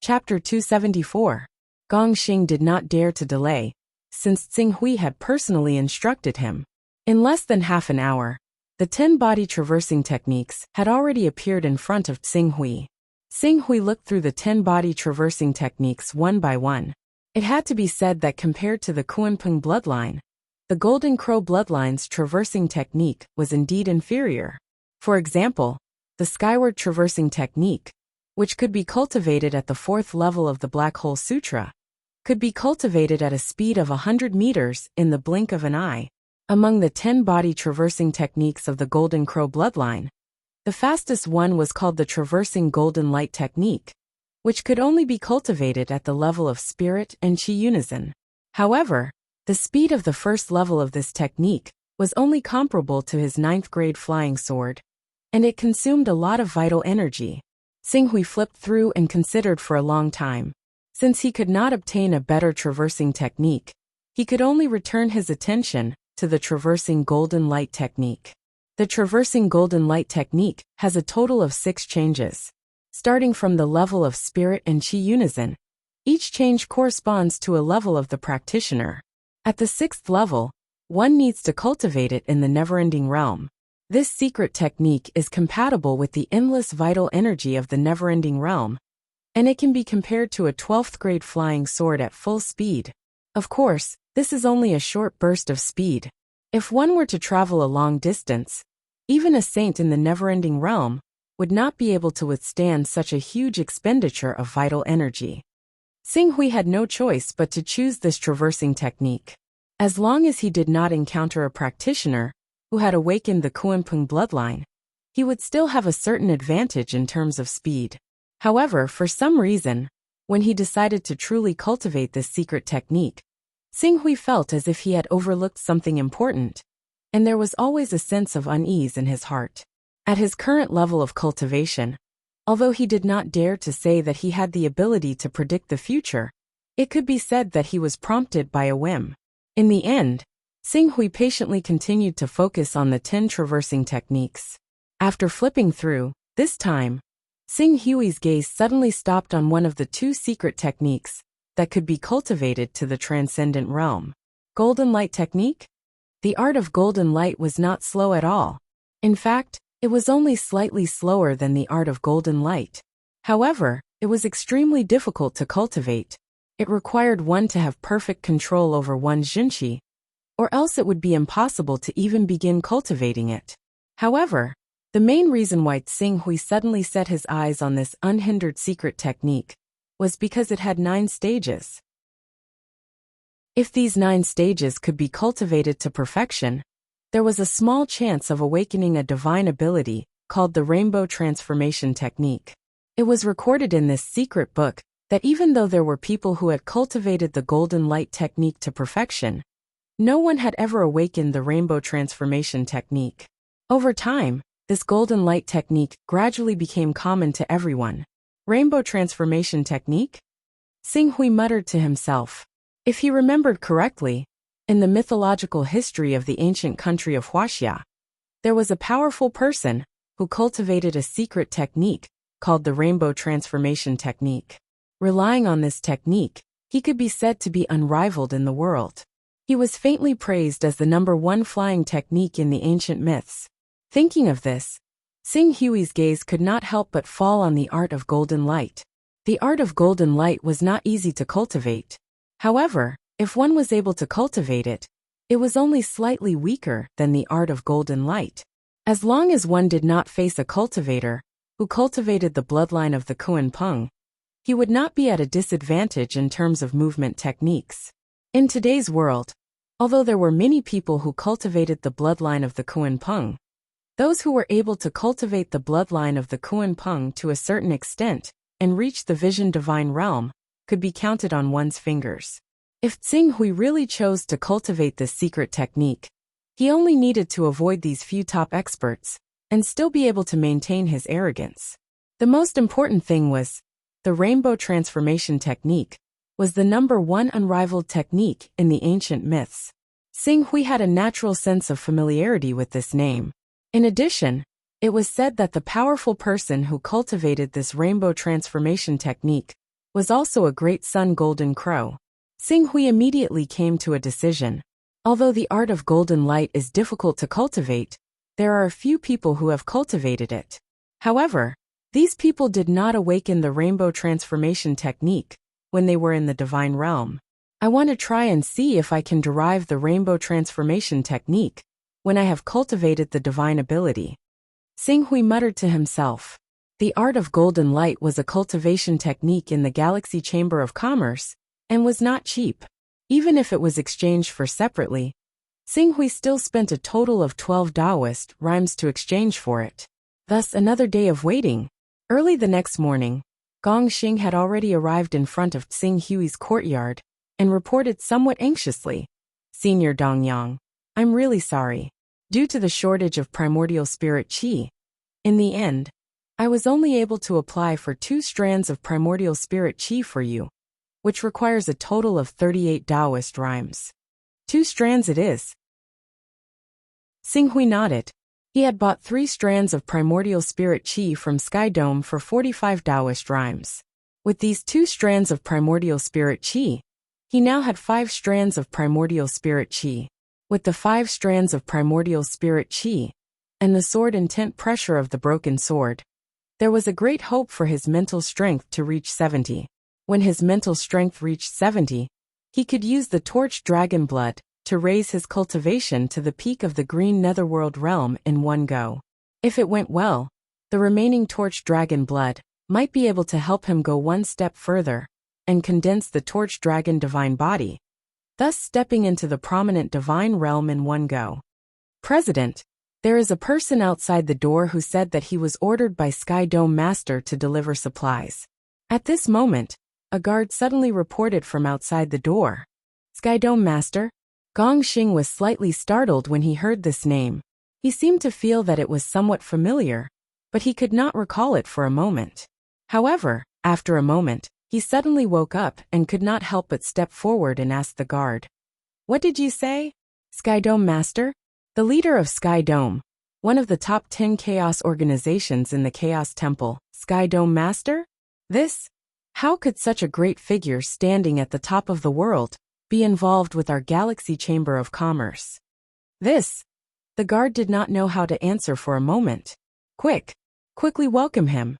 Chapter 274. Gong Xing did not dare to delay, since Xing Hui had personally instructed him. In less than half an hour, the 10 body traversing techniques had already appeared in front of Xing Hui. Xing Hui looked through the 10 body traversing techniques one by one. It had to be said that compared to the Kuanping bloodline, the Golden Crow bloodline's traversing technique was indeed inferior. For example, the skyward traversing technique, which could be cultivated at the 4th level of the Black Hole Sutra, could be cultivated at a speed of 100 meters in the blink of an eye. Among the 10 body traversing techniques of the Golden Crow bloodline, the fastest one was called the Traversing Golden Light Technique, which could only be cultivated at the level of Spirit and Qi Unison. However, the speed of the first level of this technique was only comparable to his 9th grade flying sword, and it consumed a lot of vital energy. Xing Hui flipped through and considered for a long time. Since he could not obtain a better traversing technique, he could only return his attention to the Traversing Golden Light Technique. The Traversing Golden Light Technique has a total of 6 changes. Starting from the level of Spirit and Qi Unison, each change corresponds to a level of the practitioner. At the 6th level, one needs to cultivate it in the never-ending realm. This secret technique is compatible with the endless vital energy of the never-ending realm, and it can be compared to a 12th grade flying sword at full speed. Of course, this is only a short burst of speed. If one were to travel a long distance, even a saint in the never-ending realm would not be able to withstand such a huge expenditure of vital energy. Xing Hui had no choice but to choose this traversing technique. As long as he did not encounter a practitioner who had awakened the Kuanping bloodline, he would still have a certain advantage in terms of speed. However, for some reason, when he decided to truly cultivate this secret technique, Xing Hui felt as if he had overlooked something important, and there was always a sense of unease in his heart. At his current level of cultivation, although he did not dare to say that he had the ability to predict the future, it could be said that he was prompted by a whim. In the end, Xing Hui patiently continued to focus on the 10 traversing techniques. After flipping through, this time, Xing Hui's gaze suddenly stopped on one of the 2 secret techniques that could be cultivated to the transcendent realm. Golden Light Technique? The art of golden light was not slow at all. In fact, it was only slightly slower than the art of golden light. However, it was extremely difficult to cultivate. It required one to have perfect control over one's Jinqi, or else it would be impossible to even begin cultivating it. However, the main reason why Xing Hui suddenly set his eyes on this unhindered secret technique was because it had 9 stages. If these 9 stages could be cultivated to perfection, there was a small chance of awakening a divine ability called the Rainbow Transformation Technique. It was recorded in this secret book that even though there were people who had cultivated the Golden Light Technique to perfection, no one had ever awakened the Rainbow Transformation Technique. Over time, this Golden Light Technique gradually became common to everyone. Rainbow Transformation Technique? Xing Hui muttered to himself. If he remembered correctly, in the mythological history of the ancient country of Wuxia, there was a powerful person who cultivated a secret technique called the Rainbow Transformation Technique. Relying on this technique, he could be said to be unrivaled in the world. He was faintly praised as the #1 flying technique in the ancient myths. Thinking of this, Xing Hui's gaze could not help but fall on the art of golden light. The art of golden light was not easy to cultivate. However, if one was able to cultivate it, it was only slightly weaker than the art of golden light. As long as one did not face a cultivator who cultivated the bloodline of the Kuanping, he would not be at a disadvantage in terms of movement techniques. In today's world, although there were many people who cultivated the bloodline of the Kuanping, those who were able to cultivate the bloodline of the Kuanping to a certain extent and reach the Vision Divine Realm could be counted on one's fingers. If Xing Hui really chose to cultivate this secret technique, he only needed to avoid these few top experts and still be able to maintain his arrogance. The most important thing was, the Rainbow Transformation Technique was the #1 unrivaled technique in the ancient myths. Xing Hui had a natural sense of familiarity with this name. In addition, it was said that the powerful person who cultivated this Rainbow Transformation Technique was also a great sun golden crow. Xing Hui immediately came to a decision. Although the art of golden light is difficult to cultivate, there are a few people who have cultivated it. However, these people did not awaken the rainbow transformation technique when they were in the divine realm. I want to try and see if I can derive the rainbow transformation technique when I have cultivated the divine ability. Xing Hui muttered to himself. The art of golden light was a cultivation technique in the Galaxy Chamber of Commerce, and was not cheap. Even if it was exchanged for separately, Xing Hui still spent a total of 12 Taoist rhymes to exchange for it. Thus another day of waiting. Early the next morning, Gong Xing had already arrived in front of Xing Hui's courtyard, and reported somewhat anxiously, "Senior Dongyang, I'm really sorry. Due to the shortage of primordial spirit qi, in the end, I was only able to apply for 2 strands of primordial spirit qi for you, which requires a total of 38 Taoist rhymes. 2 strands it is." Xing Hui nodded. He had bought 3 strands of primordial spirit qi from Sky Dome for 45 Taoist rhymes. With these 2 strands of primordial spirit qi, he now had 5 strands of primordial spirit qi. With the 5 strands of primordial spirit qi, and the sword intent pressure of the broken sword, there was a great hope for his mental strength to reach 70. When his mental strength reached 70, he could use the torch dragon blood to raise his cultivation to the peak of the green netherworld realm in one go. If it went well, the remaining torch dragon blood might be able to help him go one step further and condense the torch dragon divine body, thus stepping into the prominent divine realm in one go. President, there is a person outside the door who said that he was ordered by Sky Dome Master to deliver supplies. At this moment, a guard suddenly reported from outside the door. Sky Dome Master? Gong Xing was slightly startled when he heard this name. He seemed to feel that it was somewhat familiar, but he could not recall it for a moment. However, after a moment, he suddenly woke up and could not help but step forward and ask the guard. "What did you say? Sky Dome Master?" The leader of Sky Dome, one of the top 10 chaos organizations in the Chaos Temple, Sky Dome Master? This? How could such a great figure standing at the top of the world be involved with our Galaxy Chamber of Commerce? This? The guard did not know how to answer for a moment. Quickly welcome him.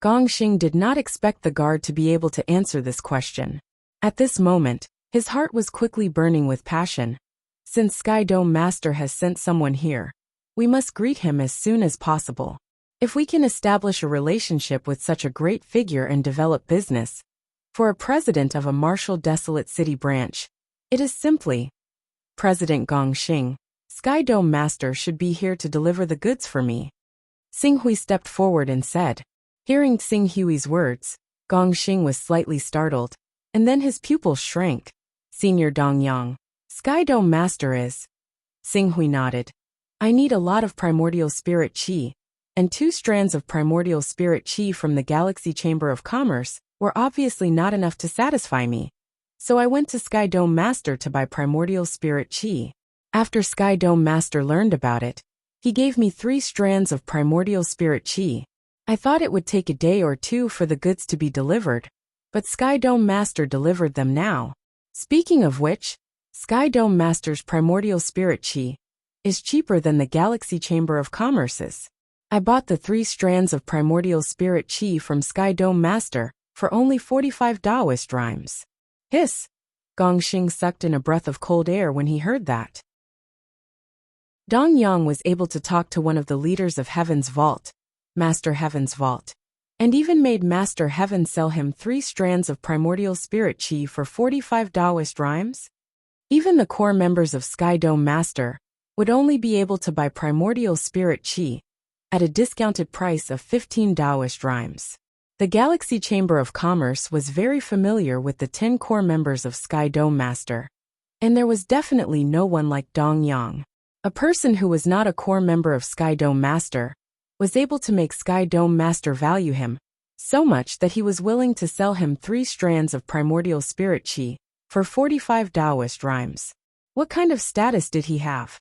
Gong Xing did not expect the guard to be able to answer this question. At this moment, his heart was quickly burning with passion. Since Sky Dome Master has sent someone here, we must greet him as soon as possible. If we can establish a relationship with such a great figure and develop business, for a president of a martial desolate city branch, it is simply, President Gong Xing, Sky Dome Master should be here to deliver the goods for me. Xing Hui stepped forward and said. Hearing Xing Hui's words, Gong Xing was slightly startled, and then his pupils shrank. Senior Dongyang, Sky Dome Master is. Xing Hui nodded. I need a lot of primordial spirit qi, and 2 strands of primordial spirit qi from the Galaxy Chamber of Commerce were obviously not enough to satisfy me. So I went to Sky Dome Master to buy primordial spirit qi. After Sky Dome Master learned about it, he gave me 3 strands of primordial spirit qi. I thought it would take a day or 2 for the goods to be delivered, but Sky Dome Master delivered them now. Speaking of which, Sky Dome Master's primordial spirit qi is cheaper than the Galaxy Chamber of Commerce's. I bought the 3 strands of primordial spirit qi from Sky Dome Master for only 45 Taoist rhymes. Hiss! Gong Xing sucked in a breath of cold air when he heard that. Dong Yang was able to talk to one of the leaders of Heaven's Vault, Master Heaven's Vault, and even made Master Heaven sell him 3 strands of primordial spirit qi for 45 Taoist rhymes. Even the core members of Sky Dome Master would only be able to buy primordial spirit qi at a discounted price of 15 Taoist rhymes. The Galaxy Chamber of Commerce was very familiar with the 10 core members of Sky Dome Master, and there was definitely no one like Dong Yang. A person who was not a core member of Sky Dome Master was able to make Sky Dome Master value him so much that he was willing to sell him 3 strands of primordial spirit qi for 45 Taoist rhymes. What kind of status did he have?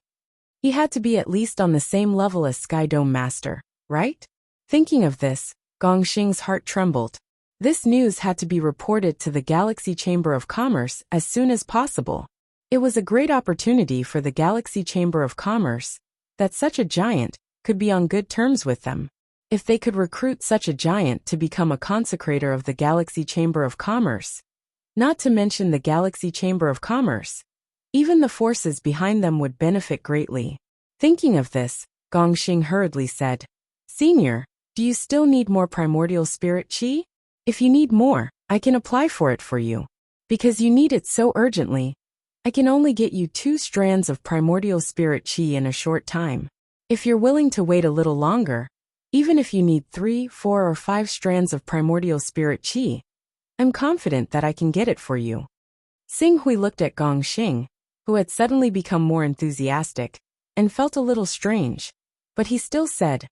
He had to be at least on the same level as Sky Dome Master, right? Thinking of this, Gong Xing's heart trembled. This news had to be reported to the Galaxy Chamber of Commerce as soon as possible. It was a great opportunity for the Galaxy Chamber of Commerce that such a giant could be on good terms with them. If they could recruit such a giant to become a consecrator of the Galaxy Chamber of Commerce, not to mention the Galaxy Chamber of Commerce, even the forces behind them would benefit greatly. Thinking of this, Gongxing hurriedly said, "Senior, do you still need more primordial spirit chi? If you need more, I can apply for it for you. Because you need it so urgently, I can only get you 2 strands of primordial spirit chi in a short time. If you're willing to wait a little longer, even if you need 3, 4, or 5 strands of primordial spirit chi, I'm confident that I can get it for you." Xing Hui looked at Gongxing, who had suddenly become more enthusiastic, and felt a little strange. But he still said,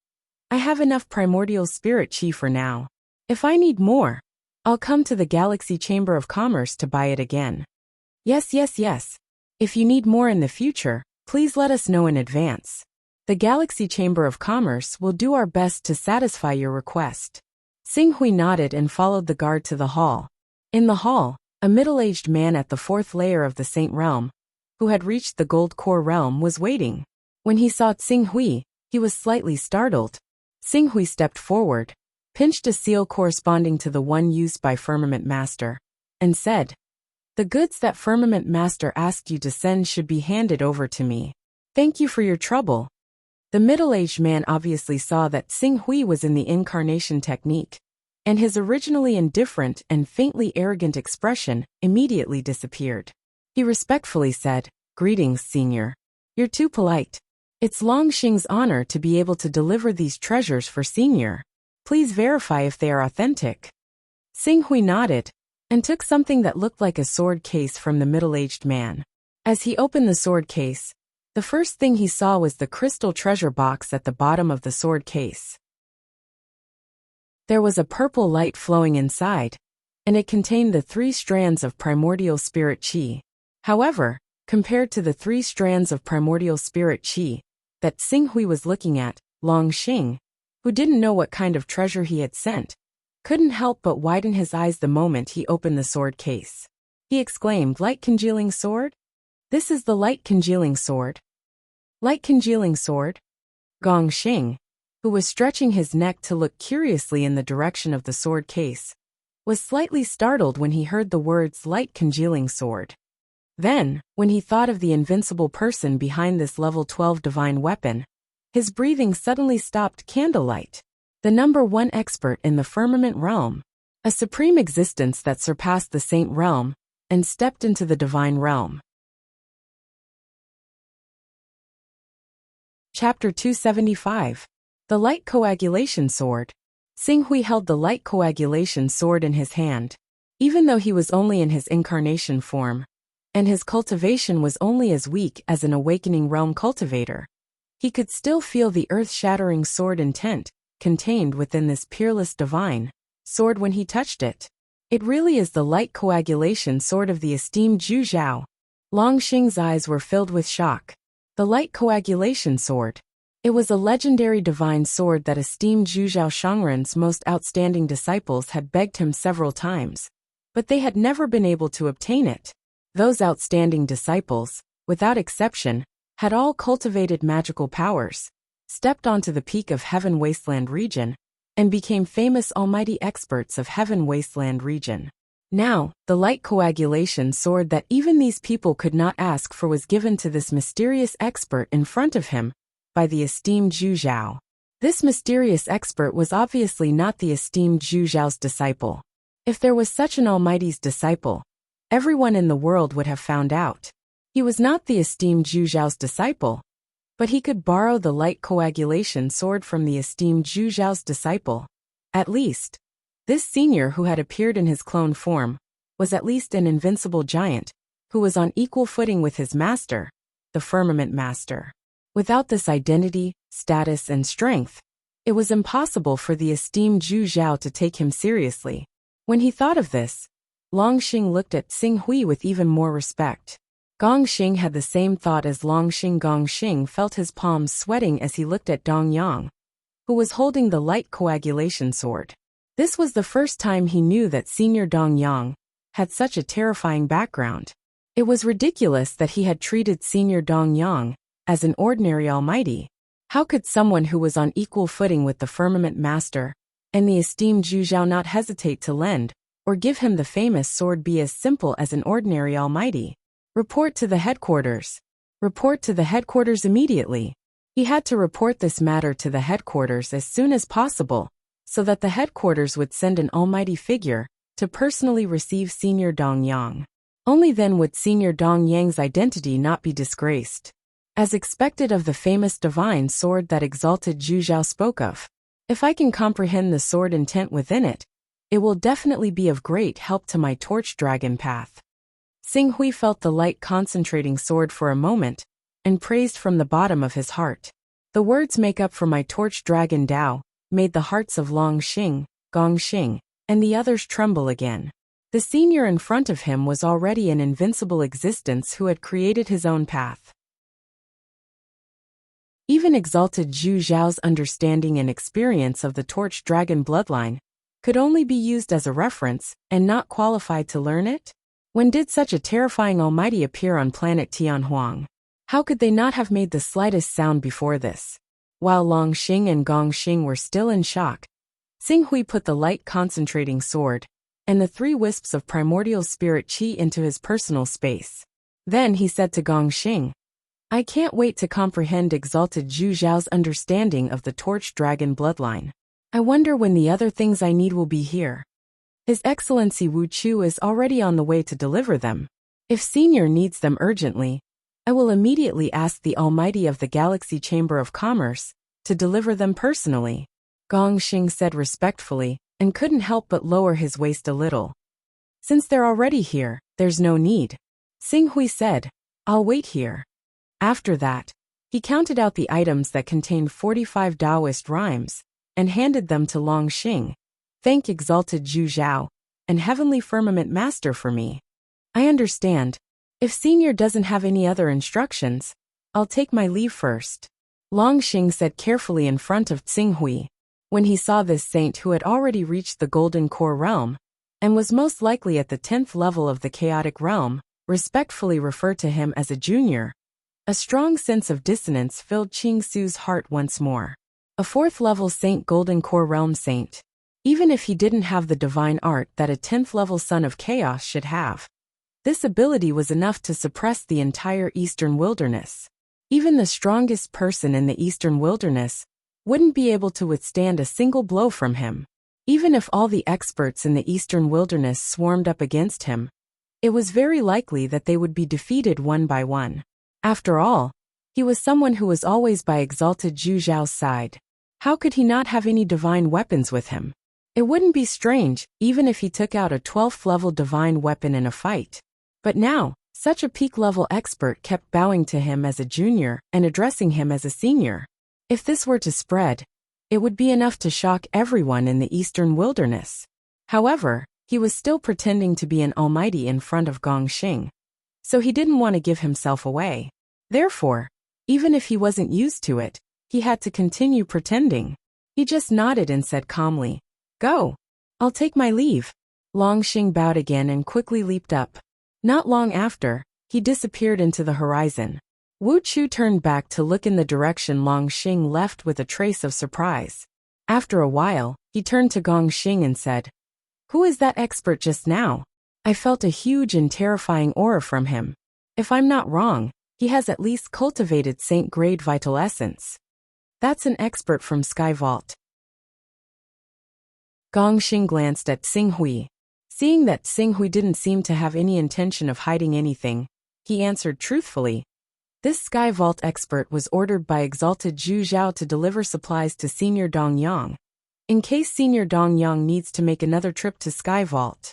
"I have enough primordial spirit chi for now. If I need more, I'll come to the Galaxy Chamber of Commerce to buy it again." Yes. If you need more in the future, please let us know in advance. The Galaxy Chamber of Commerce will do our best to satisfy your request. Xing Hui nodded and followed the guard to the hall. In the hall, a middle-aged man at the 4th layer of the Saint Realm, who had reached the Gold Core Realm, was waiting. When he saw Xing Hui, he was slightly startled. Xing Hui stepped forward, pinched a seal corresponding to the one used by Firmament Master, and said, "The goods that Firmament Master asked you to send should be handed over to me. Thank you for your trouble." The middle-aged man obviously saw that Xing Hui was in the incarnation technique, and his originally indifferent and faintly arrogant expression immediately disappeared. He respectfully said, "Greetings, Senior. You're too polite. It's Longxing's honor to be able to deliver these treasures for Senior. Please verify if they are authentic." Xing Hui nodded, and took something that looked like a sword case from the middle-aged man. As he opened the sword case, the first thing he saw was the crystal treasure box at the bottom of the sword case. There was a purple light flowing inside, and it contained the 3 strands of primordial spirit chi. However, compared to the 3 strands of primordial spirit chi that Xing Hui was looking at, Longxing, who didn't know what kind of treasure he had sent, couldn't help but widen his eyes the moment he opened the sword case. He exclaimed, "Light congealing sword? This is the light congealing sword." Light congealing sword? Gongxing, who was stretching his neck to look curiously in the direction of the sword case, was slightly startled when he heard the words light congealing sword. Then, when he thought of the invincible person behind this level 12 divine weapon, his breathing suddenly stopped. Candlelight, the number 1 expert in the firmament realm, a supreme existence that surpassed the saint realm and stepped into the divine realm. Chapter 275. The Light Coagulation Sword. Xing Hui held the light coagulation sword in his hand. Even though he was only in his incarnation form, and his cultivation was only as weak as an awakening realm cultivator, he could still feel the earth-shattering sword intent contained within this peerless divine sword when he touched it. It really is the light coagulation sword of the esteemed Zhu Zhao. Longxing's eyes were filled with shock. The light coagulation sword. It was a legendary divine sword that esteemed Zhu Zhao Shangren's most outstanding disciples had begged him several times, but they had never been able to obtain it. Those outstanding disciples, without exception, had all cultivated magical powers, stepped onto the peak of Heaven Wasteland region, and became famous almighty experts of Heaven Wasteland region. Now, the light coagulation sword that even these people could not ask for was given to this mysterious expert in front of him by the esteemed Zhu Zhao. This mysterious expert was obviously not the esteemed Zhu Zhao's disciple. If there was such an almighty's disciple, everyone in the world would have found out. He was not the esteemed Zhu Zhao's disciple, but he could borrow the light coagulation sword from the esteemed Zhu Zhao's disciple. At least, this senior who had appeared in his clone form was at least an invincible giant who was on equal footing with his master, the Firmament Master. Without this identity, status, and strength, it was impossible for the esteemed Zhu Zhao to take him seriously. When he thought of this, Longxing looked at Xing Hui with even more respect. Gongxing had the same thought as Longxing. Gongxing felt his palms sweating as he looked at Dongyang, who was holding the light coagulation sword. This was the first time he knew that Senior Dong Yang had such a terrifying background. It was ridiculous that he had treated Senior Dong Yang as an ordinary almighty. How could someone who was on equal footing with the firmament master and the esteemed Zhu Zhao not hesitate to lend or give him the famous sword be as simple as an ordinary almighty? Report to the headquarters. Report to the headquarters immediately. He had to report this matter to the headquarters as soon as possible, so that the headquarters would send an almighty figure to personally receive Senior Dong Yang. Only then would Senior Dong Yang's identity not be disgraced. As expected of the famous divine sword that exalted Zhu Zhao spoke of. If I can comprehend the sword intent within it, it will definitely be of great help to my torch dragon path. Xing Hui felt the light concentrating sword for a moment, and praised from the bottom of his heart. The words make up for my torch dragon Dao made the hearts of Long Xing, Gong Xing, and the others tremble again. The senior in front of him was already an invincible existence who had created his own path. Even exalted Zhu Zhao's understanding and experience of the torch dragon bloodline could only be used as a reference and not qualified to learn it? When did such a terrifying almighty appear on planet Tianhuang? How could they not have made the slightest sound before this? While Long Xing and Gong Xing were still in shock, Xing Hui put the light concentrating sword and the 3 wisps of primordial spirit qi into his personal space. Then he said to Gong Xing, I can't wait to comprehend exalted Zhu Zhao's understanding of the torch dragon bloodline. I wonder when the other things I need will be here. His Excellency Wu Chu is already on the way to deliver them. If Senior needs them urgently, I will immediately ask the Almighty of the Galaxy Chamber of Commerce to deliver them personally. Gong Xing said respectfully, and couldn't help but lower his waist a little. Since they're already here, there's no need. Xing Hui said, I'll wait here. After that, he counted out the items that contained 45 Taoist rhymes, and handed them to Long Xing. Thank exalted Zhu Zhao and Heavenly Firmament Master for me. I understand. If Senior doesn't have any other instructions, I'll take my leave first. Long Xing said carefully in front of Xing Hui. When he saw this saint who had already reached the Golden Core realm, and was most likely at the 10th level of the Chaotic realm, respectfully refer to him as a junior, a strong sense of dissonance filled Qing Su's heart once more. A 4th level saint, Golden Core realm saint. Even if he didn't have the divine art that a 10th level son of chaos should have, this ability was enough to suppress the entire Eastern Wilderness. Even the strongest person in the Eastern Wilderness wouldn't be able to withstand a single blow from him. Even if all the experts in the Eastern Wilderness swarmed up against him, it was very likely that they would be defeated one by one. After all, he was someone who was always by exalted Zhu Zhao's side. How could he not have any divine weapons with him? It wouldn't be strange, even if he took out a 12th level divine weapon in a fight. But now, such a peak-level expert kept bowing to him as a junior and addressing him as a senior. If this were to spread, it would be enough to shock everyone in the Eastern Wilderness. However, he was still pretending to be an almighty in front of Gong Xing, so he didn't want to give himself away. Therefore, even if he wasn't used to it, he had to continue pretending. He just nodded and said calmly, Go. I'll take my leave. Long Xing bowed again and quickly leaped up. Not long after, he disappeared into the horizon. Wu Chu turned back to look in the direction Long Xing left with a trace of surprise. After a while, he turned to Gong Xing and said, Who is that expert just now? I felt a huge and terrifying aura from him. If I'm not wrong, he has at least cultivated Saint-grade vital essence. That's an expert from Sky Vault. Gong Xing glanced at Xing Hui. Seeing that Xing Hui didn't seem to have any intention of hiding anything, he answered truthfully. This Sky Vault expert was ordered by exalted Zhu Zhao to deliver supplies to Senior Dong Yang, in case Senior Dong Yang needs to make another trip to Sky Vault.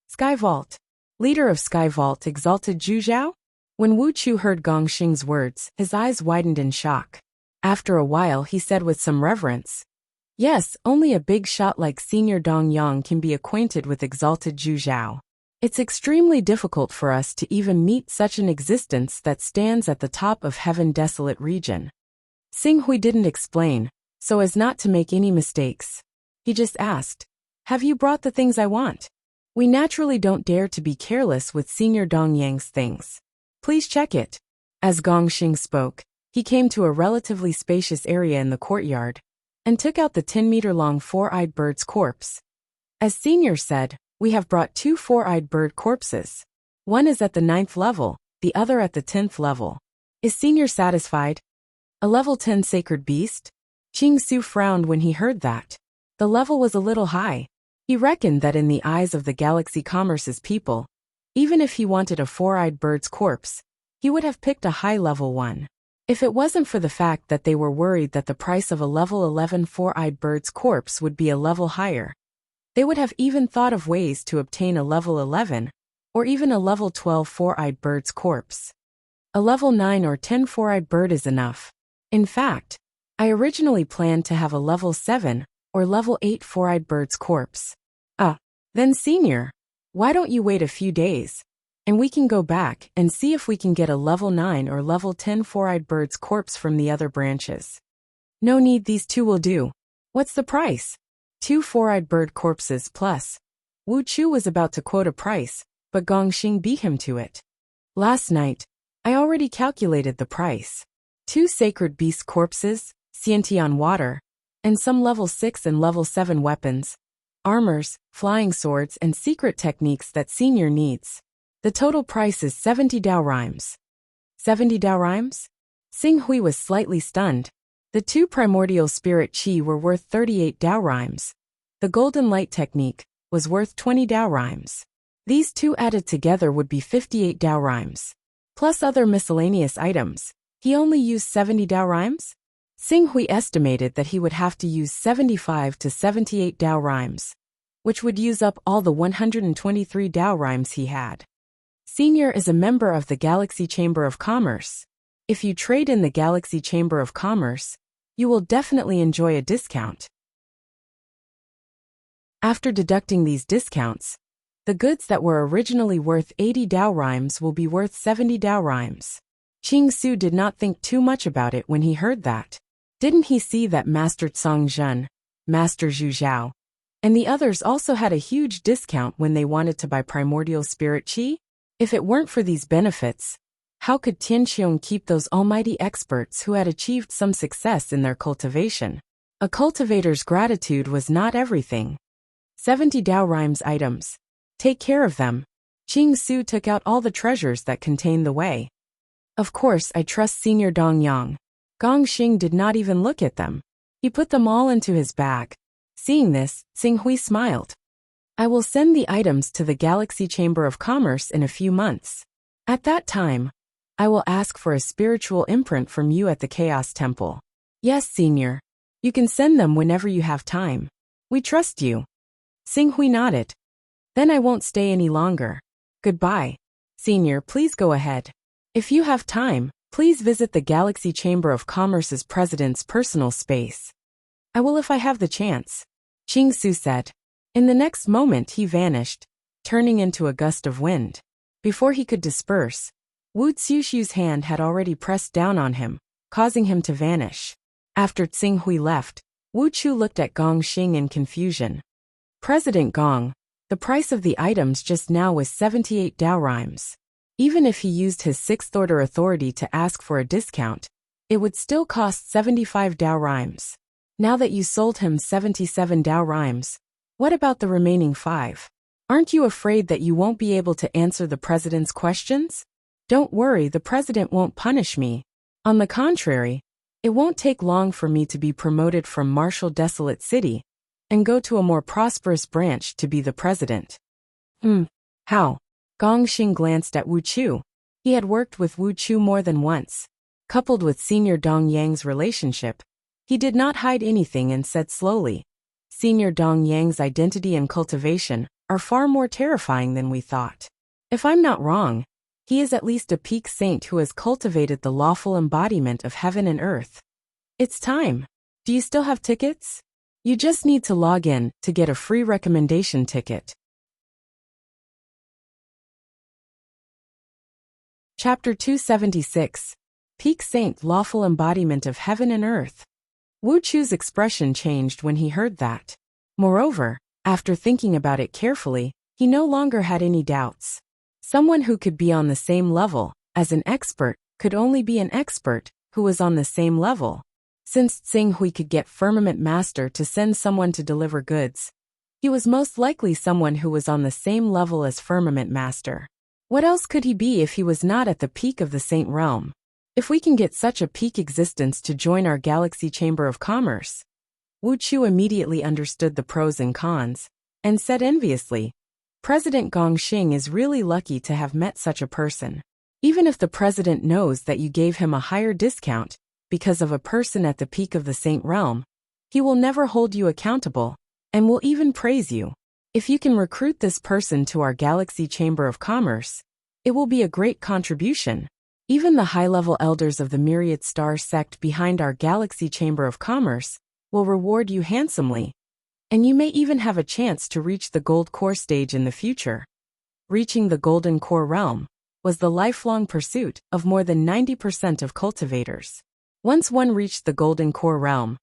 Sky Vault. Leader of Sky Vault exalted Zhu Zhao? When Wu Chu heard Gong Xing's words, his eyes widened in shock. After a while he said with some reverence, Yes, only a big shot like Senior Dong Yang can be acquainted with exalted Zhu Zhao. It's extremely difficult for us to even meet such an existence that stands at the top of Heaven Desolate region. Xing Hui didn't explain, so as not to make any mistakes. He just asked, Have you brought the things I want? We naturally don't dare to be careless with Senior Dong Yang's things. Please check it. As Gongxing spoke, he came to a relatively spacious area in the courtyard and took out the 10-meter-long four-eyed bird's corpse. As Senior said, we have brought 2 four-eyed bird corpses. One is at the 9th level, the other at the 10th level. Is Senior satisfied? A level 10 sacred beast? Qing Su frowned when he heard that. The level was a little high. He reckoned that in the eyes of the Galaxy Commerce's people, even if he wanted a four-eyed bird's corpse, he would have picked a high-level one. If it wasn't for the fact that they were worried that the price of a level 11 four-eyed bird's corpse would be a level higher, they would have even thought of ways to obtain a level 11, or even a level 12 four-eyed bird's corpse. A level 9 or 10 four-eyed bird is enough. In fact, I originally planned to have a level 7 or level 8 four-eyed bird's corpse. Then Senior, why don't you wait a few days, and we can go back and see if we can get a level 9 or level 10 four-eyed bird's corpse from the other branches. No need, these 2 will do. What's the price? 2 four-eyed bird corpses plus. Wu Chu was about to quote a price, but Gongxing beat him to it. Last night, I already calculated the price. 2 sacred beast corpses, Xiantian water, and some level 6 and level 7 weapons, armors, flying swords, and secret techniques that Senior needs. The total price is 70 Dao rhymes. 70 Dao rhymes? Xing Hui was slightly stunned. The 2 primordial spirit chi were worth 38 Dao rhymes. The golden light technique was worth 20 Dao rhymes. These 2 added together would be 58 Dao rhymes. Plus other miscellaneous items, he only used 70 Dao rhymes? Xing Hui estimated that he would have to use 75 to 78 Dao rhymes, which would use up all the 123 Dao rhymes he had. Senior is a member of the Galaxy Chamber of Commerce. If you trade in the Galaxy Chamber of Commerce, you will definitely enjoy a discount. After deducting these discounts, the goods that were originally worth 80 Dao rhymes will be worth 70 Dao rhymes. Qing Su did not think too much about it when he heard that. Didn't he see that Master Cang Zhen, Master Zhu Zhao, and the others also had a huge discount when they wanted to buy primordial spirit chi? If it weren't for these benefits, how could Tianqiong keep those almighty experts who had achieved some success in their cultivation? A cultivator's gratitude was not everything. 70 Dao rhymes items. Take care of them. Qing Su took out all the treasures that contained the way. Of course, I trust Senior Dong Yang. Gongxing did not even look at them. He put them all into his bag. Seeing this, Xing Hui smiled. I will send the items to the Galaxy Chamber of Commerce in a few months. At that time, I will ask for a spiritual imprint from you at the Chaos Temple. Yes, Senior. You can send them whenever you have time. We trust you. Xing Hui nodded. Then I won't stay any longer. Goodbye. Senior, please go ahead. If you have time, please visit the Galaxy Chamber of Commerce's president's personal space. I will if I have the chance, Qing Su said. In the next moment he vanished, turning into a gust of wind. Before he could disperse, Wu Xiushu's hand had already pressed down on him, causing him to vanish. After Xing Hui left, Wu Chu looked at Gongxing in confusion. President Gong, the price of the items just now was 78 Dao rhymes. Even if he used his 6th order authority to ask for a discount, it would still cost 75 Dao rhymes. Now that you sold him 77 Dao rhymes, what about the remaining 5? Aren't you afraid that you won't be able to answer the president's questions? Don't worry, the president won't punish me. On the contrary, it won't take long for me to be promoted from Marshal Desolate City and go to a more prosperous branch to be the president. How? Gongxing glanced at Wu Chu. He had worked with Wu Chu more than once. Coupled with Senior Dong Yang's relationship, he did not hide anything and said slowly, Senior Dong Yang's identity and cultivation are far more terrifying than we thought. If I'm not wrong, he is at least a peak saint who has cultivated the lawful embodiment of heaven and earth. It's time. Do you still have tickets? You just need to log in to get a free recommendation ticket. Chapter 276. Peak Saint, Lawful Embodiment of Heaven and Earth. Wu Chu's expression changed when he heard that. Moreover, After thinking about it carefully, he no longer had any doubts. Someone who could be on the same level as an expert could only be an expert who was on the same level. Since Tsing Hui could get Firmament Master to send someone to deliver goods, he was most likely someone who was on the same level as Firmament Master. What else could he be if he was not at the peak of the Saint Realm? If we can get such a peak existence to join our Galaxy Chamber of Commerce. Wuxia immediately understood the pros and cons, and said enviously, President Gongxing is really lucky to have met such a person. Even if the president knows that you gave him a higher discount because of a person at the peak of the Saint Realm, he will never hold you accountable, and will even praise you. If you can recruit this person to our Galaxy Chamber of Commerce, it will be a great contribution. Even the high-level elders of the Myriad Star sect behind our Galaxy Chamber of Commerce will reward you handsomely, and you may even have a chance to reach the Gold Core stage in the future. Reaching the Golden Core realm was the lifelong pursuit of more than 90% of cultivators. Once one reached the Golden Core realm,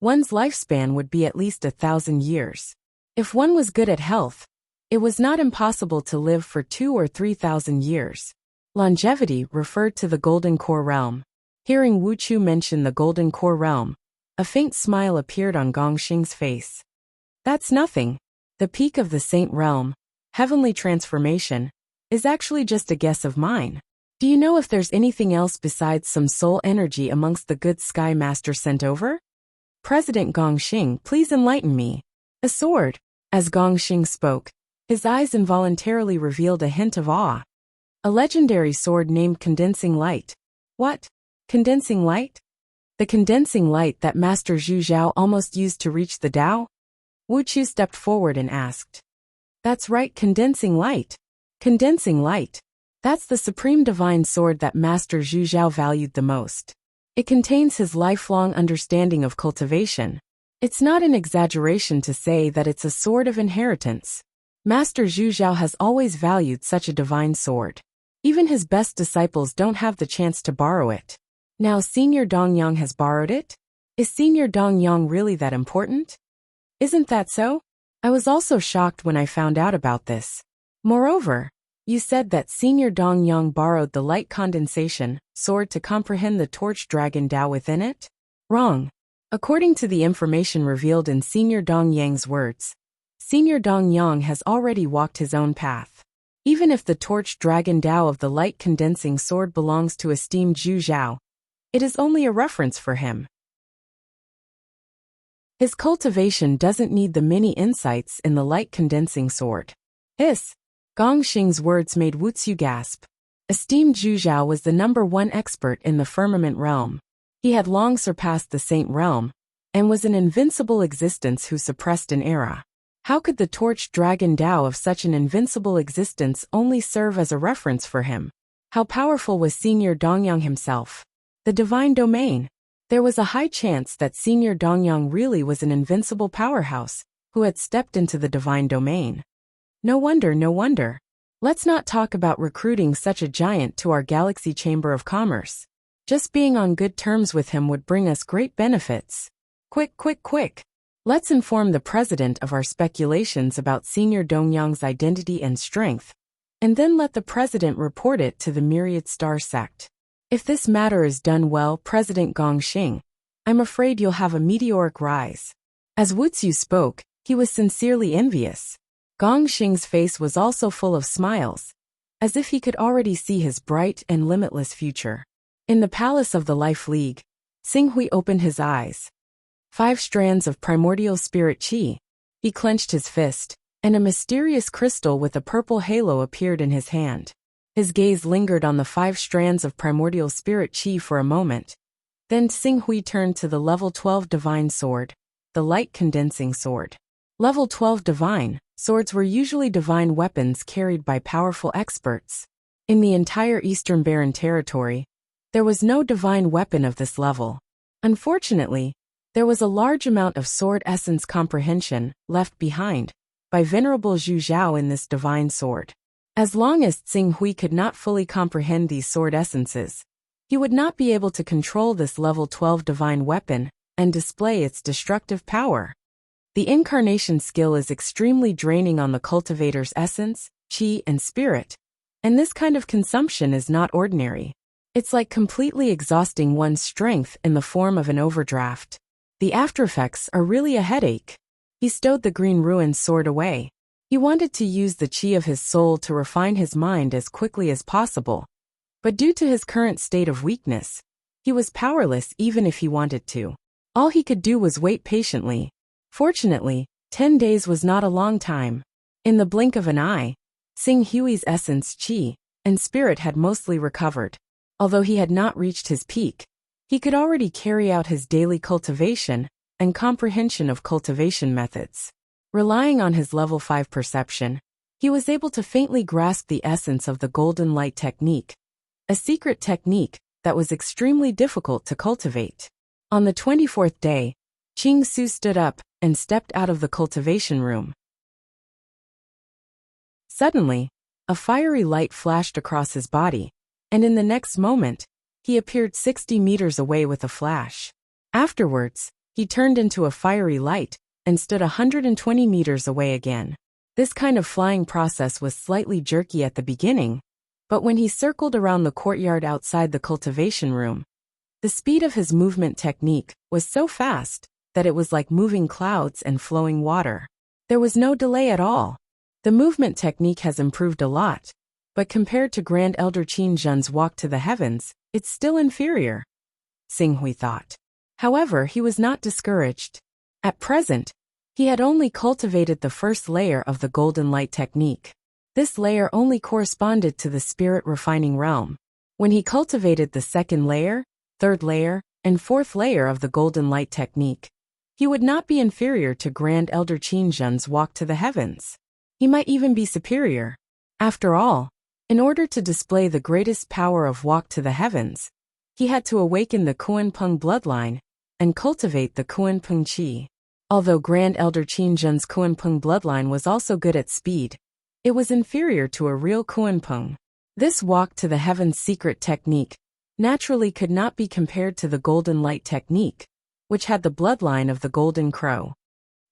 one's lifespan would be at least 1,000 years. If one was good at health, it was not impossible to live for 2,000 or 3,000 years. Longevity referred to the Golden Core realm. Hearing Wuxia mention the Golden Core realm, a faint smile appeared on Gongxing's face. That's nothing. The peak of the Saint Realm, heavenly transformation, is actually just a guess of mine. Do you know if there's anything else besides some soul energy amongst the good Sky Master sent over? President Gongxing, please enlighten me. A sword. As Gongxing spoke, his eyes involuntarily revealed a hint of awe. A legendary sword named Condensing Light. What? Condensing Light? The condensing light that Master Zhu Zhao almost used to reach the Tao? Wuxia stepped forward and asked. That's right, Condensing Light. Condensing Light. That's the supreme divine sword that Master Zhu Zhao valued the most. It contains his lifelong understanding of cultivation. It's not an exaggeration to say that it's a sword of inheritance. Master Zhu Zhao has always valued such a divine sword. Even his best disciples don't have the chance to borrow it. Now Senior Dongyang has borrowed it? Is Senior Dongyang really that important? Isn't that so? I was also shocked when I found out about this. Moreover, you said that Senior Dongyang borrowed the light condensation sword to comprehend the torch dragon Tao within it? Wrong. According to the information revealed in Senior Dongyang's words, Senior Dongyang has already walked his own path. Even if the torch dragon Tao of the light condensing sword belongs to esteemed Zhu Zhao, it is only a reference for him. His cultivation doesn't need the many insights in the light condensing sword. Hiss! Gongxing's words made Wuxia gasp. Esteemed Zhu Zhao was the #1 expert in the firmament realm. He had long surpassed the Saint Realm, and was an invincible existence who suppressed an era. How could the torch dragon Tao of such an invincible existence only serve as a reference for him? How powerful was Senior Dongyang himself? The divine domain. There was a high chance that Senior Dongyang really was an invincible powerhouse, who had stepped into the divine domain. No wonder, no wonder. Let's not talk about recruiting such a giant to our Galaxy Chamber of Commerce. Just being on good terms with him would bring us great benefits. Quick, quick, quick. Let's inform the president of our speculations about Senior Dongyang's identity and strength, and then let the president report it to the Myriad Star sect. If this matter is done well, President Gongxing, I'm afraid you'll have a meteoric rise. As Wuxia spoke, he was sincerely envious. Gongxing's face was also full of smiles, as if he could already see his bright and limitless future. In the palace of the Life League, Tsing Hui opened his eyes. 5 strands of primordial spirit qi. He clenched his fist, and a mysterious crystal with a purple halo appeared in his hand. His gaze lingered on the 5 strands of primordial spirit qi for a moment. Then Tsing Hui turned to the level 12 divine sword, the light condensing sword. Level 12 divine swords were usually divine weapons carried by powerful experts. In the entire Eastern Barren territory, there was no divine weapon of this level. Unfortunately, there was a large amount of sword essence comprehension left behind by Venerable Zhu Zhao in this divine sword. As long as Tsing Hui could not fully comprehend these sword essences, he would not be able to control this level 12 divine weapon and display its destructive power. The incarnation skill is extremely draining on the cultivator's essence, qi, and spirit, and this kind of consumption is not ordinary. It's like completely exhausting one's strength in the form of an overdraft. The aftereffects are really a headache. He stowed the green ruined sword away. He wanted to use the qi of his soul to refine his mind as quickly as possible. But due to his current state of weakness, he was powerless even if he wanted to. All he could do was wait patiently. Fortunately, 10 days was not a long time. In the blink of an eye, Xing Hui's essence, qi, and spirit had mostly recovered. Although he had not reached his peak, he could already carry out his daily cultivation and comprehension of cultivation methods. Relying on his level 5 perception, he was able to faintly grasp the essence of the golden light technique, a secret technique that was extremely difficult to cultivate. On the 24th day, Qing Su stood up and stepped out of the cultivation room. Suddenly, a fiery light flashed across his body, and in the next moment, he appeared 60 meters away with a flash. Afterwards, he turned into a fiery light and stood 120 meters away again. This kind of flying process was slightly jerky at the beginning, but when he circled around the courtyard outside the cultivation room, the speed of his movement technique was so fast that it was like moving clouds and flowing water. There was no delay at all. The movement technique has improved a lot, but compared to Grand Elder Qin Zhen's walk to the heavens, it's still inferior, Xing Hui thought. However, he was not discouraged. At present, he had only cultivated the first layer of the golden light technique. This layer only corresponded to the spirit refining realm. When he cultivated the second layer, third layer, and fourth layer of the golden light technique, he would not be inferior to Grand Elder Qin Zhen's walk to the heavens. He might even be superior. After all, in order to display the greatest power of walk to the heavens, he had to awaken the Kuan-Peng bloodline and cultivate the Kuan-Peng qi. Although Grand Elder Qin Zhen's Kuan-Peng bloodline was also good at speed, it was inferior to a real Kuan-Peng. This walk to the heavens secret technique naturally could not be compared to the golden light technique, which had the bloodline of the golden crow.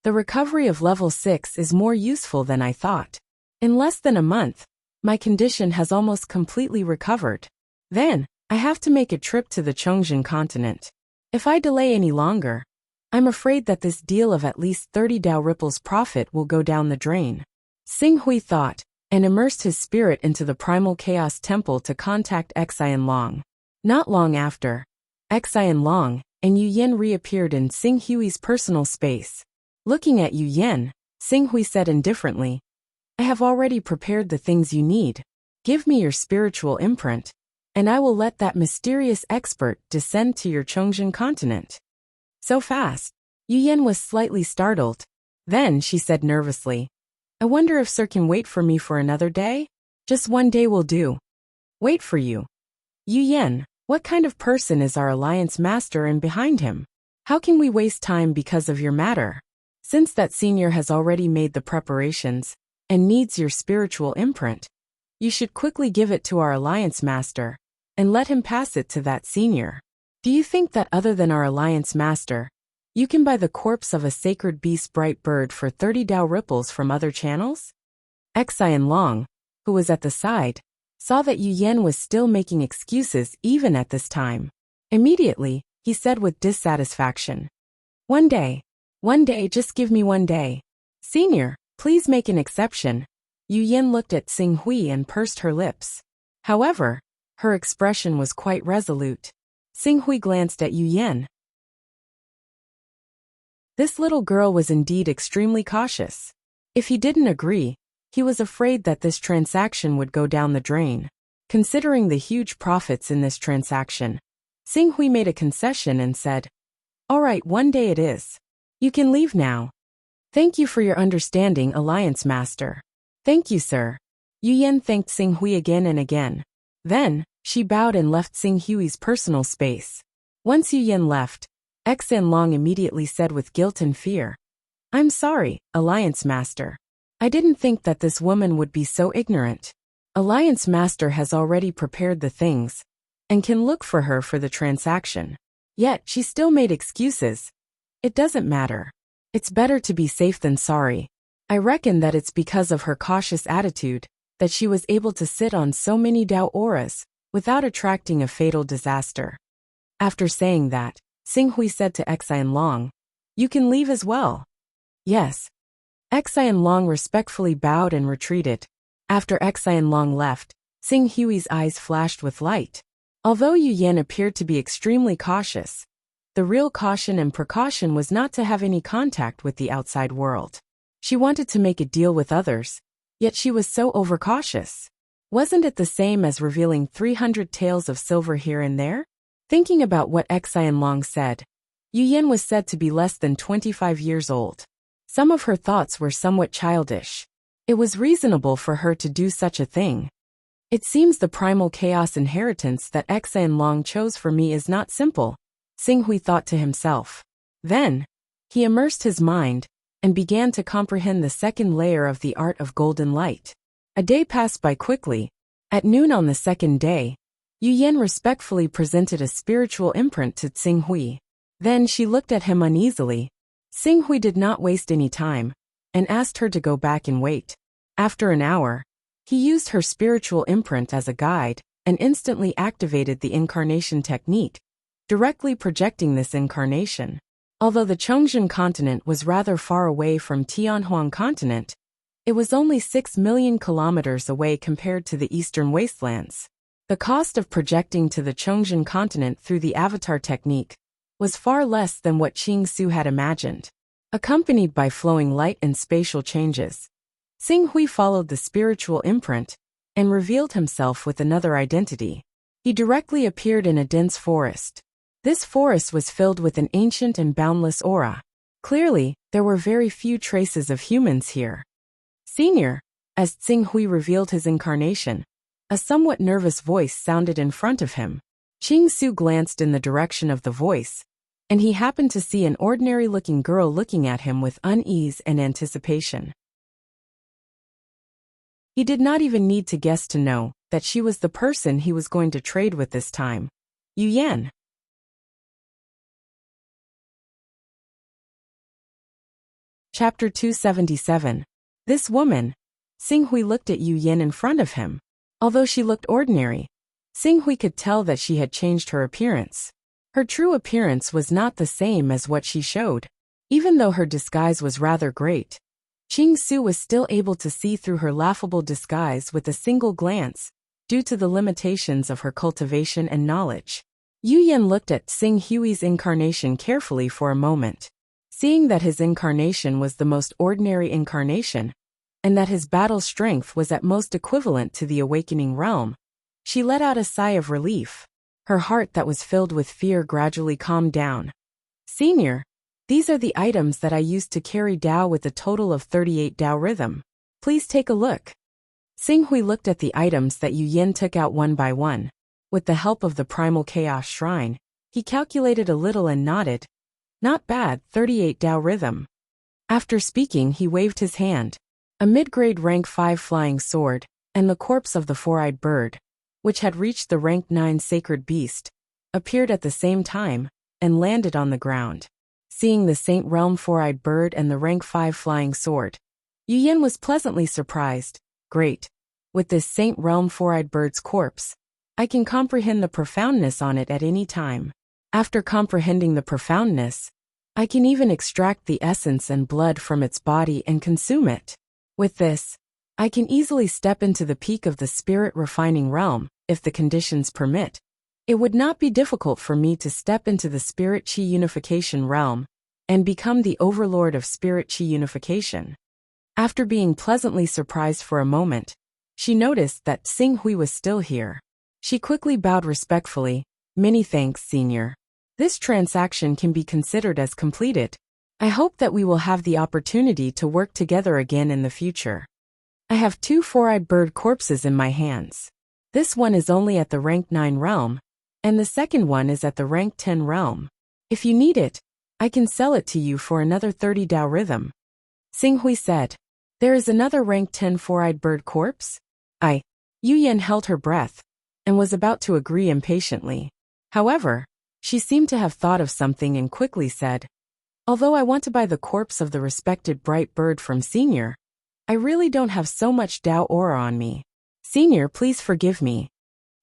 The recovery of level 6 is more useful than I thought. In less than a month, my condition has almost completely recovered. Then, I have to make a trip to the Chongzhen continent. If I delay any longer, I'm afraid that this deal of at least 30 Dao ripples profit will go down the drain. Xing Hui thought, and immersed his spirit into the primal chaos temple to contact Xian Long. Not long after, Xian Long and Yu Yen reappeared in Xing Hui's personal space. Looking at Yu Yen, Xing Hui said indifferently, I have already prepared the things you need. Give me your spiritual imprint, and I will let that mysterious expert descend to your Chongzhen continent. So fast. Yu Yen was slightly startled. Then she said nervously, I wonder if Sir can wait for me for another day? Just one day will do. Wait for you. Yu Yen, what kind of person is our alliance master and behind him? How can we waste time because of your matter? Since that senior has already made the preparations and needs your spiritual imprint, you should quickly give it to our alliance master and let him pass it to that senior. Do you think that other than our alliance master, you can buy the corpse of a sacred beast bright bird for 30 Dao ripples from other channels? Xian Long, who was at the side, saw that Yu Yen was still making excuses even at this time. Immediately, he said with dissatisfaction, One day, just give me one day. Senior, please make an exception. Yu Yen looked at Xing Hui and pursed her lips. However, her expression was quite resolute. Xing Hui glanced at Yu Yen. This little girl was indeed extremely cautious. If he didn't agree, he was afraid that this transaction would go down the drain. Considering the huge profits in this transaction, Xing Hui made a concession and said, All right, one day it is. You can leave now. Thank you for your understanding, Alliance Master. Thank you, sir. Yu Yen thanked Xing Hui again and again. Then, she bowed and left Xing Hui's personal space. Once Yu Yen left, Xian Long immediately said with guilt and fear, I'm sorry, Alliance Master. I didn't think that this woman would be so ignorant. Alliance Master has already prepared the things and can look for her for the transaction. Yet she still made excuses. It doesn't matter. It's better to be safe than sorry. I reckon that it's because of her cautious attitude that she was able to sit on so many Dao auras without attracting a fatal disaster. After saying that, Xinghui said to Xian Long, "You can leave as well." "Yes." Xian Long respectfully bowed and retreated. After Xian Long left, Xinghui's eyes flashed with light. Although Yu Yan appeared to be extremely cautious, the real caution and precaution was not to have any contact with the outside world. She wanted to make a deal with others, yet she was so overcautious. Wasn't it the same as revealing 300 taels of silver here and there? Thinking about what Xian Long said, Yu Yan was said to be less than 25 years old. Some of her thoughts were somewhat childish. It was reasonable for her to do such a thing. It seems the primal chaos inheritance that Xian Long chose for me is not simple, Xinghui thought to himself. Then, he immersed his mind and began to comprehend the second layer of the art of golden light. A day passed by quickly. At noon on the second day, Yu Yan respectfully presented a spiritual imprint to Xinghui. Then she looked at him uneasily. Xinghui did not waste any time and asked her to go back and wait. After an hour, he used her spiritual imprint as a guide and instantly activated the incarnation technique, directly projecting this incarnation. Although the Chongzhen continent was rather far away from Tianhuang continent, it was only 6 million kilometers away compared to the eastern wastelands. The cost of projecting to the Chongzhen continent through the avatar technique was far less than what Qing Su had imagined. Accompanied by flowing light and spatial changes, Xinghui followed the spiritual imprint and revealed himself with another identity. He directly appeared in a dense forest. This forest was filled with an ancient and boundless aura. Clearly, there were very few traces of humans here. "Senior," as Xinghui revealed his incarnation, a somewhat nervous voice sounded in front of him. Qing Su glanced in the direction of the voice, and he happened to see an ordinary-looking girl looking at him with unease and anticipation. He did not even need to guess to know that she was the person he was going to trade with this time. Yu Yan. Chapter 277. This woman. Xinghui looked at Yu Yan in front of him. Although she looked ordinary, Xinghui could tell that she had changed her appearance. Her true appearance was not the same as what she showed. Even though her disguise was rather great, Qing Su was still able to see through her laughable disguise with a single glance, due to the limitations of her cultivation and knowledge. Yu Yan looked at Xinghui's incarnation carefully for a moment. Seeing that his incarnation was the most ordinary incarnation, and that his battle strength was at most equivalent to the awakening realm, she let out a sigh of relief. Her heart that was filled with fear gradually calmed down. "Senior, these are the items that I used to carry Dao with a total of 38 Dao rhythm. Please take a look." Xinghui looked at the items that Yu Yan took out one by one. With the help of the Primal Chaos Shrine, he calculated a little and nodded. "Not bad, 38 Dao rhythm." After speaking, he waved his hand. A mid-grade rank 5 flying sword, and the corpse of the four-eyed bird, which had reached the rank 9 sacred beast, appeared at the same time, and landed on the ground. Seeing the Saint Realm four-eyed bird and the rank 5 flying sword, Yu Yan was pleasantly surprised. "Great. With this Saint Realm four-eyed bird's corpse, I can comprehend the profoundness on it at any time. After comprehending the profoundness, I can even extract the essence and blood from its body and consume it. With this, I can easily step into the peak of the spirit refining realm, if the conditions permit. It would not be difficult for me to step into the spirit chi unification realm and become the overlord of spirit chi unification." After being pleasantly surprised for a moment, she noticed that Xinghui was still here. She quickly bowed respectfully. "Many thanks, Senior. This transaction can be considered as completed. I hope that we will have the opportunity to work together again in the future. I have 2 four-eyed bird corpses in my hands. This one is only at the rank 9 realm, and the second one is at the rank 10 realm. If you need it, I can sell it to you for another 30 Dao rhythm." Xinghui said, "There is another rank 10 four-eyed bird corpse?" Yu Yan held her breath, and was about to agree impatiently. However, she seemed to have thought of something and quickly said, Although I want to buy the corpse of the respected bright bird from Senior, I really don't have so much Dao aura on me. Senior, please forgive me.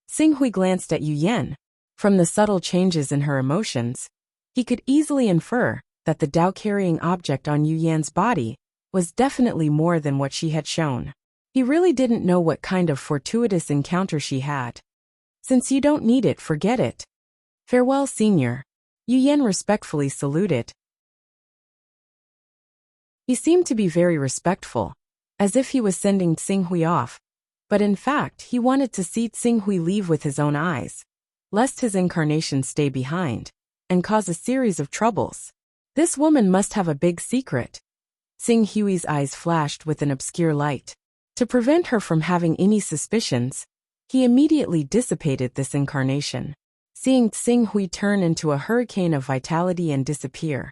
Xinghui glanced at Yu Yan. From the subtle changes in her emotions, he could easily infer that the Dao-carrying object on Yu Yan's body was definitely more than what she had shown. He really didn't know what kind of fortuitous encounter she had. Since you don't need it, forget it. Farewell, Senior. Yu Yan respectfully saluted. He seemed to be very respectful, as if he was sending Xinghui off, but in fact he wanted to see Xinghui leave with his own eyes, lest his incarnation stay behind and cause a series of troubles. This woman must have a big secret. Xinghui's eyes flashed with an obscure light. To prevent her from having any suspicions, he immediately dissipated this incarnation. Seeing Xinghui turn into a hurricane of vitality and disappear,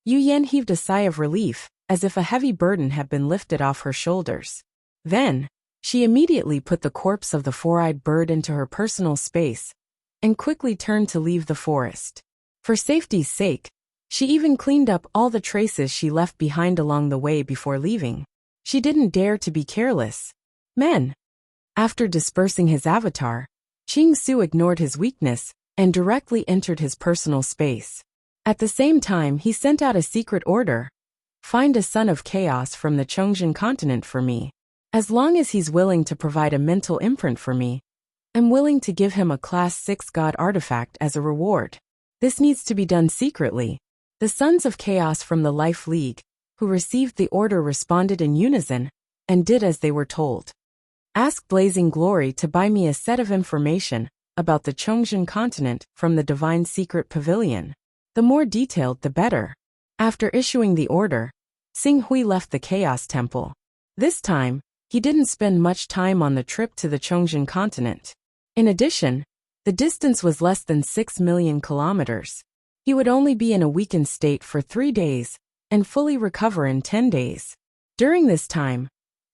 Yu Yan heaved a sigh of relief, as if a heavy burden had been lifted off her shoulders. Then, she immediately put the corpse of the four-eyed bird into her personal space and quickly turned to leave the forest. For safety's sake, she even cleaned up all the traces she left behind along the way before leaving. She didn't dare to be careless. Men. After dispersing his avatar, Qing Su ignored his weakness and directly entered his personal space. At the same time, he sent out a secret order. Find a son of chaos from the Chongzhen continent for me. As long as he's willing to provide a mental imprint for me, I'm willing to give him a Class 6 God artifact as a reward. This needs to be done secretly. The Sons of Chaos from the Life League, who received the order, responded in unison and did as they were told. Ask Blazing Glory to buy me a set of information about the Chongzhen continent from the Divine Secret Pavilion. The more detailed, the better. After issuing the order, Xinghui left the Chaos Temple. This time, he didn't spend much time on the trip to the Chongzhen continent. In addition, the distance was less than 6 million kilometers. He would only be in a weakened state for 3 days and fully recover in 10 days. During this time,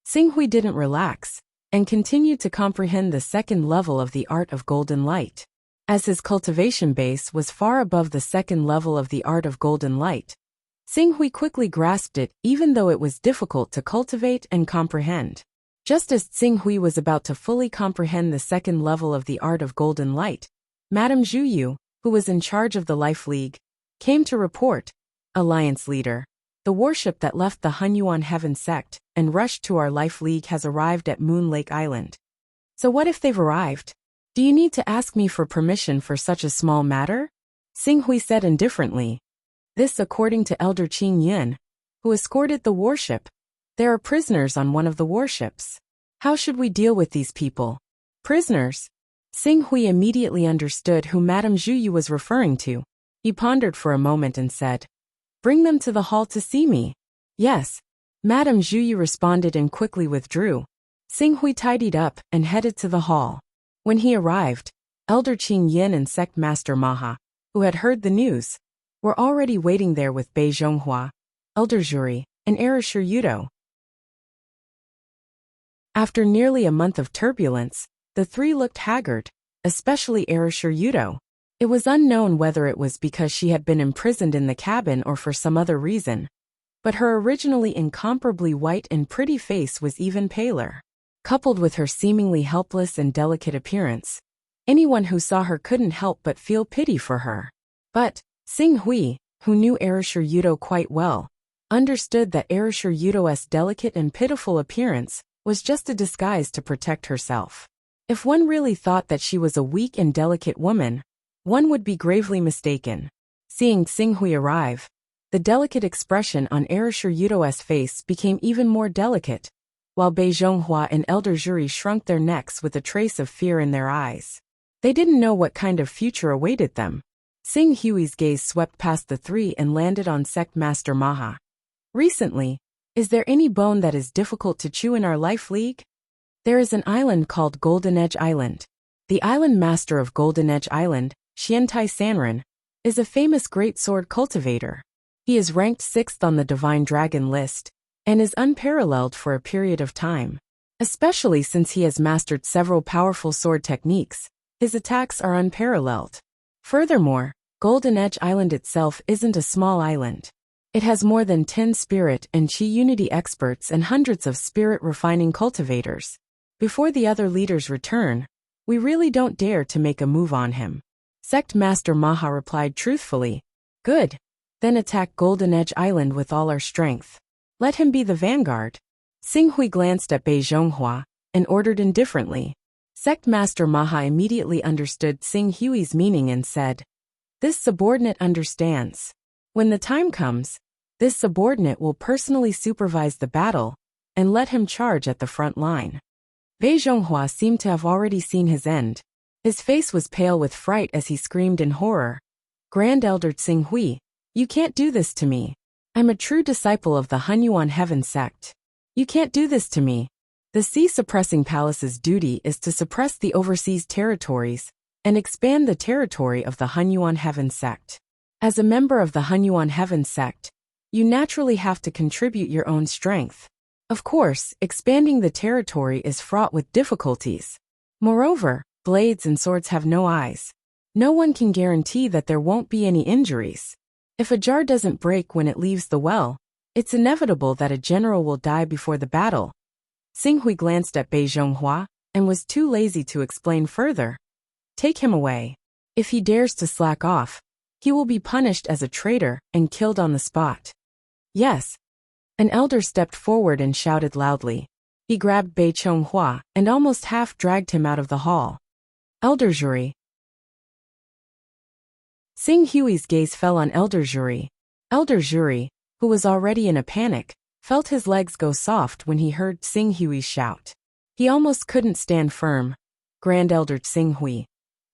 Xinghui didn't relax and continued to comprehend the second level of the Art of Golden Light. As his cultivation base was far above the second level of the Art of Golden Light, Xinghui quickly grasped it, even though it was difficult to cultivate and comprehend. Just as Xinghui was about to fully comprehend the second level of the Art of Golden Light, Madame Zhuyu, who was in charge of the Life League, came to report. Alliance leader, the warship that left the Hunyuan Heaven sect and rushed to our Life League has arrived at Moon Lake Island. So what if they've arrived? Do you need to ask me for permission for such a small matter? Xinghui said indifferently. This according to Elder Qing Yun, who escorted the warship. There are prisoners on one of the warships. How should we deal with these people? Prisoners? Xinghui immediately understood who Madame Zhuyu was referring to. He pondered for a moment and said, Bring them to the hall to see me. Yes. Madame Zhuyu responded and quickly withdrew. Xinghui tidied up and headed to the hall. When he arrived, Elder Qing Yin and Sect Master Maha, who had heard the news, were already waiting there with Bei Zhonghua, Elder Zhuri, and Erishur Yudo. After nearly a month of turbulence, the three looked haggard, especially Erishur Yudo. It was unknown whether it was because she had been imprisoned in the cabin or for some other reason, but her originally incomparably white and pretty face was even paler. Coupled with her seemingly helpless and delicate appearance, anyone who saw her couldn't help but feel pity for her. But Xinghui, who knew Erishur Yudo quite well, understood that Erishur Yudo's delicate and pitiful appearance was just a disguise to protect herself. If one really thought that she was a weak and delicate woman, one would be gravely mistaken. Seeing Xinghui arrive, the delicate expression on Erishur Yudo's face became even more delicate, while Bei Zhonghua and Elder Zhuri shrunk their necks with a trace of fear in their eyes. They didn't know what kind of future awaited them. Xinghui's gaze swept past the three and landed on Sect Master Maha. Recently, is there any bone that is difficult to chew in our Life League? There is an island called Golden Edge Island. The island master of Golden Edge Island, Xiantai Sanren, is a famous great sword cultivator. He is ranked 6th on the Divine Dragon list, and is unparalleled for a period of time. Especially since he has mastered several powerful sword techniques, his attacks are unparalleled. Furthermore, Golden Edge Island itself isn't a small island. It has more than 10 spirit and chi unity experts and hundreds of spirit refining cultivators. Before the other leaders return, we really don't dare to make a move on him. Sect Master Maha replied truthfully. Good. Then attack Golden Edge Island with all our strength. Let him be the vanguard. Xinghui glanced at Bei Zhonghua and ordered indifferently. Sect Master Maha immediately understood Xinghui's meaning and said, This subordinate understands. When the time comes, this subordinate will personally supervise the battle and let him charge at the front line. Bei Zhonghua seemed to have already seen his end. His face was pale with fright as he screamed in horror. Grand Elder Xinghui, you can't do this to me. I'm a true disciple of the Hunyuan Heaven sect. You can't do this to me. The Sea Suppressing Palace's duty is to suppress the overseas territories and expand the territory of the Hunyuan Heaven sect. As a member of the Hunyuan Heaven sect, you naturally have to contribute your own strength. Of course, expanding the territory is fraught with difficulties. Moreover, blades and swords have no eyes. No one can guarantee that there won't be any injuries. If a jar doesn't break when it leaves the well, it's inevitable that a general will die before the battle. Xinghui glanced at Bei Zhonghua and was too lazy to explain further. Take him away. If he dares to slack off, he will be punished as a traitor and killed on the spot. Yes. An elder stepped forward and shouted loudly. He grabbed Bei Zhonghua and almost half-dragged him out of the hall. Elder Zhuri. Xinghui's gaze fell on Elder Zhuri. Elder Zhuri, who was already in a panic, felt his legs go soft when he heard Xinghui's shout. He almost couldn't stand firm. Grand Elder Xinghui,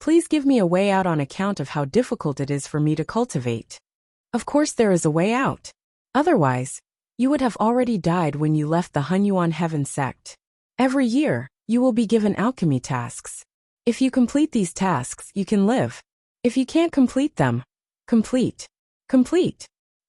please give me a way out on account of how difficult it is for me to cultivate. Of course there is a way out. Otherwise, you would have already died when you left the Hunyuan Heaven sect. Every year, you will be given alchemy tasks. If you complete these tasks, you can live. If you can't complete them, complete.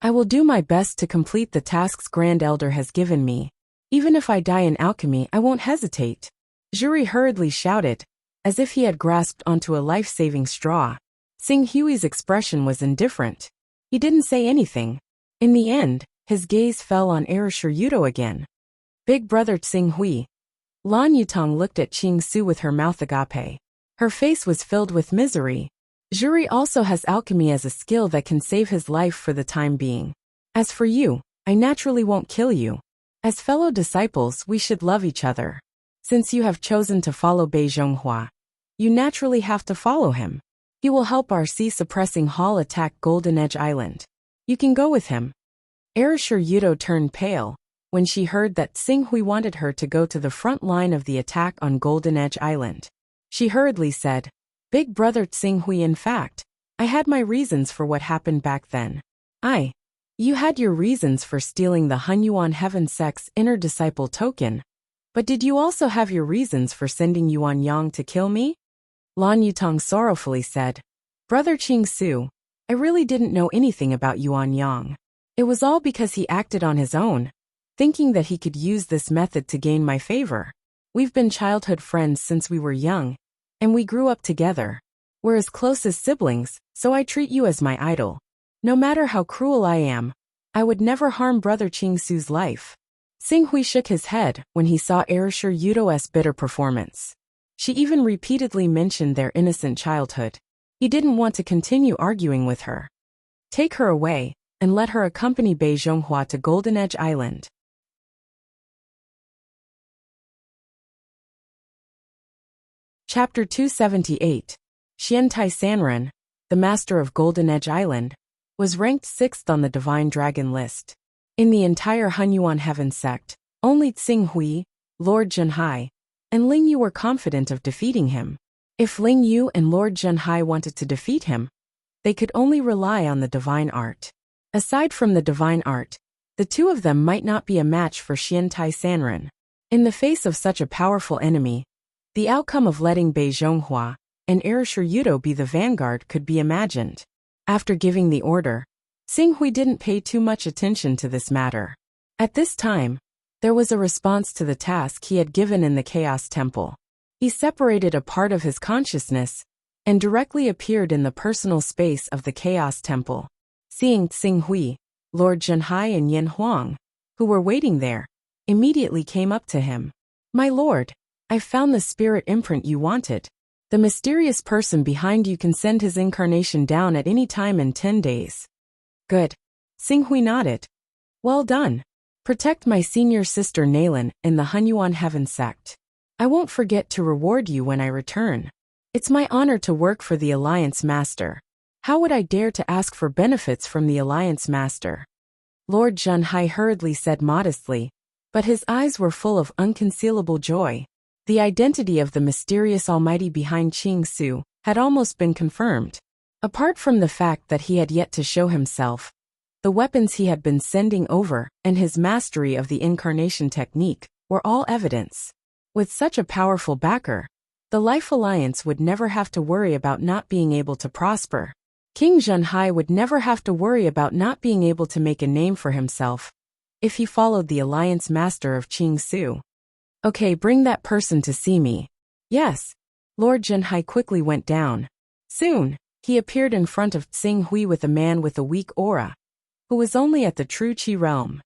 I will do my best to complete the tasks Grand Elder has given me. Even if I die in alchemy, I won't hesitate. Zhuri hurriedly shouted, as if he had grasped onto a life-saving straw. Xinghui's expression was indifferent. He didn't say anything. In the end, his gaze fell on Erishur Yudo again. Big brother Xinghui. Lan Yutong looked at Qing Su with her mouth agape. Her face was filled with misery. Zhuri also has alchemy as a skill that can save his life for the time being. As for you, I naturally won't kill you. As fellow disciples, we should love each other. Since you have chosen to follow Bei Zhonghua, you naturally have to follow him. He will help our sea-suppressing hall attack Golden Edge Island. You can go with him. Erishur Yudo turned pale when she heard that Xinghui wanted her to go to the front line of the attack on Golden Edge Island. She hurriedly said, Big brother Xinghui, in fact, I had my reasons for what happened back then. You had your reasons for stealing the Hunyuan Heaven sect's inner disciple token. But did you also have your reasons for sending Yuan Yang to kill me? Lan Yutong sorrowfully said, Brother Qing Su, I really didn't know anything about Yuan Yang. It was all because he acted on his own, thinking that he could use this method to gain my favor. We've been childhood friends since we were young, and we grew up together. We're as close as siblings, so I treat you as my idol. No matter how cruel I am, I would never harm Brother Qing Su's life. Xinghui shook his head when he saw Erishur Yudo's bitter performance. She even repeatedly mentioned their innocent childhood. He didn't want to continue arguing with her. Take her away, and let her accompany Bei Zhonghua to Golden Edge Island. Chapter 278. Xiantai Sanren, the master of Golden Edge Island, was ranked 6th on the Divine Dragon list. In the entire Hunyuan Heaven sect, only Xinghui, Lord Zhenhai, and Ling Yu were confident of defeating him. If Ling Yu and Lord Zhenhai wanted to defeat him, they could only rely on the divine art. Aside from the divine art, the two of them might not be a match for Xiantai Sanren. In the face of such a powerful enemy, the outcome of letting Bei Zhonghua and Erishur Yudo be the vanguard could be imagined. After giving the order, Xinghui didn't pay too much attention to this matter. At this time, there was a response to the task he had given in the Chaos Temple. He separated a part of his consciousness and directly appeared in the personal space of the Chaos Temple. Seeing Xinghui, Lord Zhenhai and Yin Huang, who were waiting there, immediately came up to him. "My lord, I found the spirit imprint you wanted. The mysterious person behind you can send his incarnation down at any time in 10 days. Good. Xinghui nodded. Well done. Protect my senior sister Nailin in the Hunyuan heaven sect. I won't forget to reward you when I return. It's my honor to work for the Alliance Master. How would I dare to ask for benefits from the Alliance Master?" Lord Zhenhai hurriedly said modestly, but his eyes were full of unconcealable joy. The identity of the mysterious almighty behind Qing Su had almost been confirmed. Apart from the fact that he had yet to show himself, the weapons he had been sending over and his mastery of the incarnation technique were all evidence. With such a powerful backer, the Life Alliance would never have to worry about not being able to prosper. King Zhenhai would never have to worry about not being able to make a name for himself if he followed the Alliance Master of Qing Su. "Okay, bring that person to see me." "Yes." Lord Zhenhai quickly went down. Soon, he appeared in front of Xinghui with a man with a weak aura, who was only at the true Qi realm.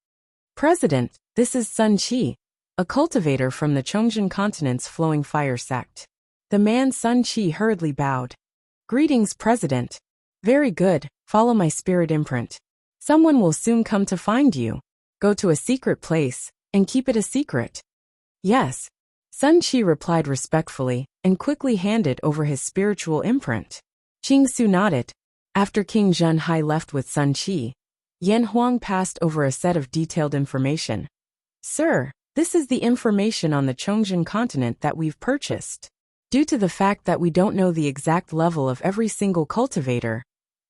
"President, this is Sun Qi, a cultivator from the Chongzhen continent's flowing fire sect." The man Sun Qi hurriedly bowed. "Greetings, President. Very good, follow my spirit imprint. Someone will soon come to find you. Go to a secret place, and keep it a secret." "Yes." Sun Qi replied respectfully, and quickly handed over his spiritual imprint. Qing Su nodded. After King Zhenhai left with Sun Qi, Yin Huang passed over a set of detailed information. "Sir, this is the information on the Chongzhen continent that we've purchased. Due to the fact that we don't know the exact level of every single cultivator,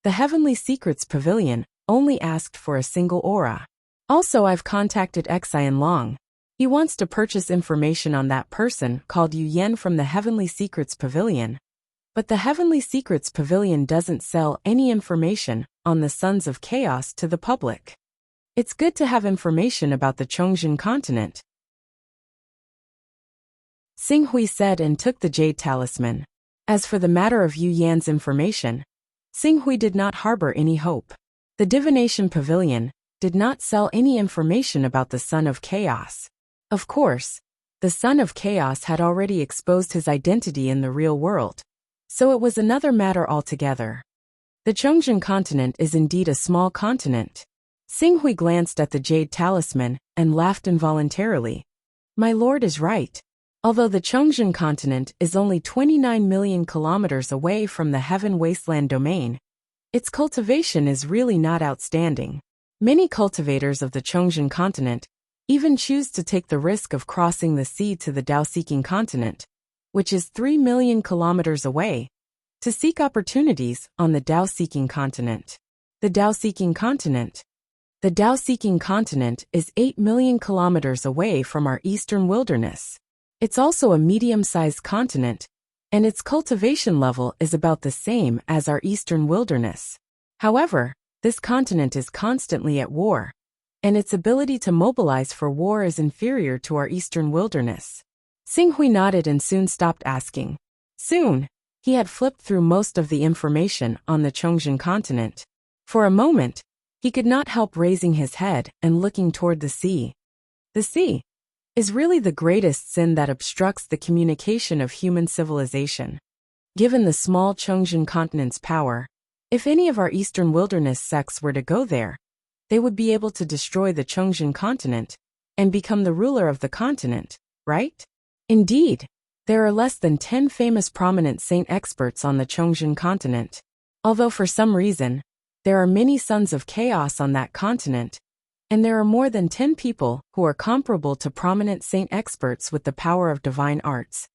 the Heavenly Secrets Pavilion only asked for a single aura. Also, I've contacted Xian Long. He wants to purchase information on that person called Yu Yen from the Heavenly Secrets Pavilion. But the Heavenly Secrets Pavilion doesn't sell any information on the Sons of Chaos to the public. It's good to have information about the Chongzhen continent." Xinghui said and took the jade talisman. As for the matter of Yu Yan's information, Xinghui did not harbor any hope. The Divination Pavilion did not sell any information about the Son of Chaos. Of course, the Son of Chaos had already exposed his identity in the real world, so it was another matter altogether. The Chongzhen continent is indeed a small continent. Xinghui glanced at the jade talisman and laughed involuntarily. "My lord is right. Although the Chongzhen continent is only 29 million kilometers away from the Heaven Wasteland domain, its cultivation is really not outstanding. Many cultivators of the Chongzhen continent even choose to take the risk of crossing the sea to the Dao-seeking continent, which is 3 million kilometers away, to seek opportunities on the Dao-seeking continent. The Dao-seeking continent. The Dao-seeking continent is 8 million kilometers away from our eastern wilderness. It's also a medium-sized continent, and its cultivation level is about the same as our eastern wilderness. However, this continent is constantly at war, and its ability to mobilize for war is inferior to our eastern wilderness." Xinghui nodded and soon stopped asking. Soon, he had flipped through most of the information on the Chongzhen continent. For a moment, he could not help raising his head and looking toward the sea. The sea is really the greatest sin that obstructs the communication of human civilization. Given the small Chongzhen continent's power, if any of our eastern wilderness sects were to go there, they would be able to destroy the Chongzhen continent and become the ruler of the continent, right? Indeed, there are less than 10 famous prominent saint experts on the Chongzhen continent. Although for some reason, there are many Sons of Chaos on that continent, and there are more than 10 people who are comparable to prominent saint experts with the power of divine arts.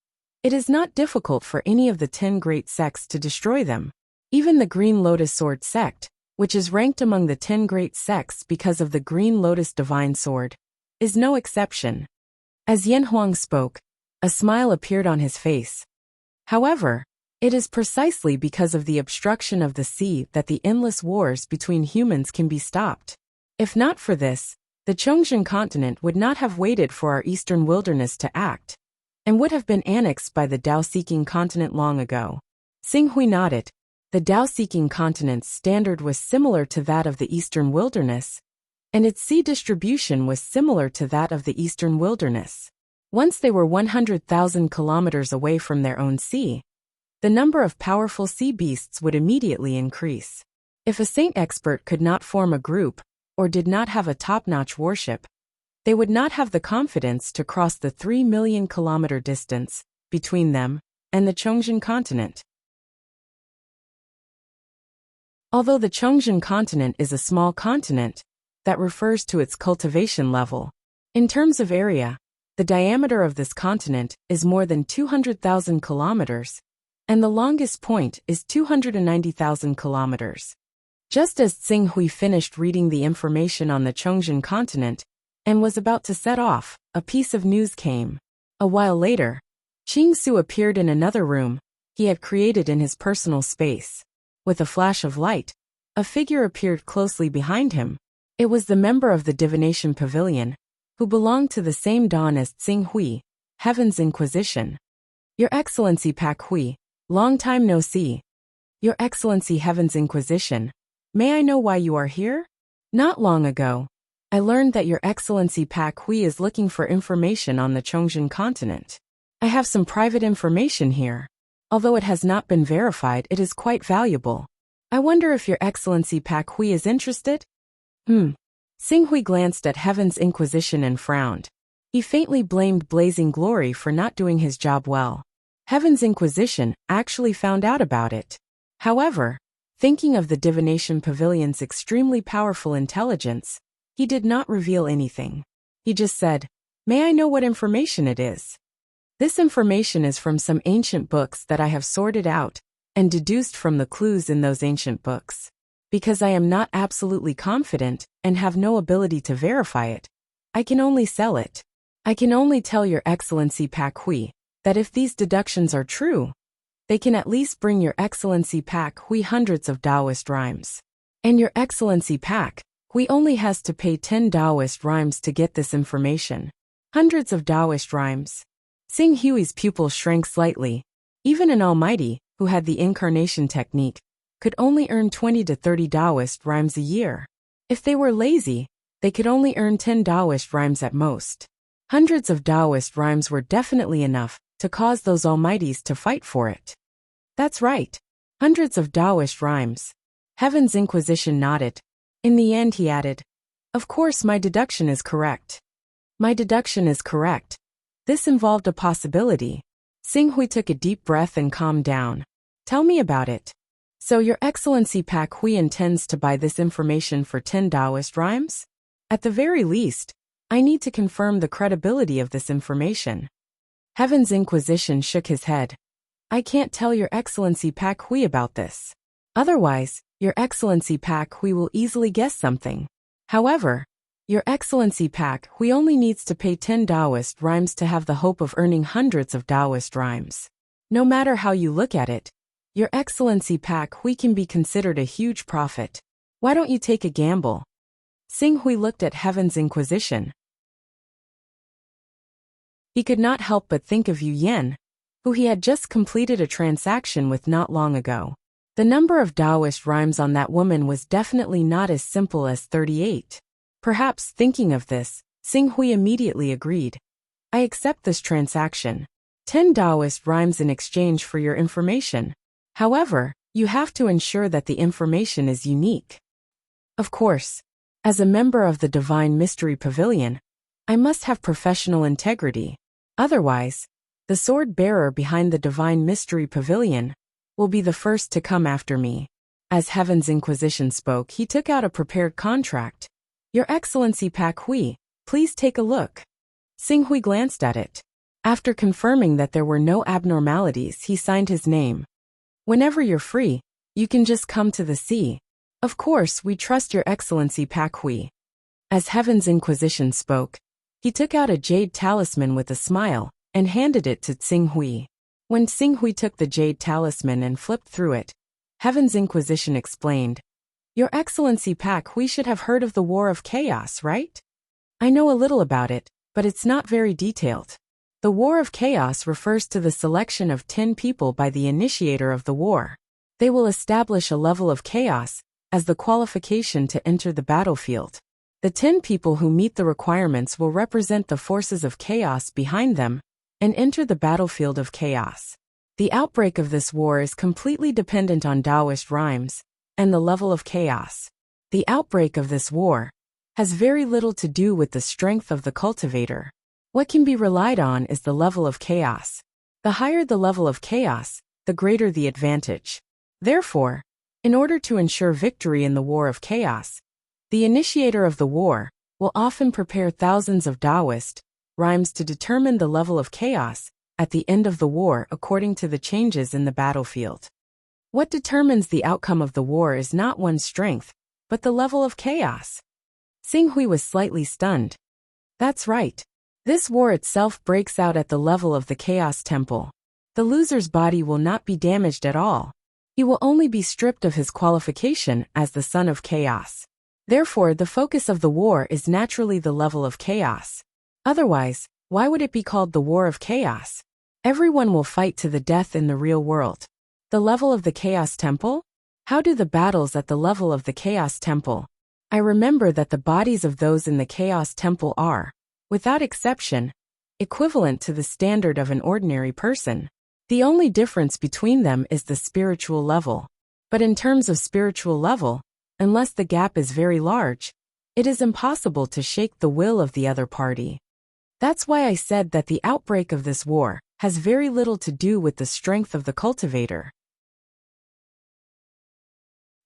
It is not difficult for any of the 10 great sects to destroy them. Even the Green Lotus Sword sect, which is ranked among the 10 great sects because of the Green Lotus Divine Sword, is no exception. As Yin Huang spoke, a smile appeared on his face. However, it is precisely because of the obstruction of the sea that the endless wars between humans can be stopped. If not for this, the Chongzhen continent would not have waited for our eastern wilderness to act, and would have been annexed by the Dao-seeking continent long ago. Xinghui nodded. The Dao-seeking continent's standard was similar to that of the eastern wilderness, and its sea distribution was similar to that of the eastern wilderness. Once they were 100,000 kilometers away from their own sea, the number of powerful sea beasts would immediately increase. If a saint expert could not form a group, or did not have a top-notch warship, they would not have the confidence to cross the 3 million kilometer distance between them and the Chongzhen continent. Although the Chongzhen continent is a small continent, that refers to its cultivation level. In terms of area, the diameter of this continent is more than 200,000 kilometers, and the longest point is 290,000 kilometers. Just as Tsing Hui finished reading the information on the Chongzhen continent and was about to set off, a piece of news came. A while later, Qing Su appeared in another room he had created in his personal space. With a flash of light, a figure appeared closely behind him. It was the member of the Divination Pavilion, who belonged to the same dawn as Tsing Hui, Heaven's Inquisition. Your Excellency Pak Hui, long time no see. Your Excellency Heaven's Inquisition, may I know why you are here? Not long ago, I learned that Your Excellency Pak Hui is looking for information on the Chongzhen continent. I have some private information here. Although it has not been verified, it is quite valuable. I wonder if Your Excellency Pak Hui is interested? Tsing Hui glanced at Heaven's Inquisition and frowned. He faintly blamed Blazing Glory for not doing his job well. Heaven's Inquisition actually found out about it. However, thinking of the Divination Pavilion's extremely powerful intelligence, he did not reveal anything. He just said, "May I know what information it is?" This information is from some ancient books that I have sorted out and deduced from the clues in those ancient books. Because I am not absolutely confident and have no ability to verify it, I can only sell it. I can only tell Your Excellency Pak Hui that if these deductions are true, they can at least bring Your Excellency Pak Hui hundreds of Taoist rhymes. And Your Excellency Pak Hui only has to pay 10 Taoist rhymes to get this information. Hundreds of Taoist rhymes. Tsing Hui's pupil shrank slightly. Even an almighty, who had the incarnation technique, could only earn 20 to 30 Taoist rhymes a year. If they were lazy, they could only earn 10 Taoist rhymes at most. Hundreds of Taoist rhymes were definitely enough to cause those almighties to fight for it. That's right. Hundreds of Taoist rhymes. Heaven's Inquisition nodded. In the end he added, "Of course my deduction is correct." My deduction is correct. This involved a possibility. Tsing Hui took a deep breath and calmed down. Tell me about it. So Your Excellency Pak Hui intends to buy this information for 10 Taoist rhymes? At the very least, I need to confirm the credibility of this information. Heaven's Inquisition shook his head. I can't tell Your Excellency Pak Hui about this. Otherwise, Your Excellency Pak Hui will easily guess something. However, Your Excellency Pak Hui only needs to pay 10 Taoist rhymes to have the hope of earning hundreds of Taoist rhymes. No matter how you look at it, Your Excellency Pak Hui can be considered a huge profit. Why don't you take a gamble? Tsing Hui looked at Heaven's Inquisition. He could not help but think of Yu Yan, who he had just completed a transaction with not long ago. The number of Taoist rhymes on that woman was definitely not as simple as 38. Perhaps thinking of this, Tsing Hui immediately agreed. I accept this transaction. 10 Taoist rhymes in exchange for your information. However, you have to ensure that the information is unique. Of course, as a member of the Divine Mystery Pavilion, I must have professional integrity. Otherwise, the sword bearer behind the Divine Mystery Pavilion will be the first to come after me. As Heaven's Inquisition spoke, he took out a prepared contract. Your Excellency Pak Hui, please take a look. Tsing Hui glanced at it. After confirming that there were no abnormalities, he signed his name. Whenever you're free, you can just come to the sea. Of course, we trust Your Excellency Pak Hui. As Heaven's Inquisition spoke, he took out a jade talisman with a smile and handed it to Tsing Hui. When Tsing Hui took the jade talisman and flipped through it, Heaven's Inquisition explained, Your Excellency Pak Hui should have heard of the War of Chaos, right? I know a little about it, but it's not very detailed. The War of Chaos refers to the selection of 10 people by the initiator of the war. They will establish a level of chaos as the qualification to enter the battlefield. The 10 people who meet the requirements will represent the forces of chaos behind them and enter the battlefield of chaos. The outbreak of this war is completely dependent on Taoist rhymes and the level of chaos. The outbreak of this war has very little to do with the strength of the cultivator. What can be relied on is the level of chaos. The higher the level of chaos, the greater the advantage. Therefore, in order to ensure victory in the war of chaos, the initiator of the war will often prepare thousands of Taoist rhymes to determine the level of chaos at the end of the war according to the changes in the battlefield. What determines the outcome of the war is not one's strength, but the level of chaos. Xing Hui was slightly stunned. That's right. This war itself breaks out at the level of the Chaos Temple. The loser's body will not be damaged at all. He will only be stripped of his qualification as the son of chaos. Therefore, the focus of the war is naturally the level of chaos. Otherwise, why would it be called the War of Chaos? Everyone will fight to the death in the real world. The level of the Chaos Temple? How do the battles at the level of the Chaos Temple? I remember that the bodies of those in the Chaos Temple are, without exception, equivalent to the standard of an ordinary person. The only difference between them is the spiritual level. But in terms of spiritual level, unless the gap is very large, it is impossible to shake the will of the other party. That's why I said that the outbreak of this war has very little to do with the strength of the cultivator.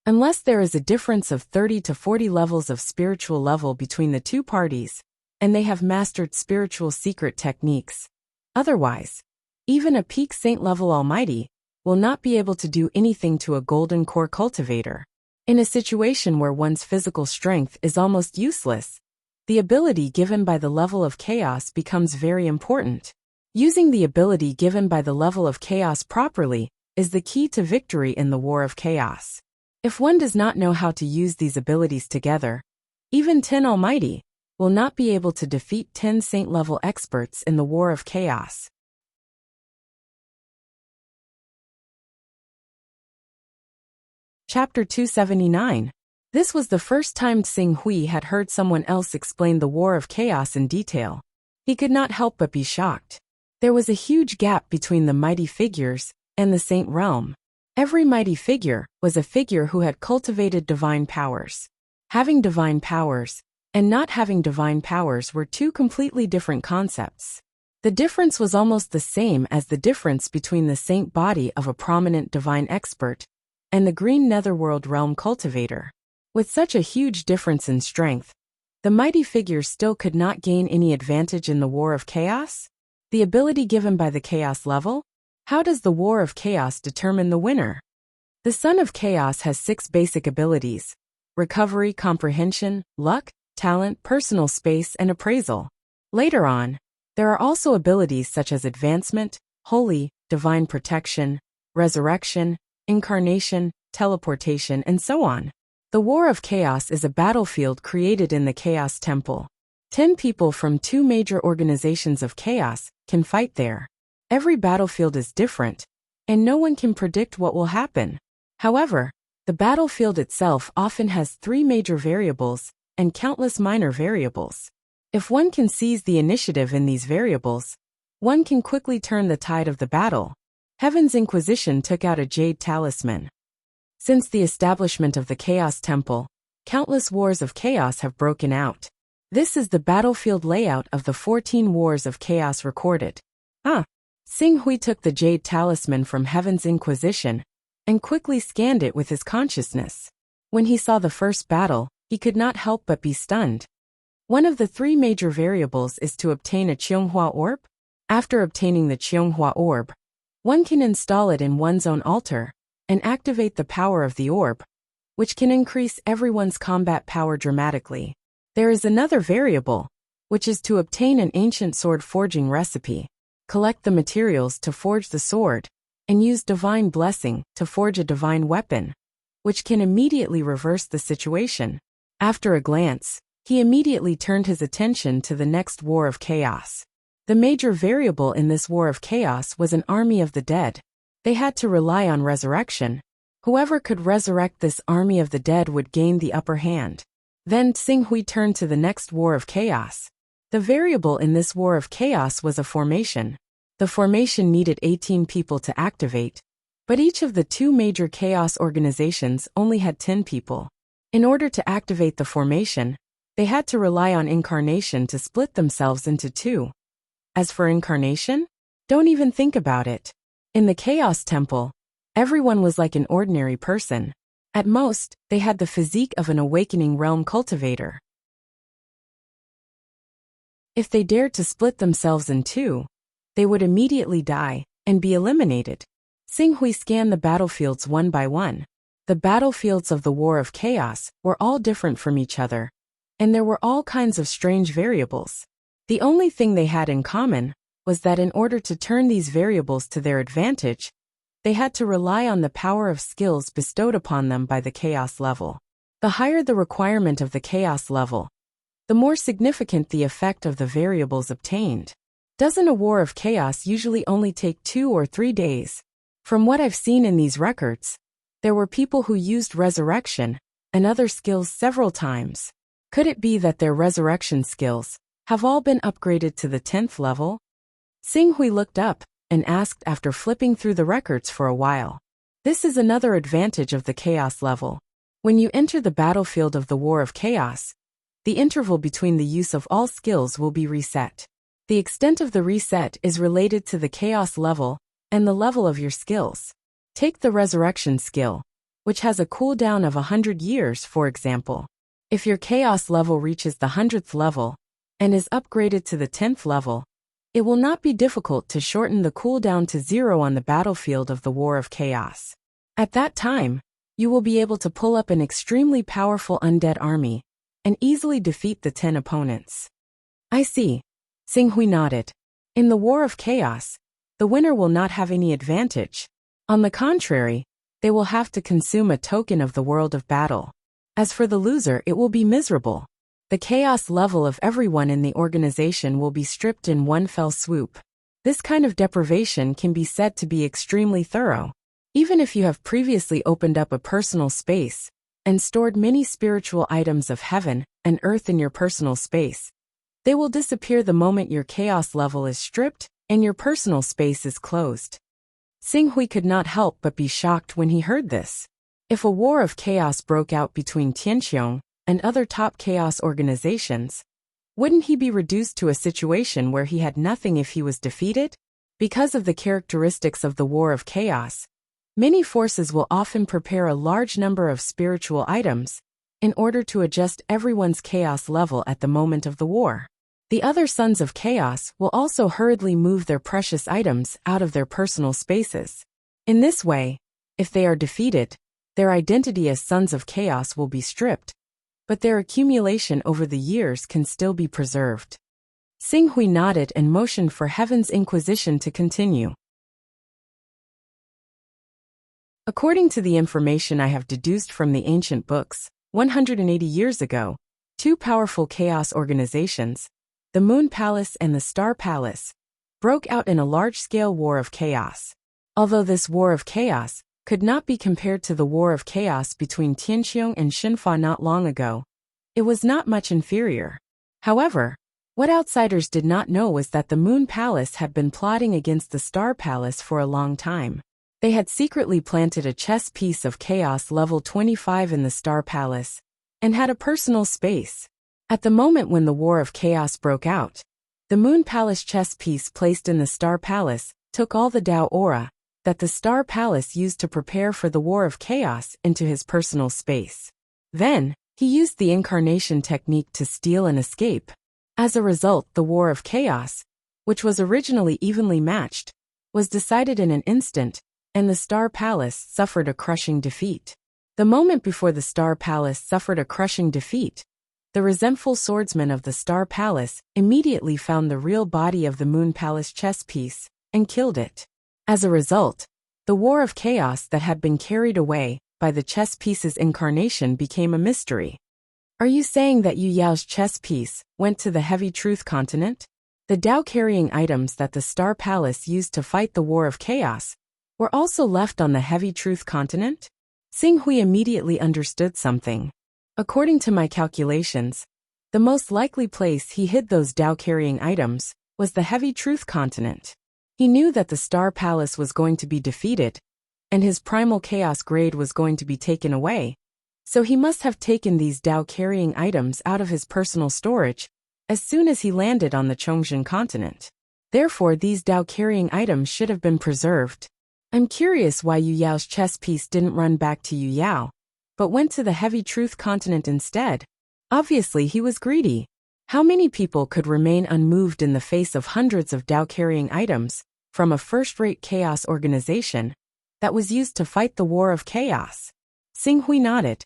Unless there is a difference of 30 to 40 levels of spiritual level between the two parties, and they have mastered spiritual secret techniques. Otherwise, even a peak saint level almighty will not be able to do anything to a golden core cultivator. In a situation where one's physical strength is almost useless, the ability given by the level of chaos becomes very important. Using the ability given by the level of chaos properly is the key to victory in the war of chaos. If one does not know how to use these abilities together, even 10 almighty will not be able to defeat 10 saint-level experts in the war of chaos. Chapter 279. This was the first time Xing Hui had heard someone else explain the war of chaos in detail. He could not help but be shocked. There was a huge gap between the mighty figures and the saint realm. Every mighty figure was a figure who had cultivated divine powers. Having divine powers and not having divine powers were two completely different concepts. The difference was almost the same as the difference between the saint body of a prominent divine expert and the green netherworld realm cultivator. With such a huge difference in strength, the mighty figures still could not gain any advantage in the war of chaos? The ability given by the chaos level? How does the war of chaos determine the winner? The son of chaos has 6 basic abilities: recovery, comprehension, luck, talent, personal space, and appraisal. Later on, there are also abilities such as advancement, holy, divine protection, resurrection, incarnation, teleportation, and so on. The War of Chaos is a battlefield created in the Chaos Temple. 10 people from 2 major organizations of chaos can fight there. Every battlefield is different, and no one can predict what will happen. However, the battlefield itself often has 3 major variables and countless minor variables. If one can seize the initiative in these variables, one can quickly turn the tide of the battle. Heaven's Inquisition took out a jade talisman. Since the establishment of the Chaos Temple, countless wars of chaos have broken out. This is the battlefield layout of the 14 wars of chaos recorded. Xing Hui took the jade talisman from Heaven's Inquisition and quickly scanned it with his consciousness. When he saw the first battle, he could not help but be stunned. One of the 3 major variables is to obtain a Qionghua orb. After obtaining the Qionghua orb, one can install it in one's own altar and activate the power of the orb, which can increase everyone's combat power dramatically. There is another variable, which is to obtain an ancient sword forging recipe, collect the materials to forge the sword, and use divine blessing to forge a divine weapon, which can immediately reverse the situation. After a glance, he immediately turned his attention to the next war of chaos. The major variable in this war of chaos was an army of the dead. They had to rely on resurrection. Whoever could resurrect this army of the dead would gain the upper hand. Then Xinghui turned to the next war of chaos. The variable in this war of chaos was a formation. The formation needed 18 people to activate, but each of the two major chaos organizations only had 10 people. In order to activate the formation, they had to rely on incarnation to split themselves into two. As for incarnation, don't even think about it. In the Chaos Temple, everyone was like an ordinary person. At most, they had the physique of an awakening realm cultivator. If they dared to split themselves in two, they would immediately die and be eliminated. Xinghui scanned the battlefields one by one. The battlefields of the War of Chaos were all different from each other, and there were all kinds of strange variables. The only thing they had in common was that in order to turn these variables to their advantage, they had to rely on the power of skills bestowed upon them by the Chaos level. The higher the requirement of the Chaos level, the more significant the effect of the variables obtained. Doesn't a War of Chaos usually only take 2 or 3 days? From what I've seen in these records, there were people who used resurrection and other skills several times. Could it be that their resurrection skills have all been upgraded to the 10th level? Xinghui looked up and asked after flipping through the records for a while. This is another advantage of the Chaos level. When you enter the battlefield of the War of Chaos, the interval between the use of all skills will be reset. The extent of the reset is related to the Chaos level and the level of your skills. Take the Resurrection skill, which has a cooldown of 100 years, for example. If your Chaos level reaches the 100th level and is upgraded to the 10th level, it will not be difficult to shorten the cooldown to 0 on the battlefield of the War of Chaos. At that time, you will be able to pull up an extremely powerful undead army and easily defeat the 10 opponents. I see. Xinghui nodded. In the War of Chaos, the winner will not have any advantage. On the contrary, they will have to consume a token of the world of battle. As for the loser, it will be miserable. The chaos level of everyone in the organization will be stripped in one fell swoop. This kind of deprivation can be said to be extremely thorough. Even if you have previously opened up a personal space and stored many spiritual items of heaven and earth in your personal space, they will disappear the moment your chaos level is stripped and your personal space is closed. Xinghui could not help but be shocked when he heard this. If a war of chaos broke out between Tianqiong and other top chaos organizations, wouldn't he be reduced to a situation where he had nothing if he was defeated? Because of the characteristics of the War of Chaos, many forces will often prepare a large number of spiritual items in order to adjust everyone's chaos level at the moment of the war. The other Sons of Chaos will also hurriedly move their precious items out of their personal spaces. In this way, if they are defeated, their identity as Sons of Chaos will be stripped, but their accumulation over the years can still be preserved. Xinghui nodded and motioned for Heaven's Inquisition to continue. According to the information I have deduced from the ancient books, 180 years ago, two powerful chaos organizations, the Moon Palace and the Star Palace, broke out in a large-scale war of chaos. Although this war of chaos could not be compared to the war of chaos between Tianqiong and Xinfa not long ago, it was not much inferior. However, what outsiders did not know was that the Moon Palace had been plotting against the Star Palace for a long time. They had secretly planted a chess piece of chaos level 25 in the Star Palace and had a personal space. At the moment when the War of Chaos broke out, the Moon Palace chess piece placed in the Star Palace took all the Dao aura that the Star Palace used to prepare for the War of Chaos into his personal space. Then, he used the incarnation technique to steal and escape. As a result, the War of Chaos, which was originally evenly matched, was decided in an instant, and the Star Palace suffered a crushing defeat. The moment before the Star Palace suffered a crushing defeat, the resentful swordsman of the Star Palace immediately found the real body of the Moon Palace chess piece and killed it. As a result, the War of Chaos that had been carried away by the chess piece's incarnation became a mystery. Are you saying that Yu Yao's chess piece went to the Heavy Truth continent? The Dao-carrying items that the Star Palace used to fight the War of Chaos were also left on the Heavy Truth continent? Xinghui immediately understood something. According to my calculations, the most likely place he hid those Dao-carrying items was the Heavy Truth continent. He knew that the Star Palace was going to be defeated, and his primal chaos grade was going to be taken away, so he must have taken these Dao-carrying items out of his personal storage as soon as he landed on the Chongzhen continent. Therefore, these Dao-carrying items should have been preserved. I'm curious why Yu Yao's chess piece didn't run back to Yu Yao, but went to the Heavy Truth continent instead. Obviously, he was greedy. How many people could remain unmoved in the face of hundreds of Dao-carrying items from a first-rate chaos organization that was used to fight the war of chaos? Xing Hui nodded.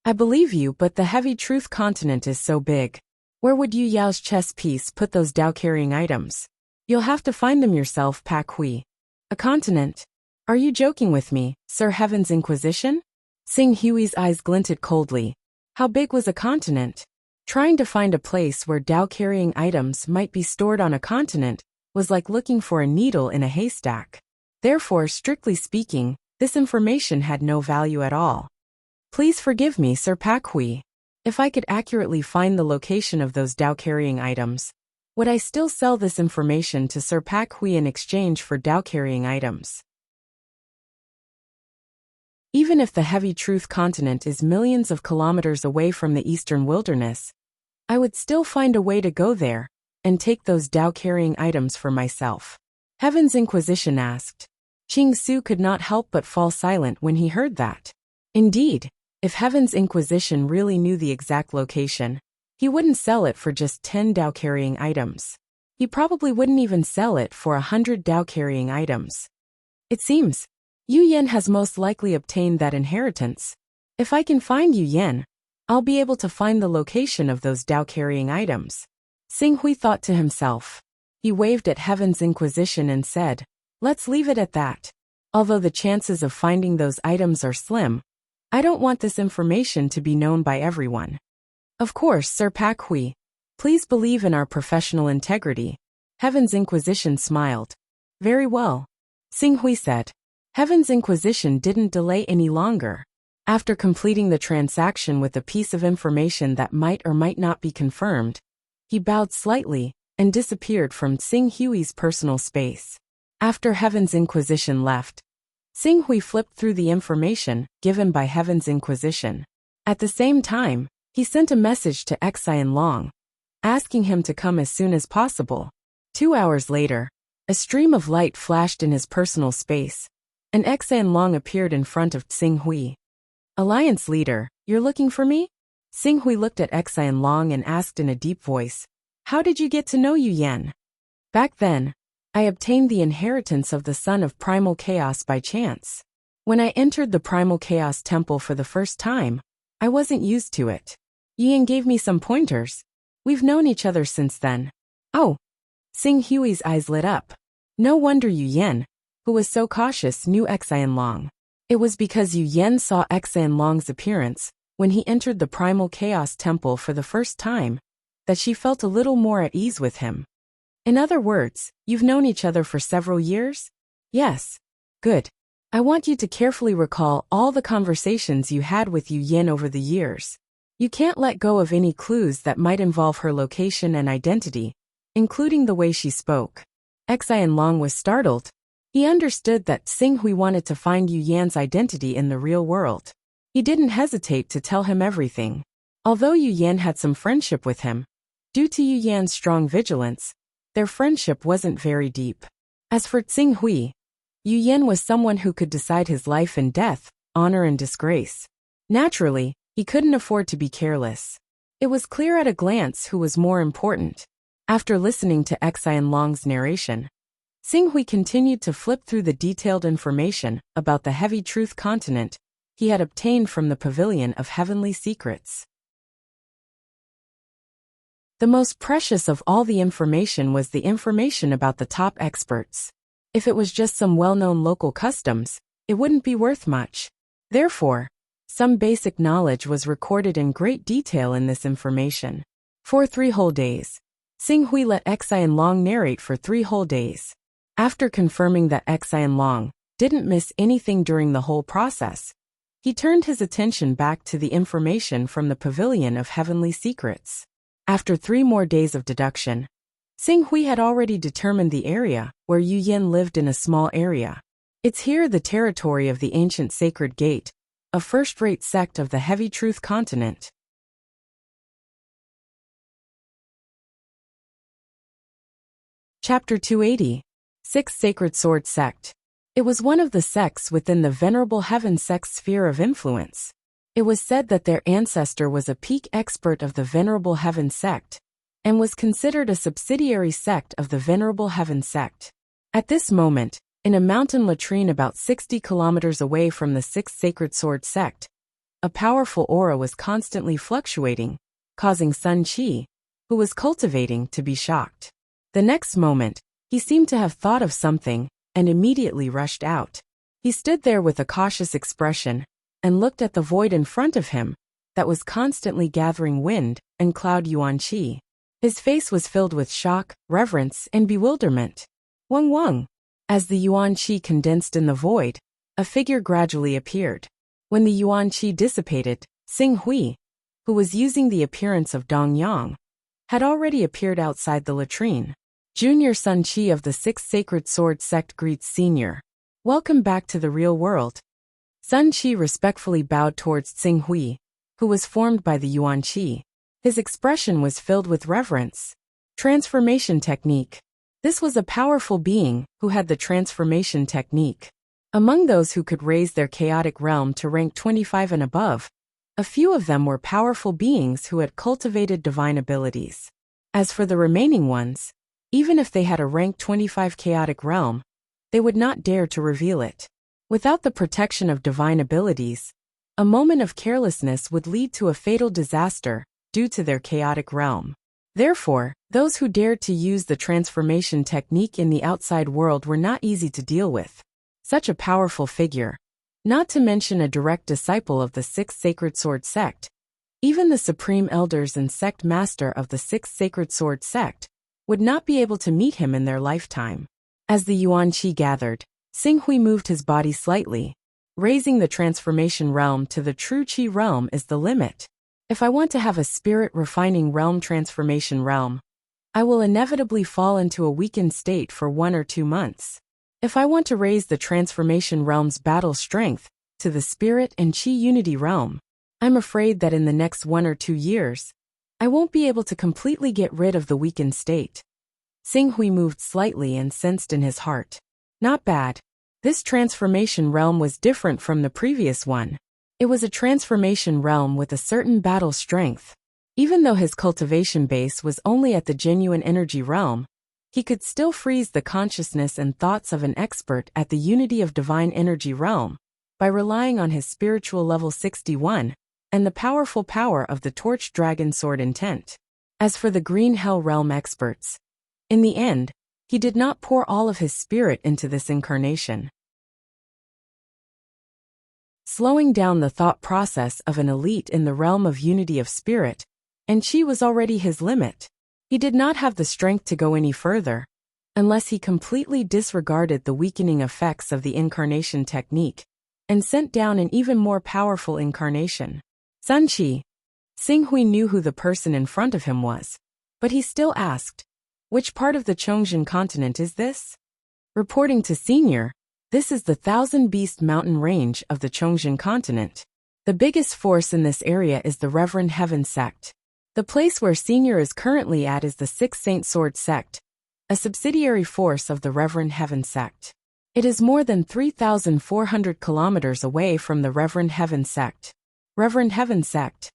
I believe you, but the Heavy Truth continent is so big. Where would Yu Yao's chess piece put those Dao-carrying items? You'll have to find them yourself, Pak Hui. A continent? Are you joking with me, Sir Heaven's Inquisition? Xing Hui's eyes glinted coldly. How big was a continent? Trying to find a place where Dao-carrying items might be stored on a continent was like looking for a needle in a haystack. Therefore, strictly speaking, this information had no value at all. Please forgive me, Sir Pak Hui. If I could accurately find the location of those Dao-carrying items, would I still sell this information to Sir Pak Hui in exchange for Dao-carrying items? Even if the Heavy Truth continent is millions of kilometers away from the eastern wilderness, I would still find a way to go there and take those Dao-carrying items for myself. Heaven's Inquisition asked. Qing Su could not help but fall silent when he heard that. Indeed, if Heaven's Inquisition really knew the exact location, he wouldn't sell it for just 10 Dao-carrying items. He probably wouldn't even sell it for 100 Dao-carrying items. It seems Yu Yan has most likely obtained that inheritance. If I can find Yu Yan, I'll be able to find the location of those Dao-carrying items. Xing Hui thought to himself. He waved at Heaven's Inquisition and said, let's leave it at that. Although the chances of finding those items are slim, I don't want this information to be known by everyone. Of course, Sir Pak Hui. Please believe in our professional integrity. Heaven's Inquisition smiled. Very well. Xing Hui said. Heaven's Inquisition didn't delay any longer. After completing the transaction with a piece of information that might or might not be confirmed, he bowed slightly and disappeared from Xing Hui's personal space. After Heaven's Inquisition left, Xing Hui flipped through the information given by Heaven's Inquisition. At the same time, he sent a message to Xian Long, asking him to come as soon as possible. 2 hours later, a stream of light flashed in his personal space, and Xian Long appeared in front of Xing Hui. Alliance leader, you're looking for me? Xing Hui looked at Xian Long and asked in a deep voice, how did you get to know Yu Yan? Back then, I obtained the inheritance of the Son of Primal Chaos by chance. When I entered the Primal Chaos Temple for the first time, I wasn't used to it. Yu Yan gave me some pointers. We've known each other since then. Oh. Xing Hui's eyes lit up. No wonder Yu Yan, who was so cautious, knew Xian Long. It was because Yu Yan saw Xian Long's appearance when he entered the Primal Chaos Temple for the first time that she felt a little more at ease with him. In other words, you've known each other for several years? Yes. Good. I want you to carefully recall all the conversations you had with Yu Yan over the years. You can't let go of any clues that might involve her location and identity, including the way she spoke. Xian Long was startled. He understood that Xing Hui wanted to find Yu Yan's identity in the real world. He didn't hesitate to tell him everything. Although Yu Yan had some friendship with him, due to Yu Yan's strong vigilance, their friendship wasn't very deep. As for Xing Hui, Yu Yan was someone who could decide his life and death, honor and disgrace. Naturally, he couldn't afford to be careless. It was clear at a glance who was more important. After listening to Xian Long's narration, Xing Hui continued to flip through the detailed information about the Heavy Truth continent he had obtained from the Pavilion of Heavenly Secrets. The most precious of all the information was the information about the top experts. If it was just some well-known local customs, it wouldn't be worth much. Therefore, some basic knowledge was recorded in great detail in this information. For 3 whole days, Xing Hui let Xian Long narrate for 3 whole days. After confirming that Xian Long didn't miss anything during the whole process, He turned his attention back to the information from the Pavilion of Heavenly Secrets. After 3 more days of deduction, Xing Hui had already determined the area where Yu Yin lived in a small area. It's here the territory of the ancient Sacred Gate, a first-rate sect of the Heavy Truth continent. Chapter 280. Sixth Sacred Sword Sect. It was one of the sects within the Venerable Heaven sect's sphere of influence. It was said that their ancestor was a peak expert of the Venerable Heaven sect, and was considered a subsidiary sect of the Venerable Heaven sect. At this moment, in a mountain latrine about 60 kilometers away from the Sixth Sacred Sword sect, a powerful aura was constantly fluctuating, causing Sun Qi, who was cultivating, to be shocked. The next moment, he seemed to have thought of something, and immediately rushed out. He stood there with a cautious expression, and looked at the void in front of him, that was constantly gathering wind and cloud Yuan Qi. His face was filled with shock, reverence, and bewilderment. Wang Wang. As the Yuan Qi condensed in the void, a figure gradually appeared. When the Yuan Qi dissipated, Xing Hui, who was using the appearance of Dong Yang, had already appeared outside the latrine. Junior Sun Qi of the Sixth Sacred Sword sect greets Senior. Welcome back to the real world. Sun Qi respectfully bowed towards Xing Hui, who was formed by the Yuan Qi. His expression was filled with reverence. Transformation technique. This was a powerful being who had the transformation technique. Among those who could raise their chaotic realm to rank 25 and above, a few of them were powerful beings who had cultivated divine abilities. As for the remaining ones, even if they had a rank 25 chaotic realm, they would not dare to reveal it. Without the protection of divine abilities, a moment of carelessness would lead to a fatal disaster due to their chaotic realm. Therefore, those who dared to use the transformation technique in the outside world were not easy to deal with. Such a powerful figure, not to mention a direct disciple of the Sixth Sacred Sword sect, even the supreme elders and sect master of the Sixth Sacred Sword sect, would not be able to meet him in their lifetime. As the Yuan Qi gathered, Xing Hui moved his body slightly. Raising the transformation realm to the true Qi realm is the limit. If I want to have a spirit-refining realm transformation realm, I will inevitably fall into a weakened state for 1 or 2 months. If I want to raise the transformation realm's battle strength to the spirit and Qi unity realm, I'm afraid that in the next 1 or 2 years, I won't be able to completely get rid of the weakened state. Xing Hui moved slightly and sensed in his heart. Not bad. This transformation realm was different from the previous one. It was a transformation realm with a certain battle strength. Even though his cultivation base was only at the genuine energy realm, he could still freeze the consciousness and thoughts of an expert at the unity of divine energy realm by relying on his spiritual level 61 and the powerful power of the Torch Dragon Sword intent. As for the Green Hell Realm experts, in the end, he did not pour all of his spirit into this incarnation. Slowing down the thought process of an elite in the realm of unity of spirit, and Qi was already his limit. He did not have the strength to go any further, unless he completely disregarded the weakening effects of the incarnation technique, and sent down an even more powerful incarnation. Sun Qi. Xing Hui knew who the person in front of him was, but he still asked, which part of the Chongqing continent is this? Reporting to Senior, this is the Thousand Beast Mountain range of the Chongqing continent. The biggest force in this area is the Reverend Heaven sect. The place where Senior is currently at is the Sixth Saint Sword sect, a subsidiary force of the Reverend Heaven sect. It is more than 3,400 kilometers away from the Reverend Heaven sect. Reverend Heaven sect.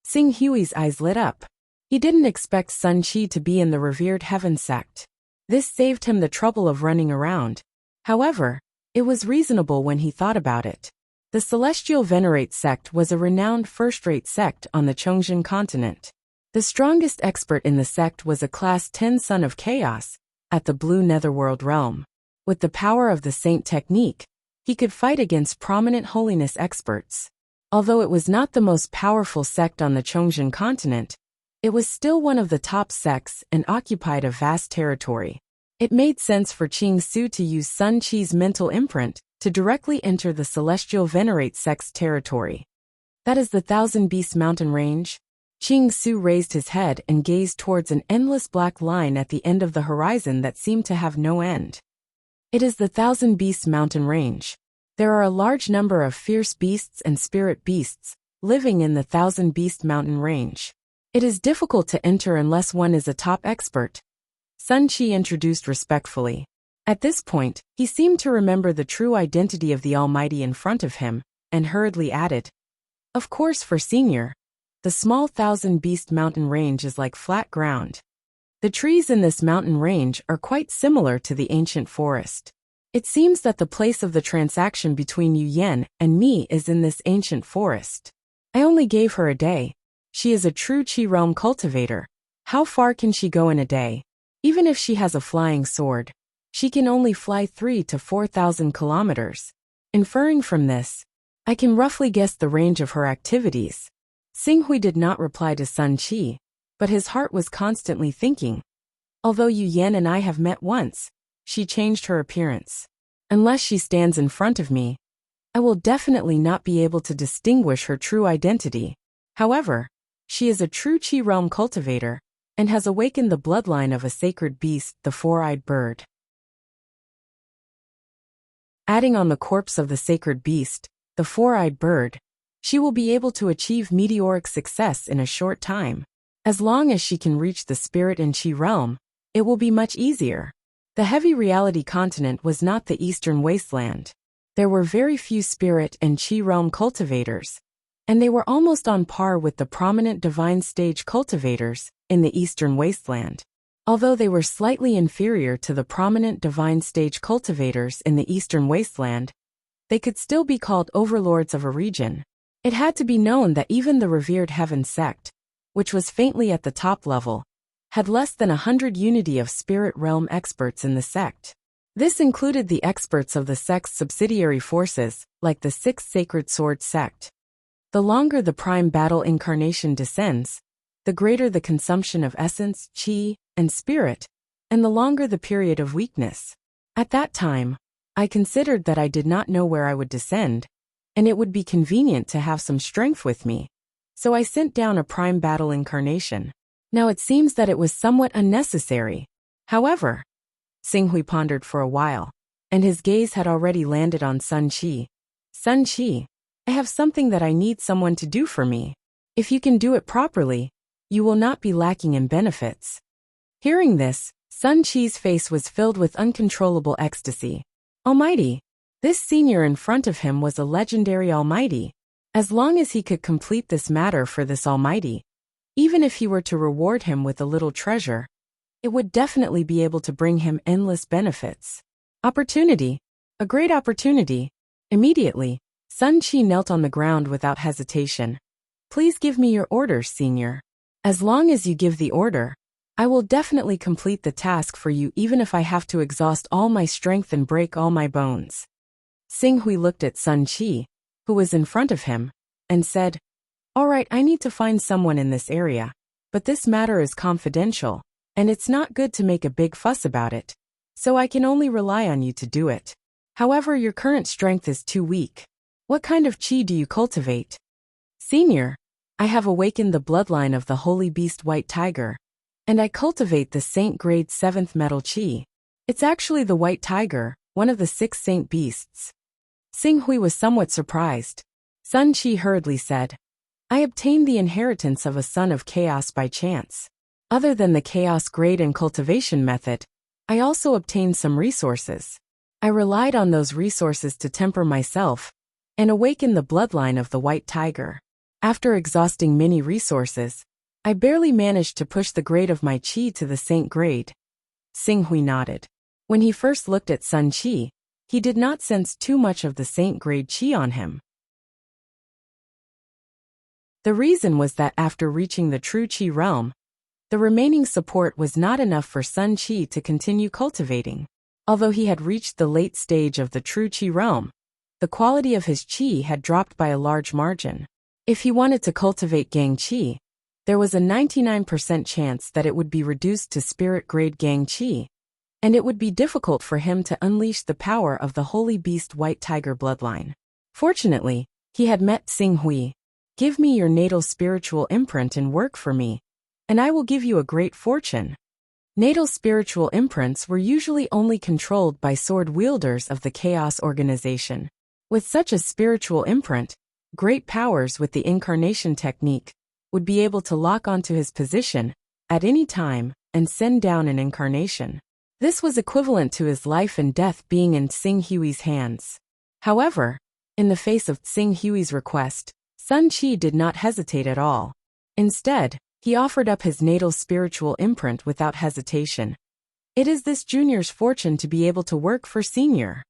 Xing Hui's eyes lit up. He didn't expect Sun Qi to be in the revered Heaven sect. This saved him the trouble of running around. However, it was reasonable when he thought about it. The Celestial Venerate sect was a renowned first-rate sect on the Chongqing continent. The strongest expert in the sect was a Class 10 Son of Chaos at the Blue Netherworld realm. With the power of the Saint technique, he could fight against prominent holiness experts. Although it was not the most powerful sect on the Chongqing continent, it was still one of the top sects and occupied a vast territory. It made sense for Qing Su to use Sun Qi's mental imprint to directly enter the celestial venerate sect's territory. That is the Thousand Beasts mountain range? Ching Su raised his head and gazed towards an endless black line at the end of the horizon that seemed to have no end. It is the Thousand Beasts mountain range. There are a large number of fierce beasts and spirit beasts living in the Thousand Beast mountain range. It is difficult to enter unless one is a top expert, Sun Qi introduced respectfully. At this point, he seemed to remember the true identity of the Almighty in front of him, and hurriedly added, "Of course, for Senior, the small Thousand Beast mountain range is like flat ground. The trees in this mountain range are quite similar to the ancient forest. It seems that the place of the transaction between Yuyan and me is in this ancient forest. I only gave her a day. She is a true Qi realm cultivator. How far can she go in a day? Even if she has a flying sword, she can only fly 3,000 to 4,000 kilometers. Inferring from this, I can roughly guess the range of her activities." Xinghui did not reply to Sun Qi, but his heart was constantly thinking, although Yu Yan and I have met once, she changed her appearance. Unless she stands in front of me, I will definitely not be able to distinguish her true identity. However, she is a true Qi realm cultivator, and has awakened the bloodline of a sacred beast, the four-eyed bird. Adding on the corpse of the sacred beast, the four-eyed bird, she will be able to achieve meteoric success in a short time. As long as she can reach the spirit and Qi realm, it will be much easier. The heavy reality continent was not the eastern wasteland. There were very few spirit and Qi realm cultivators, and they were almost on par with the prominent divine stage cultivators in the eastern wasteland. Although they were slightly inferior to the prominent divine stage cultivators in the eastern wasteland, they could still be called overlords of a region. It had to be known that even the revered Heaven sect, which was faintly at the top level, had less than 100 unity of spirit realm experts in the sect. This included the experts of the sect's subsidiary forces, like the Sixth Sacred Sword sect. The longer the prime battle incarnation descends, the greater the consumption of essence, qi, and spirit, and the longer the period of weakness. At that time, I considered that I did not know where I would descend, and it would be convenient to have some strength with me. So I sent down a prime battle incarnation. Now it seems that it was somewhat unnecessary. However, Xinghui pondered for a while, and his gaze had already landed on Sun Qi. Sun Qi, I have something that I need someone to do for me. If you can do it properly, you will not be lacking in benefits. Hearing this, Sun Qi's face was filled with uncontrollable ecstasy. Almighty! This senior in front of him was a legendary Almighty. As long as he could complete this matter for this Almighty, even if he were to reward him with a little treasure, it would definitely be able to bring him endless benefits. Opportunity! A great opportunity! Immediately, Sun Qi knelt on the ground without hesitation. Please give me your orders, senior. As long as you give the order, I will definitely complete the task for you even if I have to exhaust all my strength and break all my bones. Xinghui looked at Sun Qi, who was in front of him, and said, "All right, I need to find someone in this area, but this matter is confidential, and it's not good to make a big fuss about it, so I can only rely on you to do it. However, your current strength is too weak. What kind of qi do you cultivate?" "Senior, I have awakened the bloodline of the holy beast White Tiger, and I cultivate the Saint Grade 7th Metal Qi. It's actually the White Tiger, one of the 6 Saint Beasts." Xinghui was somewhat surprised. Sun Qi hurriedly said, "I obtained the inheritance of a son of chaos by chance. Other than the chaos grade and cultivation method, I also obtained some resources. I relied on those resources to temper myself and awaken the bloodline of the White Tiger. After exhausting many resources, I barely managed to push the grade of my qi to the Saint grade." Xinghui nodded. When he first looked at Sun Qi, he did not sense too much of the Saint grade qi on him. The reason was that after reaching the true qi realm, the remaining support was not enough for Sun Qi to continue cultivating. Although he had reached the late stage of the true qi realm, the quality of his qi had dropped by a large margin. If he wanted to cultivate Gang Qi, there was a 99% chance that it would be reduced to spirit grade Gang Qi, and it would be difficult for him to unleash the power of the holy beast White Tiger bloodline. Fortunately, he had met Xing Hui. "Give me your natal spiritual imprint and work for me, and I will give you a great fortune." Natal spiritual imprints were usually only controlled by sword wielders of the Chaos organization. With such a spiritual imprint, great powers with the incarnation technique would be able to lock onto his position at any time and send down an incarnation. This was equivalent to his life and death being in Xing Hui's hands. However, in the face of Xing Hui's request, Sun Qi did not hesitate at all. Instead, he offered up his natal spiritual imprint without hesitation. It is this junior's fortune to be able to work for senior.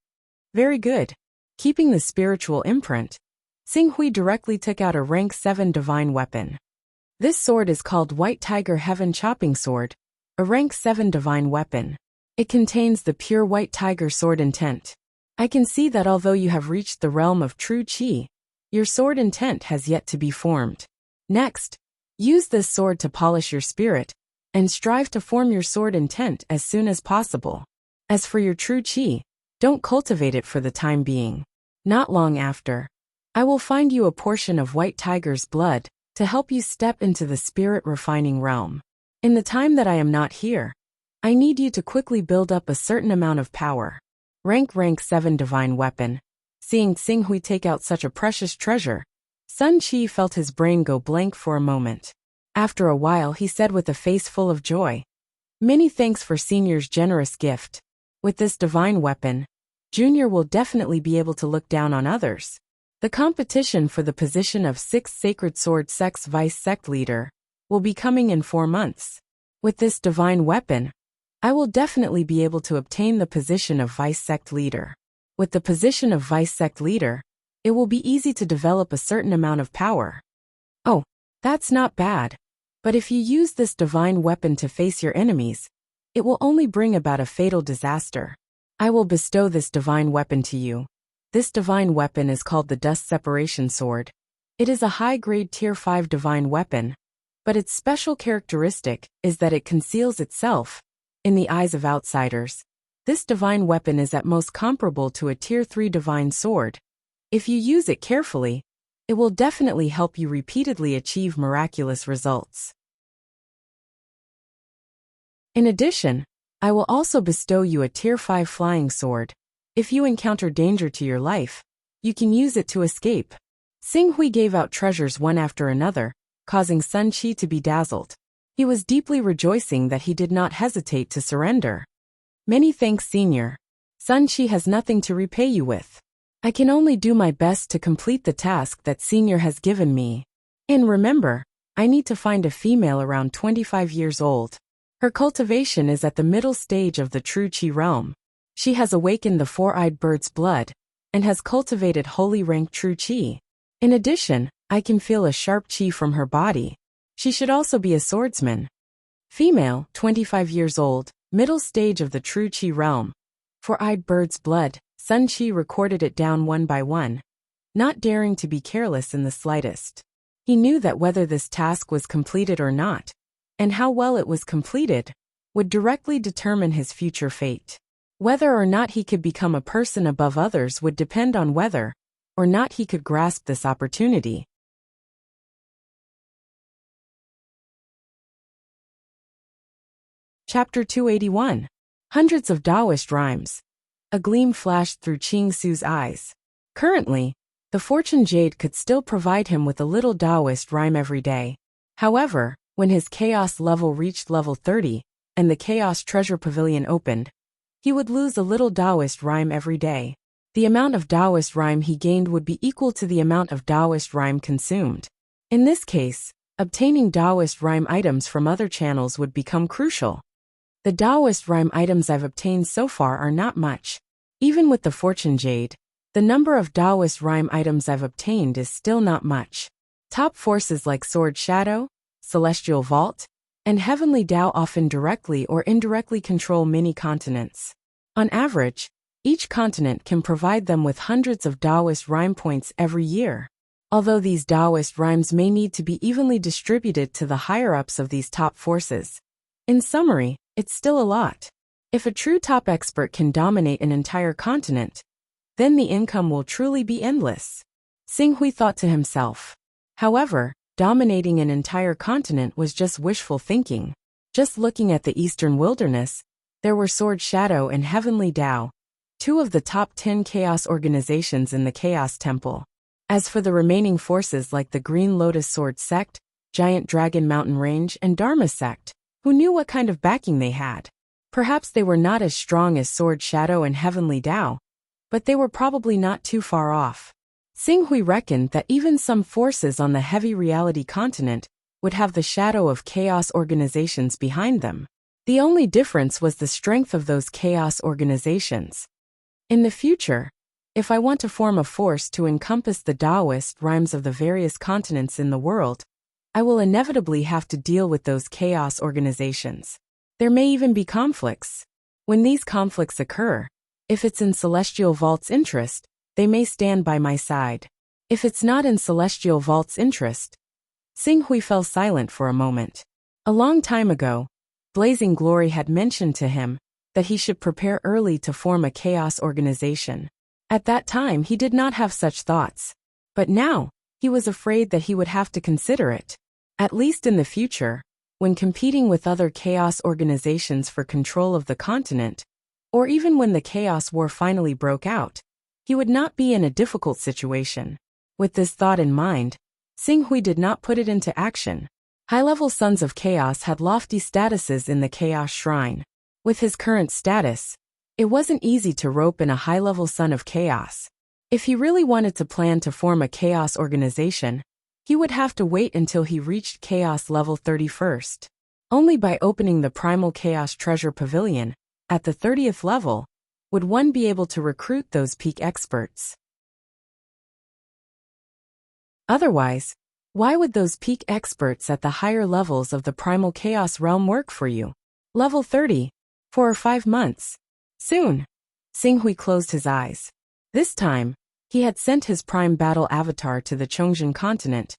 Very good. Keeping the spiritual imprint, Xing Hui directly took out a rank 7 divine weapon. This sword is called White Tiger Heaven Chopping Sword, a rank 7 divine weapon. It contains the pure White Tiger sword intent. I can see that although you have reached the realm of true Qi, your sword intent has yet to be formed. Next, use this sword to polish your spirit, and strive to form your sword intent as soon as possible. As for your true Qi, don't cultivate it for the time being. Not long after, I will find you a portion of White Tiger's blood to help you step into the spirit refining realm. In the time that I am not here, I need you to quickly build up a certain amount of power. Rank 7 divine weapon. Seeing Xing Hui take out such a precious treasure, Sun Qi felt his brain go blank for a moment. After a while he said with a face full of joy, "Many thanks for Senior's generous gift. With this divine weapon, Junior will definitely be able to look down on others." The competition for the position of 6th Sacred Sword Sect's Vice Sect Leader will be coming in 4 months. With this divine weapon, I will definitely be able to obtain the position of Vice Sect Leader. With the position of Vice Sect Leader, it will be easy to develop a certain amount of power. Oh, that's not bad. But if you use this divine weapon to face your enemies, it will only bring about a fatal disaster. I will bestow this divine weapon to you. This divine weapon is called the Dust Separation Sword. It is a high-grade Tier 5 divine weapon, but its special characteristic is that it conceals itself. In the eyes of outsiders, this divine weapon is at most comparable to a Tier 3 divine sword. If you use it carefully, it will definitely help you repeatedly achieve miraculous results. In addition, I will also bestow you a Tier 5 flying sword. If you encounter danger to your life, you can use it to escape. Xing Hui gave out treasures one after another, causing Sun Qi to be dazzled. He was deeply rejoicing that he did not hesitate to surrender. "Many thanks, Senior. Sun Qi has nothing to repay you with. I can only do my best to complete the task that Senior has given me. And remember, I need to find a female around 25 years old. Her cultivation is at the middle stage of the true Qi realm. She has awakened the four-eyed bird's blood, and has cultivated holy rank true Qi. In addition, I can feel a sharp Qi from her body. She should also be a swordsman. Female, 25 years old, middle stage of the true Qi realm. Four-eyed bird's blood." Sun Qi recorded it down one by one, not daring to be careless in the slightest. He knew that whether this task was completed or not, and how well it was completed, would directly determine his future fate. Whether or not he could become a person above others would depend on whether or not he could grasp this opportunity. Chapter 281. Hundreds of Taoist Rhymes. A gleam flashed through Qing Su's eyes. Currently, the Fortune Jade could still provide him with a little Taoist rhyme every day. However, when his Chaos level reached level 30, and the Chaos Treasure Pavilion opened, he would lose a little Taoist rhyme every day. The amount of Taoist rhyme he gained would be equal to the amount of Taoist rhyme consumed. In this case, obtaining Taoist rhyme items from other channels would become crucial. The Taoist rhyme items I've obtained so far are not much. Even with the Fortune Jade, the number of Taoist rhyme items I've obtained is still not much. Top forces like Sword Shadow, Celestial Vault, and Heavenly Tao often directly or indirectly control many continents. On average, each continent can provide them with hundreds of Taoist rhyme points every year. Although these Taoist rhymes may need to be evenly distributed to the higher-ups of these top forces. In summary, it's still a lot. If a true top expert can dominate an entire continent, then the income will truly be endless. Xing Hui thought to himself. However, dominating an entire continent was just wishful thinking. Just looking at the Eastern Wilderness, there were Sword Shadow and Heavenly Tao, two of the top 10 chaos organizations in the Chaos Temple. As for the remaining forces like the Green Lotus Sword Sect, Giant Dragon Mountain Range, and Dharma Sect, who knew what kind of backing they had? Perhaps they were not as strong as Sword Shadow and Heavenly Tao, but they were probably not too far off. Xing Hui reckoned that even some forces on the heavy reality continent would have the shadow of chaos organizations behind them. The only difference was the strength of those chaos organizations. In the future, if I want to form a force to encompass the Taoist rhymes of the various continents in the world, I will inevitably have to deal with those chaos organizations. There may even be conflicts. When these conflicts occur, if it's in Celestial Vault's interest, they may stand by my side. If it's not in Celestial Vault's interest. Xing Hui fell silent for a moment. A long time ago, Blazing Glory had mentioned to him that he should prepare early to form a chaos organization. At that time he did not have such thoughts. But now, he was afraid that he would have to consider it. At least in the future, when competing with other chaos organizations for control of the continent, or even when the Chaos War finally broke out, he would not be in a difficult situation. With this thought in mind, Xing Hui did not put it into action. High-level Sons of Chaos had lofty statuses in the Chaos Shrine. With his current status, it wasn't easy to rope in a high-level Son of Chaos. If he really wanted to plan to form a chaos organization, he would have to wait until he reached Chaos Level 31st. Only by opening the Primal Chaos Treasure Pavilion, at the 30th level, would one be able to recruit those peak experts. Otherwise, why would those peak experts at the higher levels of the Primal Chaos realm work for you? Level 30, 4 or 5 months. Soon. Xing Hui closed his eyes. This time, he had sent his Prime Battle Avatar to the Chongzhen continent,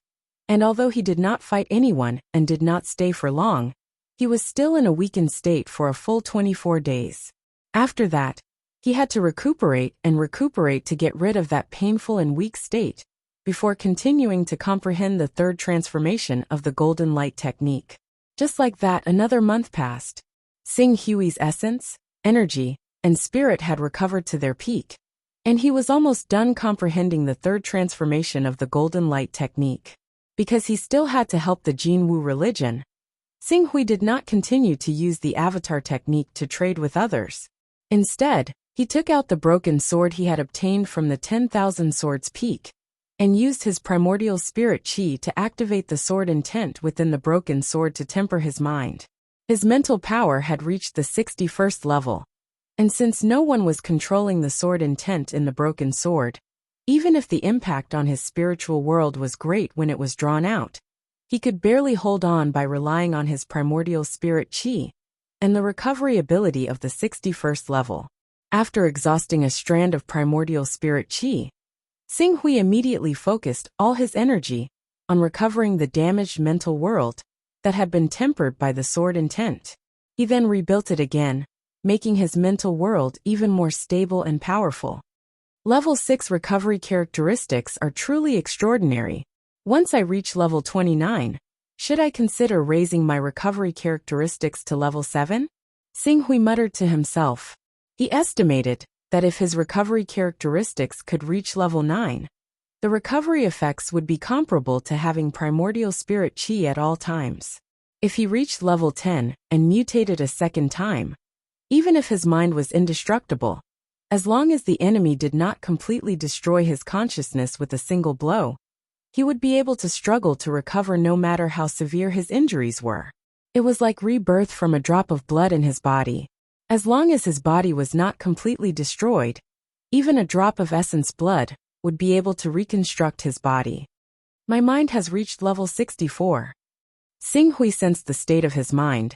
and although he did not fight anyone and did not stay for long, he was still in a weakened state for a full 24 days. After that, he had to recuperate to get rid of that painful and weak state, before continuing to comprehend the third transformation of the Golden Light technique. Just like that, another month passed. Xing Hui's essence, energy, and spirit had recovered to their peak, and he was almost done comprehending the third transformation of the Golden Light technique. Because he still had to help the Jinwu religion, Xing Hui did not continue to use the avatar technique to trade with others. Instead, he took out the broken sword he had obtained from the 10,000 Swords Peak, and used his primordial spirit chi to activate the sword intent within the broken sword to temper his mind. His mental power had reached the 61st level, and since no one was controlling the sword intent in the broken sword, even if the impact on his spiritual world was great when it was drawn out, he could barely hold on by relying on his primordial spirit chi and the recovery ability of the 61st level. After exhausting a strand of primordial spirit chi, Xing Hui immediately focused all his energy on recovering the damaged mental world that had been tempered by the sword intent. He then rebuilt it again, making his mental world even more stable and powerful. Level 6 recovery characteristics are truly extraordinary. Once I reach level 29, should I consider raising my recovery characteristics to level 7? Xing Hui muttered to himself. He estimated that if his recovery characteristics could reach level 9, the recovery effects would be comparable to having primordial spirit chi at all times. If he reached level 10 and mutated a second time, even if his mind was indestructible, as long as the enemy did not completely destroy his consciousness with a single blow, he would be able to struggle to recover no matter how severe his injuries were. It was like rebirth from a drop of blood in his body. As long as his body was not completely destroyed, even a drop of essence blood would be able to reconstruct his body. My mind has reached level 64. Xing Hui sensed the state of his mind,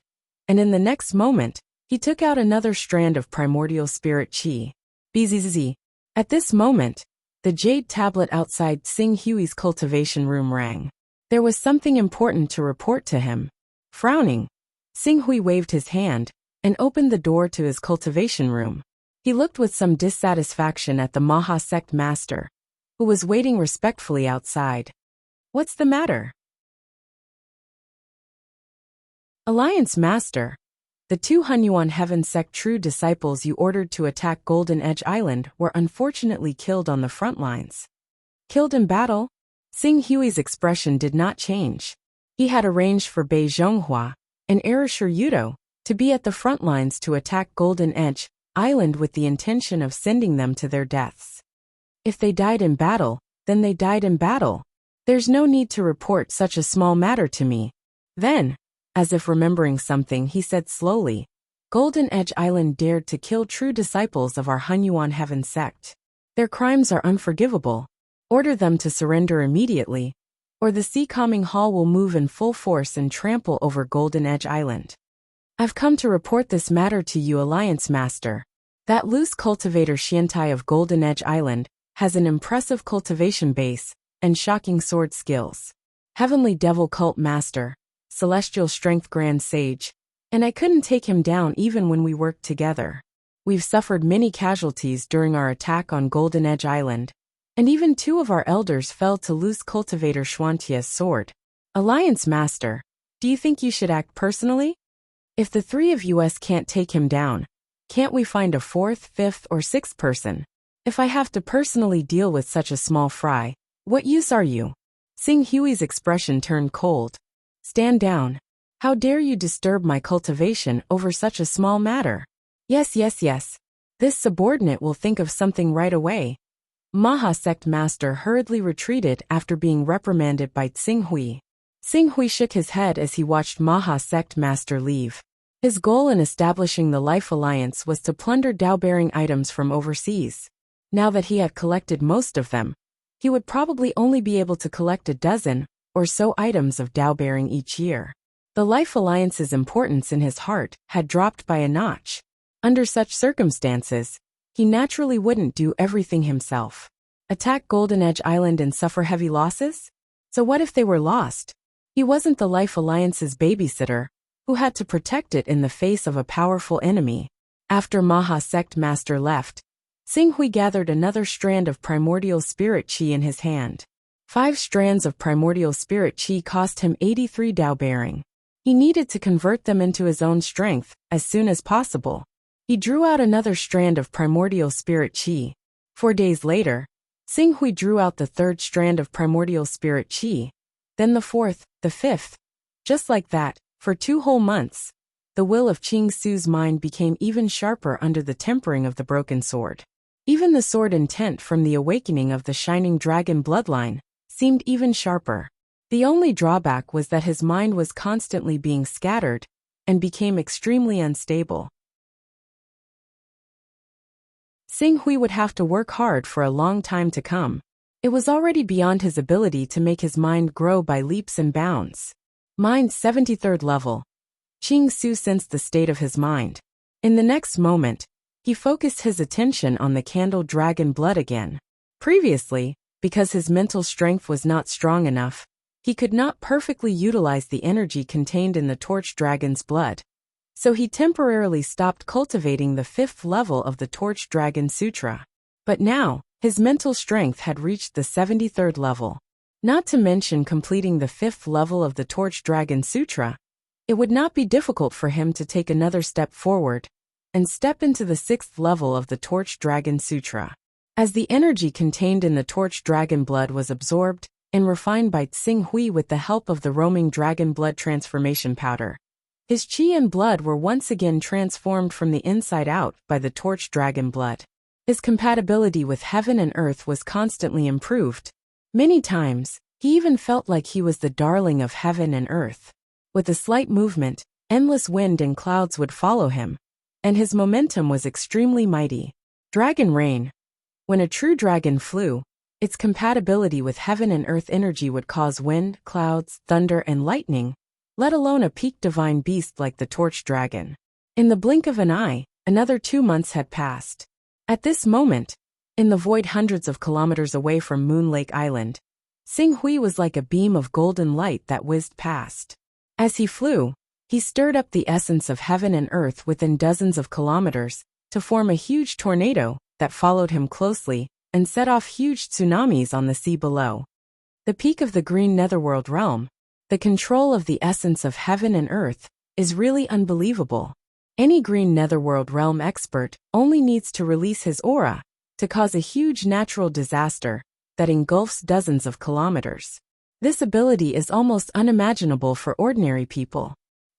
and in the next moment, he took out another strand of primordial spirit chi. Bzzz. At this moment, the jade tablet outside Xing Hui's cultivation room rang. There was something important to report to him. Frowning, Xing Hui waved his hand, and opened the door to his cultivation room. He looked with some dissatisfaction at the Maha sect master, who was waiting respectfully outside. "What's the matter?" "Alliance Master, the 2 Hunyuan Heaven Sect true disciples you ordered to attack Golden Edge Island were unfortunately killed on the front lines." "Killed in battle?" Xing Hui's expression did not change. He had arranged for Bei Zhonghua and Erishur Yudo to be at the front lines to attack Golden Edge Island with the intention of sending them to their deaths. If they died in battle, then they died in battle. There's no need to report such a small matter to me. Then, as if remembering something, he said slowly, "Golden Edge Island dared to kill true disciples of our Hunyuan Heaven Sect. Their crimes are unforgivable. Order them to surrender immediately, or the Sea Calming Hall will move in full force and trample over Golden Edge Island. I've come to report this matter to you, Alliance Master. That loose cultivator Xiantai of Golden Edge Island has an impressive cultivation base and shocking sword skills. Heavenly Devil Cult Master, Celestial Strength Grand Sage, and I couldn't take him down even when we worked together. We've suffered many casualties during our attack on Golden Edge Island, and even 2 of our elders fell to loose cultivator Xuantia's sword. Alliance Master, do you think you should act personally? If the 3 of us can't take him down, can't we find a 4th, 5th, or 6th person? If I have to personally deal with such a small fry, what use are you?" Xing Hui's expression turned cold. "Stand down. How dare you disturb my cultivation over such a small matter?" Yes. This subordinate will think of something right away." Maha Sect Master hurriedly retreated after being reprimanded by Xing Hui. Xing Hui shook his head as he watched Maha Sect Master leave. His goal in establishing the Life Alliance was to plunder Dao-bearing items from overseas. Now that he had collected most of them, he would probably only be able to collect a dozen or so items of Dao-bearing each year. The Life Alliance's importance in his heart had dropped by a notch. Under such circumstances, he naturally wouldn't do everything himself. Attack Golden Edge Island and suffer heavy losses? So what if they were lost? He wasn't the Life Alliance's babysitter, who had to protect it in the face of a powerful enemy. After Maha Sect Master left, Xing Hui gathered another strand of primordial spirit qi in his hand. 5 strands of primordial spirit qi cost him 83 Dao-bearing. He needed to convert them into his own strength as soon as possible. He drew out another strand of primordial spirit qi. 4 days later, Xing Hui drew out the 3rd strand of primordial spirit qi, then the 4th, the 5th. Just like that, for 2 whole months, the will of Qing Su's mind became even sharper under the tempering of the broken sword. Even the sword intent from the awakening of the Shining Dragon bloodline seemed even sharper. The only drawback was that his mind was constantly being scattered and became extremely unstable. Xing Hui would have to work hard for a long time to come. It was already beyond his ability to make his mind grow by leaps and bounds. Mind 73rd level. Qing Su sensed the state of his mind. In the next moment, he focused his attention on the candle dragon blood again. Previously, because his mental strength was not strong enough, he could not perfectly utilize the energy contained in the torch dragon's blood. So he temporarily stopped cultivating the 5th level of the Torch Dragon Sutra. But now, his mental strength had reached the 73rd level. Not to mention completing the 5th level of the Torch Dragon Sutra, it would not be difficult for him to take another step forward and step into the 6th level of the Torch Dragon Sutra. As the energy contained in the Torch Dragon blood was absorbed and refined by Xing Hui with the help of the roaming dragon blood transformation powder, his qi and blood were once again transformed from the inside out by the Torch Dragon blood. His compatibility with heaven and earth was constantly improved. Many times, he even felt like he was the darling of heaven and earth. With a slight movement, endless wind and clouds would follow him, and his momentum was extremely mighty. Dragon Rain. When a true dragon flew, its compatibility with heaven and earth energy would cause wind, clouds, thunder, and lightning, let alone a peak divine beast like the Torch Dragon. In the blink of an eye, another 2 months had passed. At this moment, in the void hundreds of kilometers away from Moon Lake Island, Xing Hui was like a beam of golden light that whizzed past. As he flew, He stirred up the essence of heaven and earth within dozens of kilometers to form a huge tornado that followed him closely and set off huge tsunamis on the sea below. The peak of the green netherworld realm, the control of the essence of heaven and earth, is really unbelievable. Any green netherworld realm expert only needs to release his aura to cause a huge natural disaster that engulfs dozens of kilometers. This ability is almost unimaginable for ordinary people.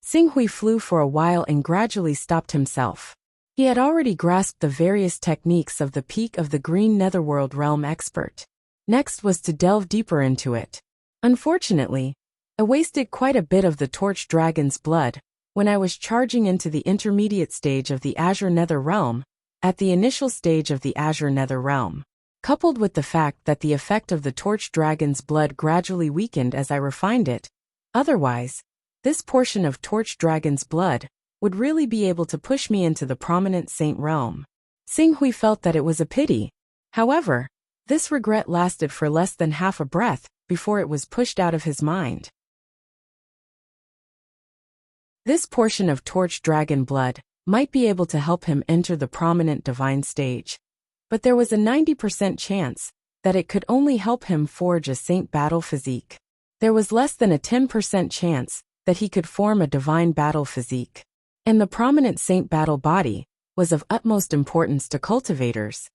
Xinghui flew for a while and gradually stopped himself. He had already grasped the various techniques of the peak of the green netherworld realm expert. Next was to delve deeper into it. Unfortunately, I wasted quite a bit of the torch dragon's blood when I was charging into the intermediate stage of the Azure Nether realm, at the initial stage of the Azure Nether realm. Coupled with the fact that the effect of the torch dragon's blood gradually weakened as I refined it. Otherwise, this portion of torch dragon's blood would really be able to push me into the prominent saint realm. Xinghui felt that it was a pity. However, this regret lasted for less than half a breath before it was pushed out of his mind. This portion of torch dragon blood might be able to help him enter the prominent divine stage, but there was a 90% chance that it could only help him forge a saint battle physique. There was less than a 10% chance that he could form a divine battle physique. And the prominent saint battle body was of utmost importance to cultivators.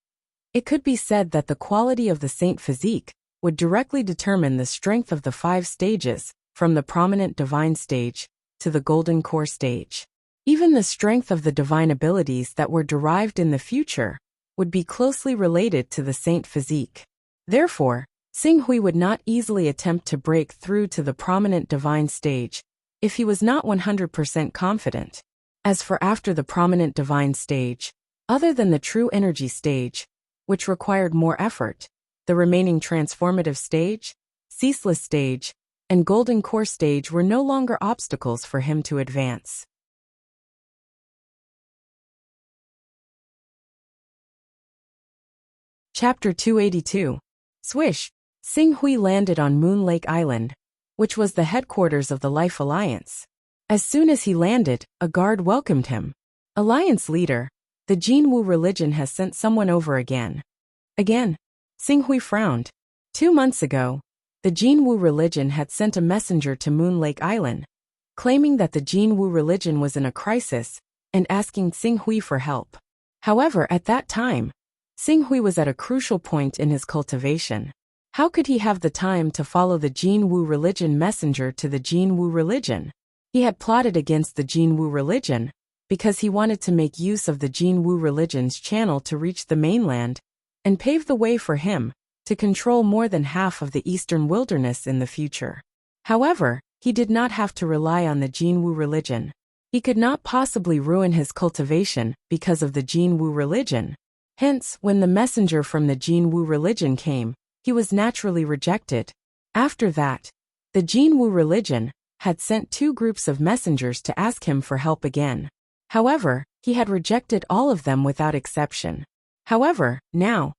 It could be said that the quality of the saint physique would directly determine the strength of the 5 stages, from the prominent divine stage to the golden core stage. Even the strength of the divine abilities that were derived in the future would be closely related to the saint physique. Therefore, Xinghui would not easily attempt to break through to the prominent divine stage if he was not 100% confident. As for after the prominent divine stage, other than the true energy stage, which required more effort, the remaining transformative stage, ceaseless stage, and golden core stage were no longer obstacles for him to advance. Chapter 282. Swish! Xinghui landed on Moon Lake Island, which was the headquarters of the Life Alliance. As soon as he landed, a guard welcomed him. Alliance leader, the Jinwu religion has sent someone over again. Again? Xinghui frowned. 2 months ago, the Jinwu religion had sent a messenger to Moon Lake Island, claiming that the Jinwu religion was in a crisis and asking Xinghui for help. However, at that time, Xinghui was at a crucial point in his cultivation. How could he have the time to follow the Jinwu religion messenger to the Jinwu religion? He had plotted against the Jinwu religion because he wanted to make use of the Jinwu religion's channel to reach the mainland and pave the way for him to control more than half of the eastern wilderness in the future. However, he did not have to rely on the Jinwu religion. He could not possibly ruin his cultivation because of the Jinwu religion. Hence, when the messenger from the Jinwu religion came, he was naturally rejected. After that, the Jinwu religion had sent 2 groups of messengers to ask him for help again. However, he had rejected all of them without exception. However, now,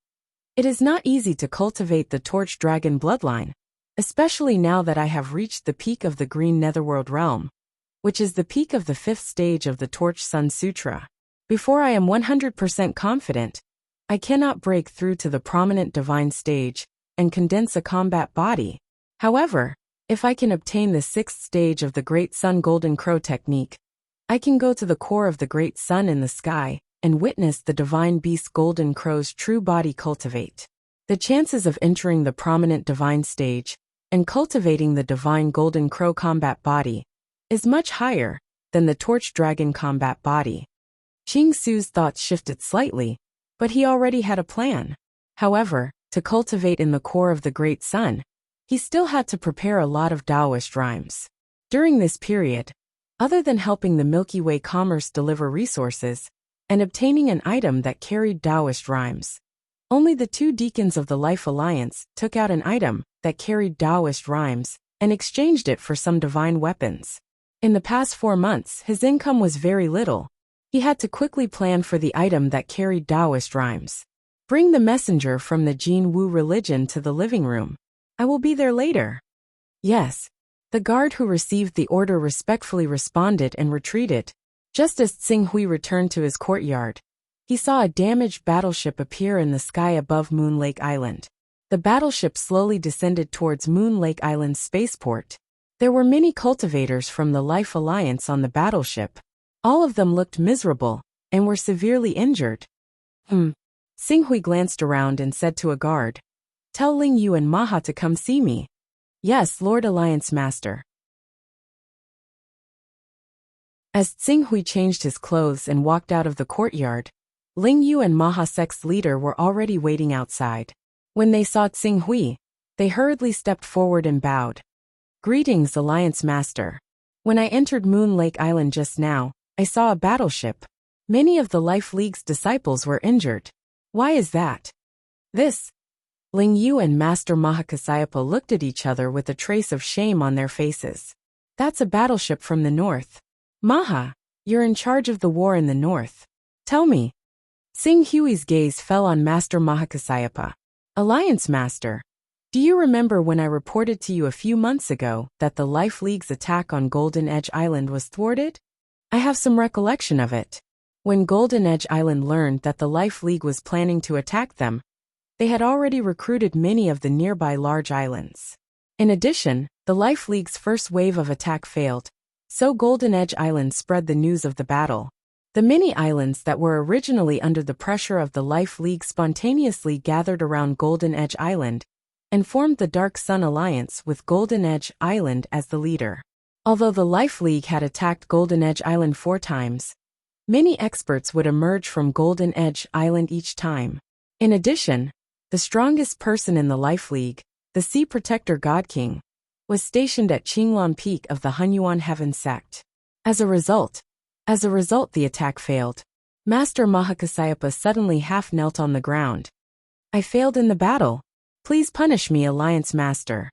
it is not easy to cultivate the Torch Dragon bloodline, especially now that I have reached the peak of the Green Netherworld realm, which is the peak of the 5th stage of the Torch Sun Sutra. Before I am 100% confident, I cannot break through to the prominent divine stage and condense a combat body. However, if I can obtain the 6th stage of the Great Sun Golden Crow technique, I can go to the core of the Great Sun in the sky and witness the divine beast Golden Crow's true body cultivate. The chances of entering the prominent divine stage and cultivating the divine Golden Crow combat body is much higher than the Torch Dragon combat body. Qing Su's thoughts shifted slightly, but he already had a plan. However, to cultivate in the core of the Great Sun, he still had to prepare a lot of Taoist rhymes. During this period, other than helping the Milky Way commerce deliver resources and obtaining an item that carried Taoist rhymes, only the 2 deacons of the Life Alliance took out an item that carried Taoist rhymes and exchanged it for some divine weapons. In the past 4 months, his income was very little. He had to quickly plan for the item that carried Taoist rhymes. Bring the messenger from the Jinwu religion to the living room. I will be there later. Yes. The guard who received the order respectfully responded and retreated. Just as Tsing returned to his courtyard, he saw a damaged battleship appear in the sky above Moon Lake Island. The battleship slowly descended towards Moon Lake Island's spaceport. There were many cultivators from the Life Alliance on the battleship. All of them looked miserable and were severely injured. Tsing glanced around and said to a guard, "Tell Ling Yu and Maha to come see me." "Yes, Lord Alliance Master." As Tsing changed his clothes and walked out of the courtyard, Ling Yu and Maha Sect's leader were already waiting outside. When they saw Tsing they hurriedly stepped forward and bowed. "Greetings, Alliance Master. When I entered Moon Lake Island just now, I saw a battleship. Many of the Life League's disciples were injured. Why is that?" "This." Ling Yu and Master Mahakasayapa looked at each other with a trace of shame on their faces. "That's a battleship from the north. Maha, you're in charge of the war in the north. Tell me." Tsing Hui's gaze fell on Master Mahakasayapa. "Alliance Master, do you remember when I reported to you a few months ago that the Life League's attack on Golden Edge Island was thwarted? I have some recollection of it. When Golden Edge Island learned that the Life League was planning to attack them, they had already recruited many of the nearby large islands. In addition, the Life League's first wave of attack failed, so Golden Edge Island spread the news of the battle. The many islands that were originally under the pressure of the Life League spontaneously gathered around Golden Edge Island and formed the Dark Sun Alliance with Golden Edge Island as the leader. Although the Life League had attacked Golden Edge Island 4 times, many experts would emerge from Golden Edge Island each time. In addition, the strongest person in the Life League, the Sea Protector God King, was stationed at Qinglan Peak of the Hunyuan Heaven Sect. As a result, the attack failed. Master Mahakasayapa suddenly half knelt on the ground. "I failed in the battle. Please punish me, Alliance Master."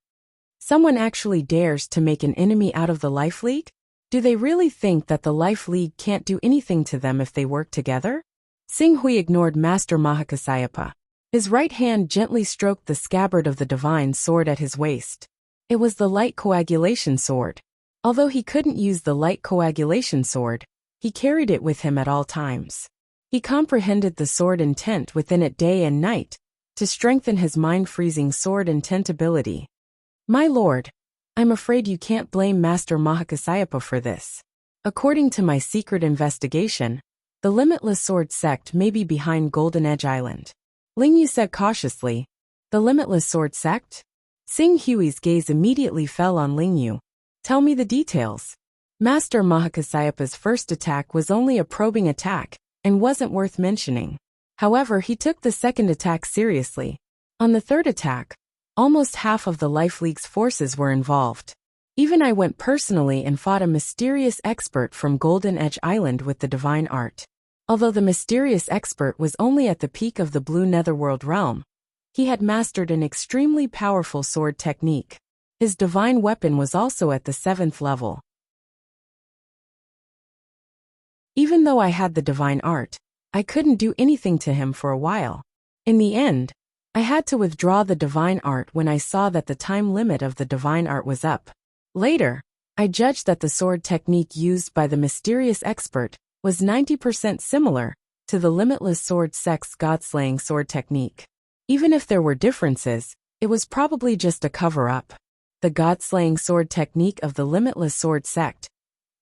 Someone actually dares to make an enemy out of the Life League? Do they really think that the Life League can't do anything to them if they work together? Tsing ignored Master Mahakasayapa. His right hand gently stroked the scabbard of the divine sword at his waist. It was the light coagulation sword. Although he couldn't use the light coagulation sword, he carried it with him at all times. He comprehended the sword intent within it day and night, to strengthen his mind-freezing sword intent ability. "My lord, I'm afraid you can't blame Master Mahakasayapa for this. According to my secret investigation, the Limitless Sword Sect may be behind Golden Edge Island." Ling Yu said cautiously. "The Limitless Sword Sect?" Tsing Hui's gaze immediately fell on Ling Yu. "Tell me the details." Master Mahakasayapa's first attack was only a probing attack, and wasn't worth mentioning. However, he took the second attack seriously. On the third attack, almost half of the Life League's forces were involved. Even I went personally and fought a mysterious expert from Golden Edge Island with the divine art. Although the mysterious expert was only at the peak of the Blue Netherworld realm, he had mastered an extremely powerful sword technique. His divine weapon was also at the 7th level. Even though I had the divine art, I couldn't do anything to him for a while. In the end, I had to withdraw the divine art when I saw that the time limit of the divine art was up. Later, I judged that the sword technique used by the mysterious expert was 90% similar to the Limitless Sword Sect's God-slaying sword technique. Even if there were differences, it was probably just a cover-up. The God-slaying sword technique of the Limitless Sword Sect.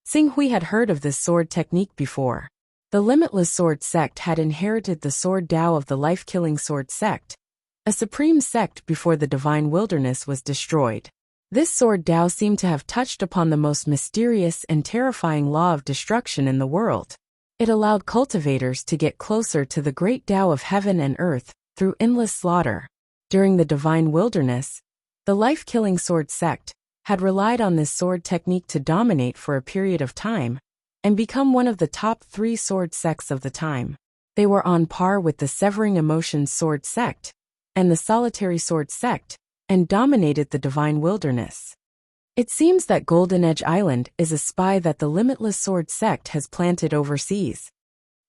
Tsing had heard of this sword technique before. The Limitless Sword Sect had inherited the Sword Dao of the Life-Killing Sword Sect, a supreme sect before the Divine Wilderness was destroyed. This Sword Dao seemed to have touched upon the most mysterious and terrifying law of destruction in the world. It allowed cultivators to get closer to the great Dao of heaven and earth through endless slaughter. During the Divine Wilderness, the Life-Killing Sword Sect had relied on this sword technique to dominate for a period of time and become one of the top 3 sword sects of the time. They were on par with the Severing Emotions Sword Sect and the Solitary Sword Sect, and dominated the Divine Wilderness. It seems that Golden Edge Island is a spy that the Limitless Sword Sect has planted overseas.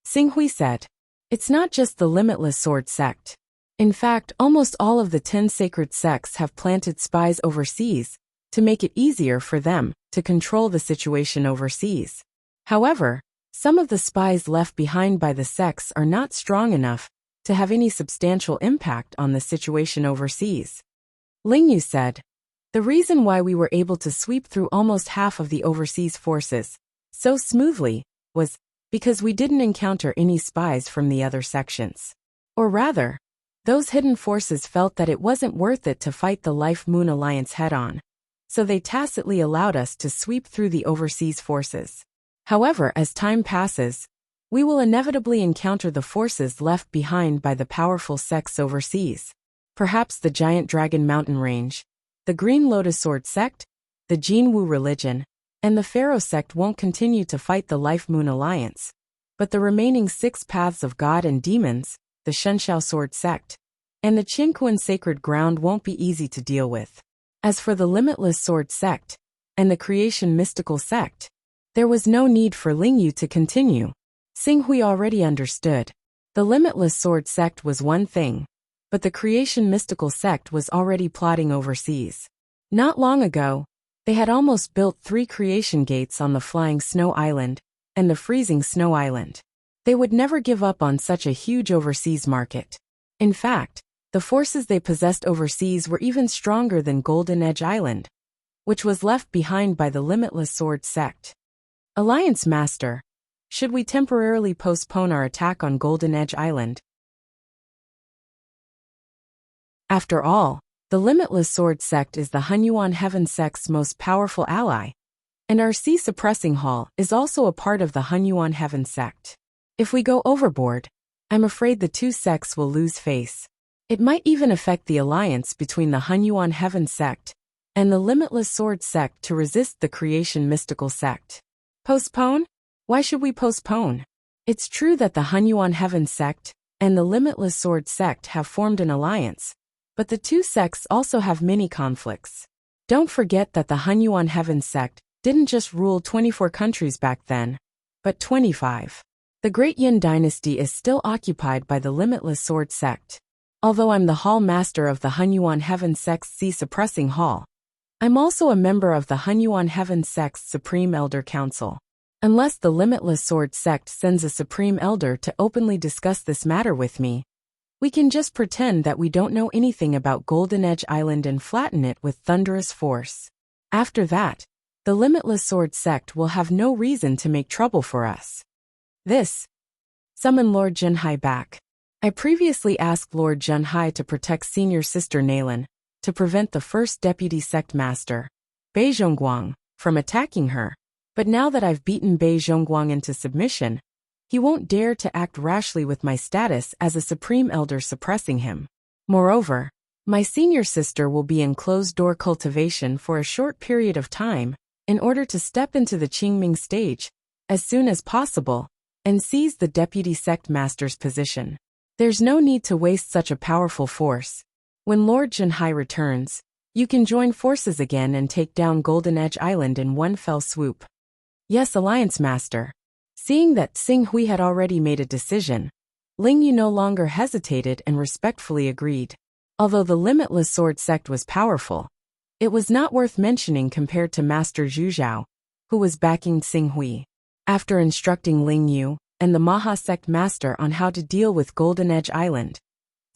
Tsing said, "It's not just the Limitless Sword Sect. In fact, almost all of the 10 sacred sects have planted spies overseas to make it easier for them to control the situation overseas. However, some of the spies left behind by the sects are not strong enough to have any substantial impact on the situation overseas. Lingyu said, "The reason why we were able to sweep through almost half of the overseas forces so smoothly was because we didn't encounter any spies from the other sections. Or rather, those hidden forces felt that it wasn't worth it to fight the Life Moon Alliance head-on, so they tacitly allowed us to sweep through the overseas forces. However, as time passes, we will inevitably encounter the forces left behind by the powerful sects overseas. Perhaps the Giant Dragon Mountain Range, the Green Lotus Sword Sect, the Jinwu religion, and the Pharaoh sect won't continue to fight the Life Moon Alliance, but the remaining 6 paths of God and demons, the Shenxiao Sword Sect, and the Qingquan Sacred Ground won't be easy to deal with. As for the Limitless Sword Sect and the Creation Mystical Sect, there was no need for Lingyu to continue. Xinghui already understood. The Limitless Sword Sect was one thing, but the Creation Mystical Sect was already plotting overseas. Not long ago, they had almost built 3 creation gates on the Flying Snow Island and the Freezing Snow Island. They would never give up on such a huge overseas market. In fact, the forces they possessed overseas were even stronger than Golden Edge Island, which was left behind by the Limitless Sword Sect. Alliance Master, should we temporarily postpone our attack on Golden Edge Island? After all, the Limitless Sword Sect is the Hunyuan Heaven Sect's most powerful ally, and our Sea Suppressing Hall is also a part of the Hunyuan Heaven Sect. If we go overboard, I'm afraid the 2 sects will lose face. It might even affect the alliance between the Hunyuan Heaven Sect and the Limitless Sword Sect to resist the Creation Mystical Sect. Postpone? Why should we postpone? It's true that the Hunyuan Heaven Sect and the Limitless Sword Sect have formed an alliance, but the 2 sects also have many conflicts. Don't forget that the Hunyuan Heaven Sect didn't just rule 24 countries back then, but 25. The Great Yin Dynasty is still occupied by the Limitless Sword Sect. Although I'm the Hall Master of the Hunyuan Heaven Sect's Sea Suppressing Hall, I'm also a member of the Hunyuan Heaven Sect's Supreme Elder Council. Unless the Limitless Sword Sect sends a Supreme Elder to openly discuss this matter with me, we can just pretend that we don't know anything about Golden Edge Island and flatten it with thunderous force. After that, the Limitless Sword Sect will have no reason to make trouble for us. Summon Lord Junhai back. I previously asked Lord Junhai to protect Senior Sister Nalan, to prevent the first Deputy Sect Master, Bei Zhongguang, from attacking her, but now that I've beaten Bei Zhongguang into submission, he won't dare to act rashly with my status as a Supreme Elder suppressing him. Moreover, my senior sister will be in closed-door cultivation for a short period of time in order to step into the Qingming stage as soon as possible and seize the Deputy Sect Master's position. There's no need to waste such a powerful force. When Lord Junhai returns, you can join forces again and take down Golden Edge Island in one fell swoop. Yes, Alliance Master. Seeing that Xinghui had already made a decision, Lingyu no longer hesitated and respectfully agreed. Although the Limitless Sword Sect was powerful, it was not worth mentioning compared to Master Zhu Zhao, who was backing Xinghui. After instructing Lingyu and the Maha Sect Master on how to deal with Golden Edge Island,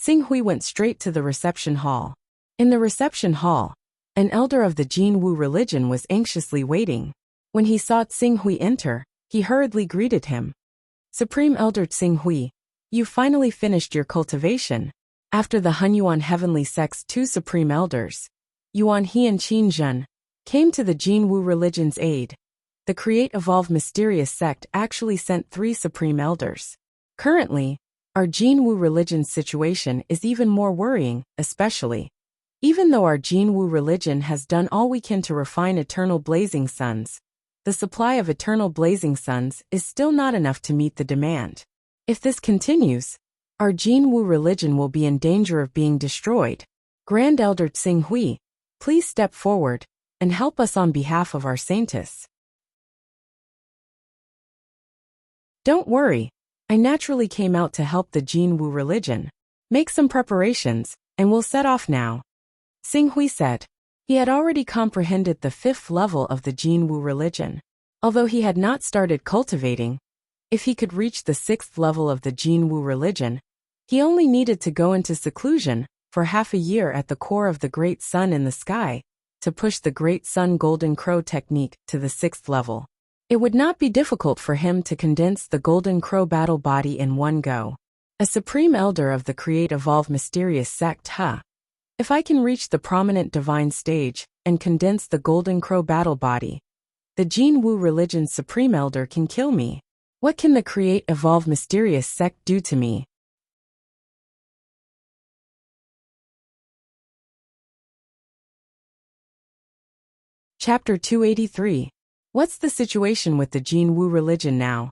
Xinghui went straight to the reception hall. In the reception hall, an elder of the Jinwu religion was anxiously waiting. When he saw Xinghui enter, he hurriedly greeted him. Supreme Elder Xinghui, you finally finished your cultivation. After the Hunyuan Heavenly Sect's 2 Supreme Elders, Yuan He and Qin Zhen, came to the Jinwu religion's aid, the Create Evolve Mysterious Sect actually sent 3 Supreme Elders. Currently, our Jinwu religion's situation is even more worrying, especially. Even though our Jinwu religion has done all we can to refine eternal blazing suns, the supply of eternal blazing suns is still not enough to meet the demand. If this continues, our Jinwu religion will be in danger of being destroyed. Grand Elder Xinghui, please step forward and help us on behalf of our saintess. Don't worry, I naturally came out to help the Jinwu religion. Make some preparations, and we'll set off now. Xinghui said. He had already comprehended the 5th level of the Jinwu religion. Although he had not started cultivating, if he could reach the 6th level of the Jinwu religion, he only needed to go into seclusion for half a year at the core of the Great Sun in the sky to push the Great Sun Golden Crow technique to the 6th level. It would not be difficult for him to condense the Golden Crow battle body in one go. A supreme elder of the Create Evolve Mysterious sect, If I can reach the prominent divine stage and condense the Golden Crow battle body, the Jinwu religion's supreme elder can kill me. What can the Create Evolve Mysterious sect do to me? Chapter 283. What's the situation with the Jinwu religion now?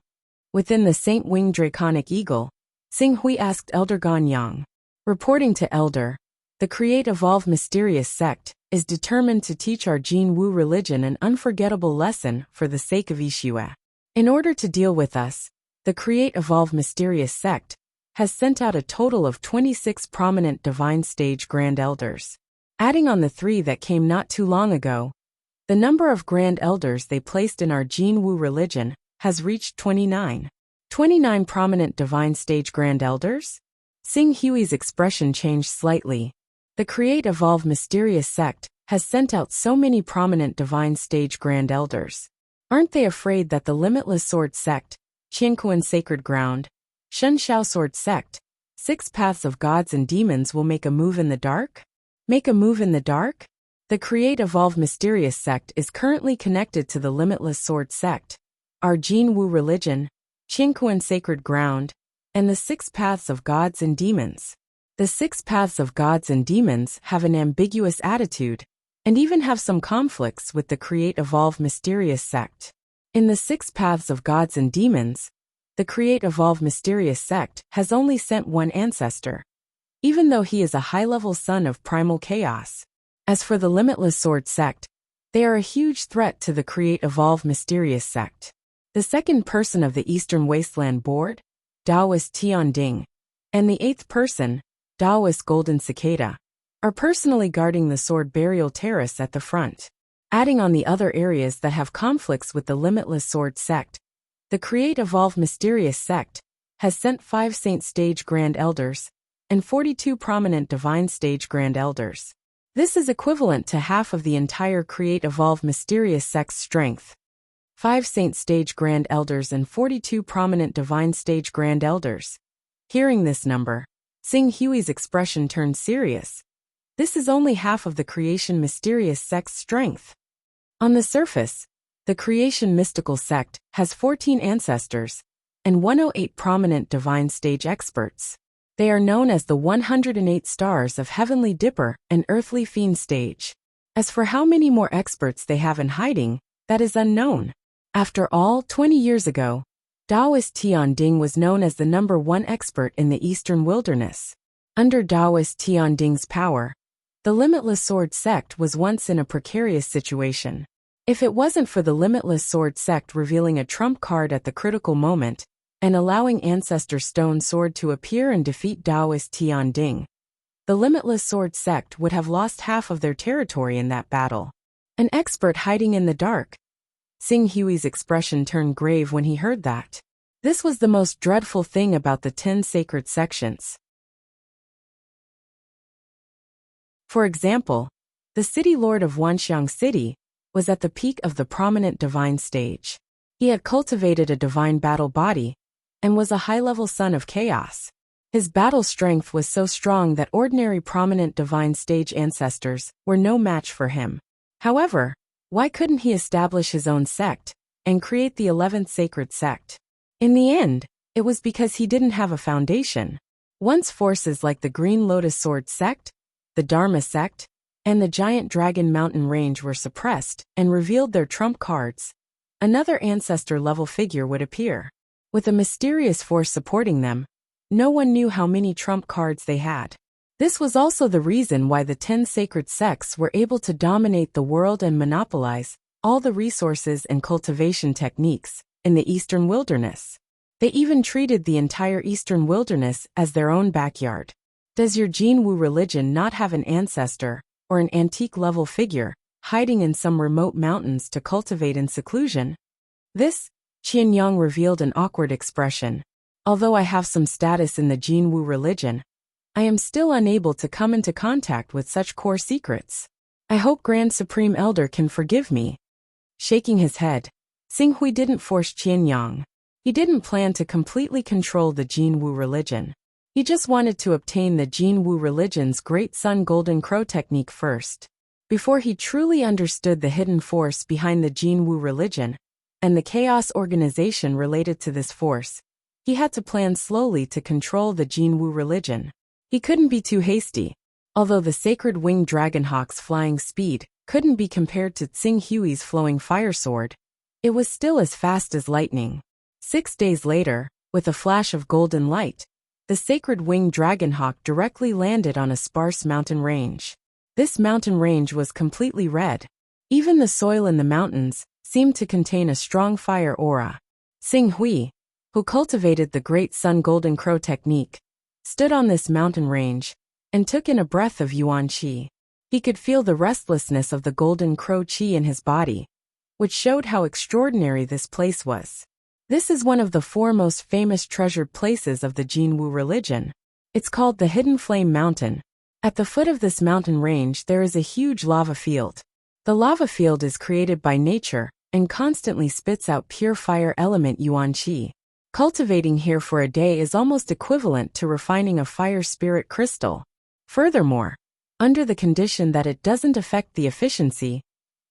Within the Saint Wing Draconic Eagle, Xing Hui asked Elder Ganyang. Reporting to Elder, the Create Evolve Mysterious sect is determined to teach our Jinwu religion an unforgettable lesson for the sake of Yixue. In order to deal with us, the Create Evolve Mysterious sect has sent out a total of 26 prominent divine stage grand elders. Adding on the 3 that came not too long ago, the number of grand elders they placed in our Jinwu religion has reached 29. 29 prominent divine stage grand elders? Xing Hui's expression changed slightly. The Create Evolve Mysterious sect has sent out so many prominent divine stage grand elders. Aren't they afraid that the Limitless Sword sect, Qiankuan Sacred Ground, Shenshao Sword sect, 6 Paths of Gods and Demons will make a move in the dark? Make a move in the dark? The Create Evolve Mysterious sect is currently connected to the Limitless Sword sect, our Jinwu religion, Qiankuan Sacred Ground, and the 6 Paths of Gods and Demons. The 6 Paths of Gods and Demons have an ambiguous attitude, and even have some conflicts with the Create Evolve Mysterious sect. In the 6 Paths of Gods and Demons, the Create Evolve Mysterious sect has only sent one ancestor, even though he is a high-level son of primal chaos. As for the Limitless Sword sect, they are a huge threat to the Create Evolve Mysterious sect. The 2nd person of the Eastern Wasteland Board, Taoist Tianding, and the 8th person, Taoist Golden Cicada, are personally guarding the Sword Burial Terrace at the front. Adding on the other areas that have conflicts with the Limitless Sword sect, the Create Evolve Mysterious sect has sent 5 Saint Stage Grand Elders and 42 prominent Divine Stage Grand Elders. This is equivalent to half of the entire Create Evolve Mysterious sect's strength. 5 Saint Stage Grand Elders and 42 prominent Divine Stage Grand Elders. Hearing this number, Xing Hui's expression turned serious. This is only half of the Creation Mysterious sect's strength. On the surface, the Creation Mystical sect has 14 ancestors and 108 prominent Divine Stage experts. They are known as the 108 Stars of Heavenly Dipper and Earthly Fiend stage. As for how many more experts they have in hiding, that is unknown. After all, 20 years ago, Taoist Tianding was known as the #1 expert in the Eastern Wilderness. Under Taoist Tianding's power, the Limitless Sword sect was once in a precarious situation. If it wasn't for the Limitless Sword sect revealing a trump card at the critical moment, and allowing Ancestor Stone Sword to appear and defeat Taoist Tianding, the Limitless Sword sect would have lost half of their territory in that battle. An expert hiding in the dark. Xing Hui's expression turned grave when he heard that. This was the most dreadful thing about the 10 sacred sections. For example, the city lord of Wanxiang City was at the peak of the prominent divine stage. He had cultivated a divine battle body and was a high-level son of chaos. His battle strength was so strong that ordinary prominent divine stage ancestors were no match for him. However, why couldn't he establish his own sect and create the 11th sacred sect? In the end, it was because he didn't have a foundation. Once forces like the Green Lotus Sword sect, the Dharma sect, and the Giant Dragon Mountain Range were suppressed and revealed their trump cards, another ancestor-level figure would appear. With a mysterious force supporting them, no one knew how many trump cards they had. This was also the reason why the 10 sacred sects were able to dominate the world and monopolize all the resources and cultivation techniques in the Eastern Wilderness. They even treated the entire Eastern Wilderness as their own backyard. Does your Jinwu religion not have an ancestor or an antique-level figure, hiding in some remote mountains to cultivate in seclusion? This, Qianyang revealed an awkward expression. Although I have some status in the Jinwu religion, I am still unable to come into contact with such core secrets. I hope Grand Supreme Elder can forgive me. Shaking his head, Xinghui didn't force Qianyang. He didn't plan to completely control the Jinwu religion. He just wanted to obtain the Jinwu religion's Great Sun Golden Crow technique first. Before he truly understood the hidden force behind the Jinwu religion, and the chaos organization related to this force, he had to plan slowly to control the Jinwu religion. He couldn't be too hasty. Although the sacred winged dragonhawk's flying speed couldn't be compared to Tsinghui's flowing fire sword, it was still as fast as lightning. 6 days later, with a flash of golden light, the sacred winged dragonhawk directly landed on a sparse mountain range. This mountain range was completely red. Even the soil in the mountains seemed to contain a strong fire aura. Xinghui, who cultivated the Great Sun Golden Crow technique, stood on this mountain range and took in a breath of Yuan Qi. He could feel the restlessness of the Golden Crow Qi in his body, which showed how extraordinary this place was. This is one of the 4 most famous treasured places of the Jinwu religion. It's called the Hidden Flame Mountain. At the foot of this mountain range there is a huge lava field. The lava field is created by nature and constantly spits out pure fire element Yuan Qi. Cultivating here for a day is almost equivalent to refining a fire spirit crystal. Furthermore, under the condition that it doesn't affect the efficiency,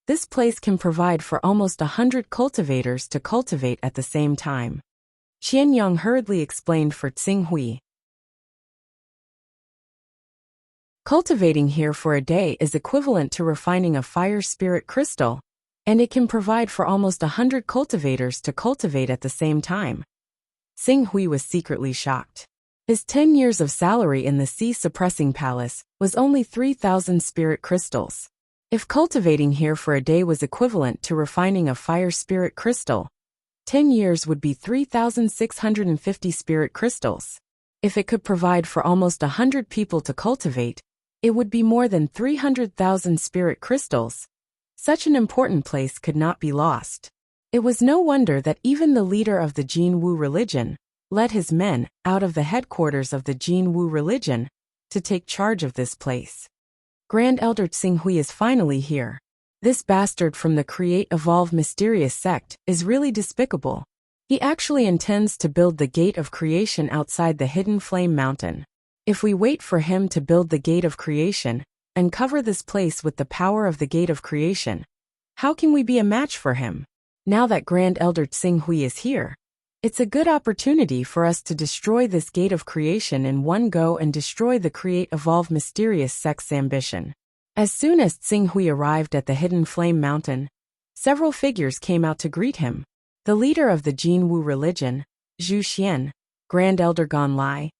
this place can provide for almost 100 cultivators to cultivate at the same time. Qianyang hurriedly explained for Xinghui. Cultivating here for a day is equivalent to refining a fire spirit crystal, and it can provide for almost 100 cultivators to cultivate at the same time. Xinghui was secretly shocked. His 10 years of salary in the sea-suppressing palace was only 3,000 spirit crystals. If cultivating here for a day was equivalent to refining a fire spirit crystal, 10 years would be 3,650 spirit crystals. If it could provide for almost 100 people to cultivate, it would be more than 300,000 spirit crystals. Such an important place could not be lost. It was no wonder that even the leader of the Jinwu religion led his men out of the headquarters of the Jinwu religion to take charge of this place. Grand Elder Xinghui is finally here. This bastard from the Create Evolve Mysterious sect is really despicable. He actually intends to build the Gate of Creation outside the Hidden Flame Mountain. If we wait for him to build the Gate of Creation and cover this place with the power of the Gate of Creation, how can we be a match for him? Now that Grand Elder Xinghui is here, it's a good opportunity for us to destroy this Gate of Creation in one go and destroy the Create Evolve Mysterious sect's ambition. As soon as Xinghui arrived at the Hidden Flame Mountain, several figures came out to greet him. The leader of the Jinwu religion, Zhu Xian, Grand Elder Ganlai,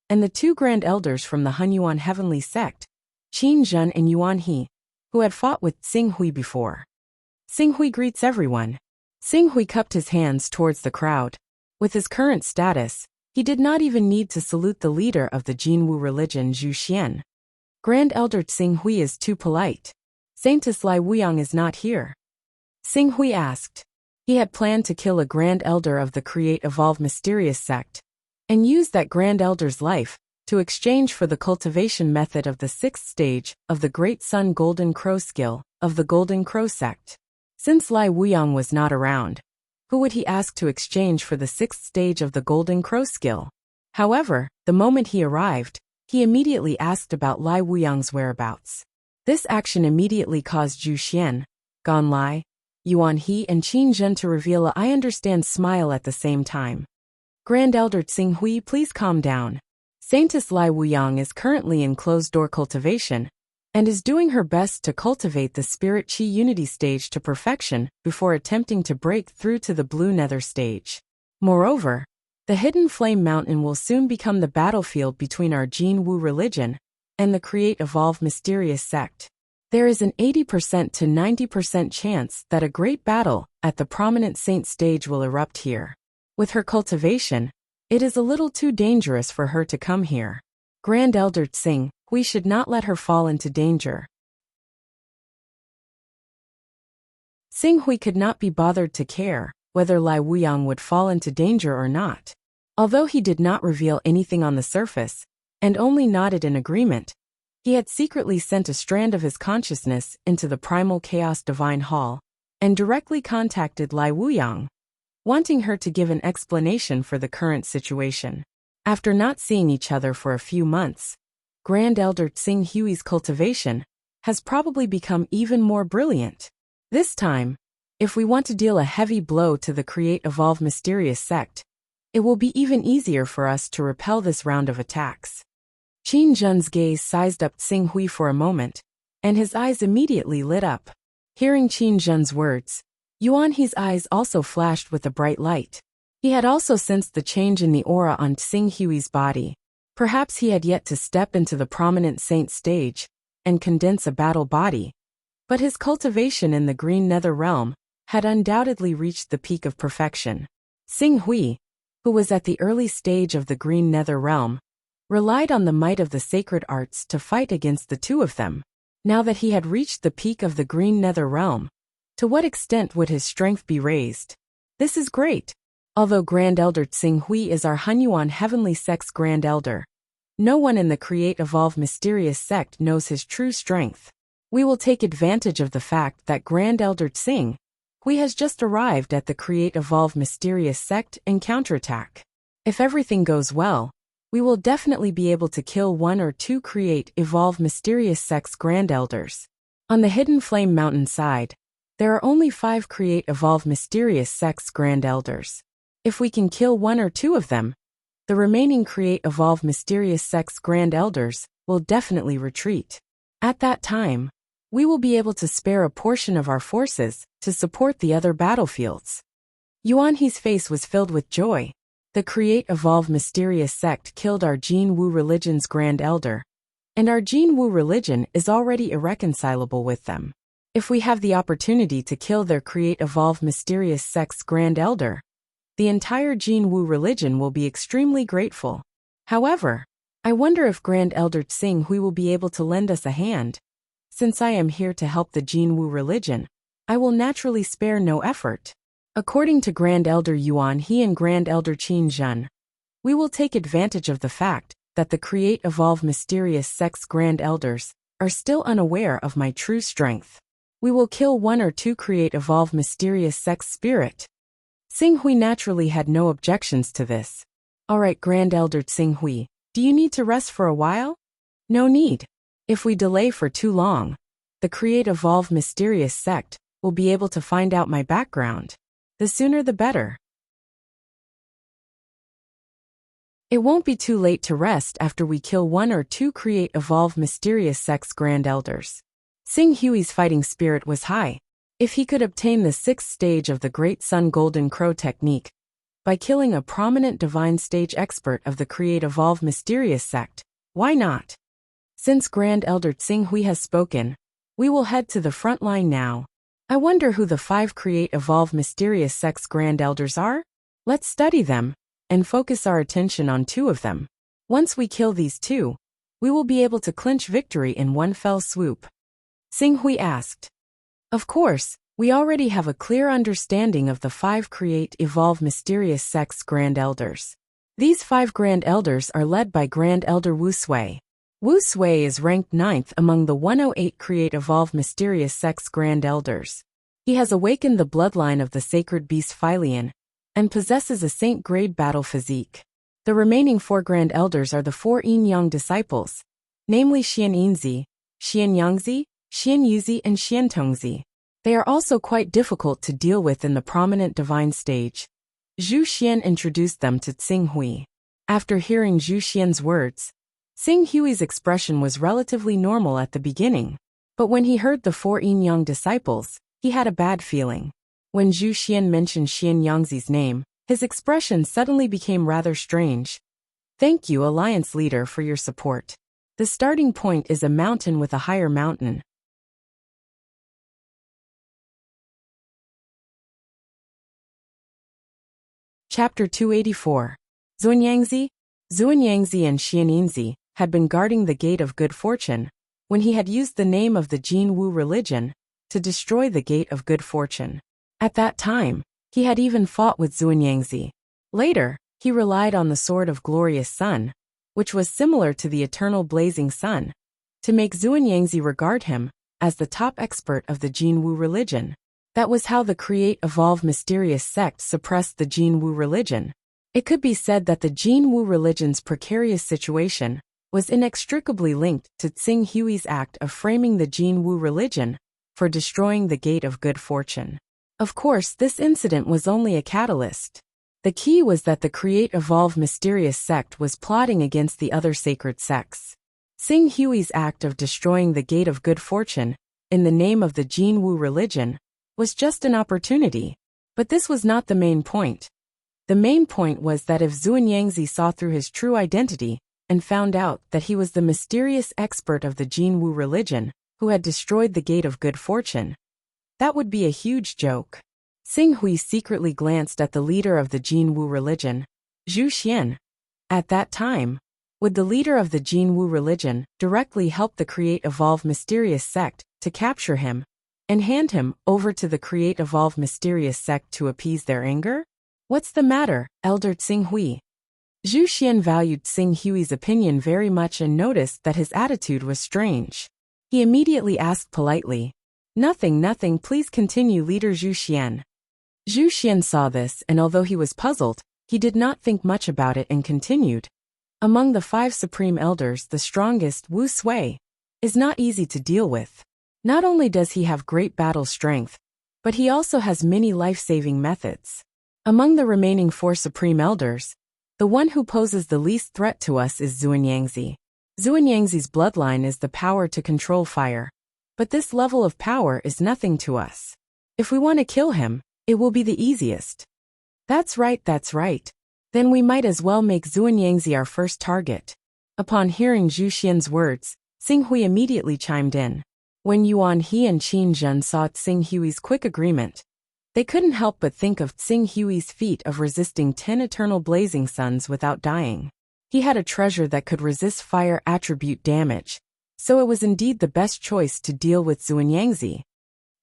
and the 2 Grand Elders from the Hunyuan Heavenly Sect, Qin Zhen and Yuan He, who had fought with Xinghui before. Xinghui greets everyone. Xinghui cupped his hands towards the crowd. With his current status, he did not even need to salute the leader of the Jinwu religion, Zhu Xian. Grand Elder Xinghui is too polite. Saintess Lai Wuyang is not here. Xinghui asked. He had planned to kill a Grand Elder of the Create Evolve Mysterious sect, and use that Grand Elder's life to exchange for the cultivation method of the 6th stage of the Great Sun Golden Crow skill of the Golden Crow sect. Since Lai Wuyang was not around, who would he ask to exchange for the 6th stage of the Golden Crow skill? However, the moment he arrived, he immediately asked about Lai Wuyang's whereabouts. This action immediately caused Zhu Xian, Ganlai, Yuan He and Qin Zhen to reveal a "I understand" smile at the same time. Grand Elder Xinghui, please calm down. Saintess Lai Wuyang is currently in closed-door cultivation, and is doing her best to cultivate the Spirit Qi Unity stage to perfection before attempting to break through to the Blue Nether stage. Moreover, the Hidden Flame Mountain will soon become the battlefield between our Jinwu religion and the Create Evolve Mysterious sect. There is an 80% to 90% chance that a great battle at the Prominent Saint stage will erupt here. With her cultivation, it is a little too dangerous for her to come here. Grand Elder Tsing, we should not let her fall into danger. Xing Hui could not be bothered to care whether Lai Wuyang would fall into danger or not. Although he did not reveal anything on the surface, and only nodded in agreement, he had secretly sent a strand of his consciousness into the primal chaos divine hall, and directly contacted Lai Wuyang, wanting her to give an explanation for the current situation. After not seeing each other for a few months, Grand Elder Xing Hui's cultivation has probably become even more brilliant. This time, if we want to deal a heavy blow to the Create Evolve Mysterious sect, it will be even easier for us to repel this round of attacks. Qin Zhen's gaze sized up Xing Hui for a moment, and his eyes immediately lit up. Hearing Qin Zhen's words, Yuan He's eyes also flashed with a bright light. He had also sensed the change in the aura on Xing Hui's body. Perhaps he had yet to step into the prominent saint stage and condense a battle body, but his cultivation in the green nether realm had undoubtedly reached the peak of perfection. Xing Hui, who was at the early stage of the green nether realm, relied on the might of the sacred arts to fight against the two of them. Now that he had reached the peak of the green nether realm, to what extent would his strength be raised? This is great. Although Grand Elder Xing Hui is our Hunyuan Heavenly Sect's Grand Elder, no one in the Create Evolve Mysterious sect knows his true strength. We will take advantage of the fact that Grand Elder Xing Hui has just arrived at the Create Evolve Mysterious sect and counterattack. If everything goes well, we will definitely be able to kill one or two Create Evolve Mysterious sect's Grand Elders. On the Hidden Flame Mountain side, there are only 5 Create Evolve Mysterious sect's Grand Elders. If we can kill one or two of them, the remaining Create Evolve Mysterious sect's Grand Elders will definitely retreat. At that time, we will be able to spare a portion of our forces to support the other battlefields. Yuan He's face was filled with joy. The Create Evolve Mysterious sect killed our Jin Wu religion's Grand Elder, and our Jin Wu religion is already irreconcilable with them. If we have the opportunity to kill their Create Evolve Mysterious sect's Grand Elder, the entire Jin Wu religion will be extremely grateful. However, I wonder if Grand Elder Xing Hui will be able to lend us a hand. Since I am here to help the Jin Wu religion, I will naturally spare no effort. According to Grand Elder Yuan He and Grand Elder Qin Zhen, we will take advantage of the fact that the Create Evolve Mysterious sect's Grand Elders are still unaware of my true strength. We will kill one or two Create Evolve Mysterious sect's spirit. Xing Hui naturally had no objections to this. Alright, Grand Elder Xing Hui, do you need to rest for a while? No need. If we delay for too long, the Create Evolve Mysterious sect will be able to find out my background. The sooner the better. It won't be too late to rest after we kill one or two Create Evolve Mysterious sect's Grand Elders. Xing Hui's fighting spirit was high. If he could obtain the 6th stage of the Great Sun Golden Crow technique by killing a prominent divine stage expert of the Create Evolve Mysterious sect, why not? Since Grand Elder Xing Hui has spoken, we will head to the front line now. I wonder who the 5 Create Evolve Mysterious sect's Grand Elders are? Let's study them and focus our attention on 2 of them. Once we kill these 2, we will be able to clinch victory in one fell swoop. Xing Hui asked. Of course, we already have a clear understanding of the 5 Create Evolve Mysterious sect's Grand Elders. These 5 Grand Elders are led by Grand Elder Wuxia. Wuxia is ranked 9th among the 108 Create Evolve Mysterious sect's Grand Elders. He has awakened the bloodline of the sacred beast Philian and possesses a saint-grade battle physique. The remaining 4 Grand Elders are the 4 Yin-Yang disciples, namely Xian Yinzi, Xian Yangzi, Xian Yuzi and Xian Tongzi. They are also quite difficult to deal with in the prominent divine stage. Zhu Xian introduced them to Xing Hui. After hearing Zhu Xian's words, Xing Hui's expression was relatively normal at the beginning, but when he heard the 4 Yin-Yang disciples, he had a bad feeling. When Zhu Xian mentioned Xian Yangzi's name, his expression suddenly became rather strange. Thank you, Alliance Leader, for your support. The starting point is a mountain with a higher mountain. Chapter 284. Zuanyangzi and Xianyinzi had been guarding the Gate of Good Fortune when he had used the name of the Jin Wu religion to destroy the gate of good fortune. At that time, he had even fought with Xuanyangzi. Later, he relied on the Sword of Glorious Sun, which was similar to the eternal blazing sun, to make Xuanyangzi regard him as the top expert of the Jinwu religion. That was how the Create-Evolve mysterious sect suppressed the Jinwu religion. It could be said that the Jinwu religion's precarious situation was inextricably linked to Tsing Hui's act of framing the Jinwu religion for destroying the gate of good fortune. Of course, this incident was only a catalyst. The key was that the Create-Evolve mysterious sect was plotting against the other sacred sects. Tsing Hui's act of destroying the gate of good fortune in the name of the Jinwu religion was just an opportunity. But this was not the main point. The main point was that if Xuanyangzi saw through his true identity and found out that he was the mysterious expert of the Jinwu religion who had destroyed the gate of good fortune, that would be a huge joke. Tsing Hui secretly glanced at the leader of the Jinwu religion, Zhu Xian. At that time, would the leader of the Jinwu religion directly help the Create-Evolve mysterious sect to capture him and hand him over to the Create-Evolve mysterious sect to appease their anger? What's the matter, Elder Tsing Hui? Zhu Xian valued Tsing Hui's opinion very much and noticed that his attitude was strange. He immediately asked politely, Nothing, please continue, Leader Zhu Xian. Zhu Xian saw this, and although he was puzzled, he did not think much about it and continued. Among the 5 supreme elders, the strongest, Wu Sui, is not easy to deal with. Not only does he have great battle strength, but he also has many life-saving methods. Among the remaining 4 supreme elders, the one who poses the least threat to us is Xuanyangzi. Xuanyangzi's bloodline is the power to control fire. But this level of power is nothing to us. If we want to kill him, it will be the easiest. That's right. Then we might as well make Xuanyangzi our first target. Upon hearing Zhu Xian's words, Tsing Hui immediately chimed in. When Yuan He and Qin Zhen saw Tsing Hui's quick agreement, they couldn't help but think of Tsing Hui's feat of resisting 10 eternal blazing suns without dying. He had a treasure that could resist fire attribute damage, so it was indeed the best choice to deal with Xuanyangzi.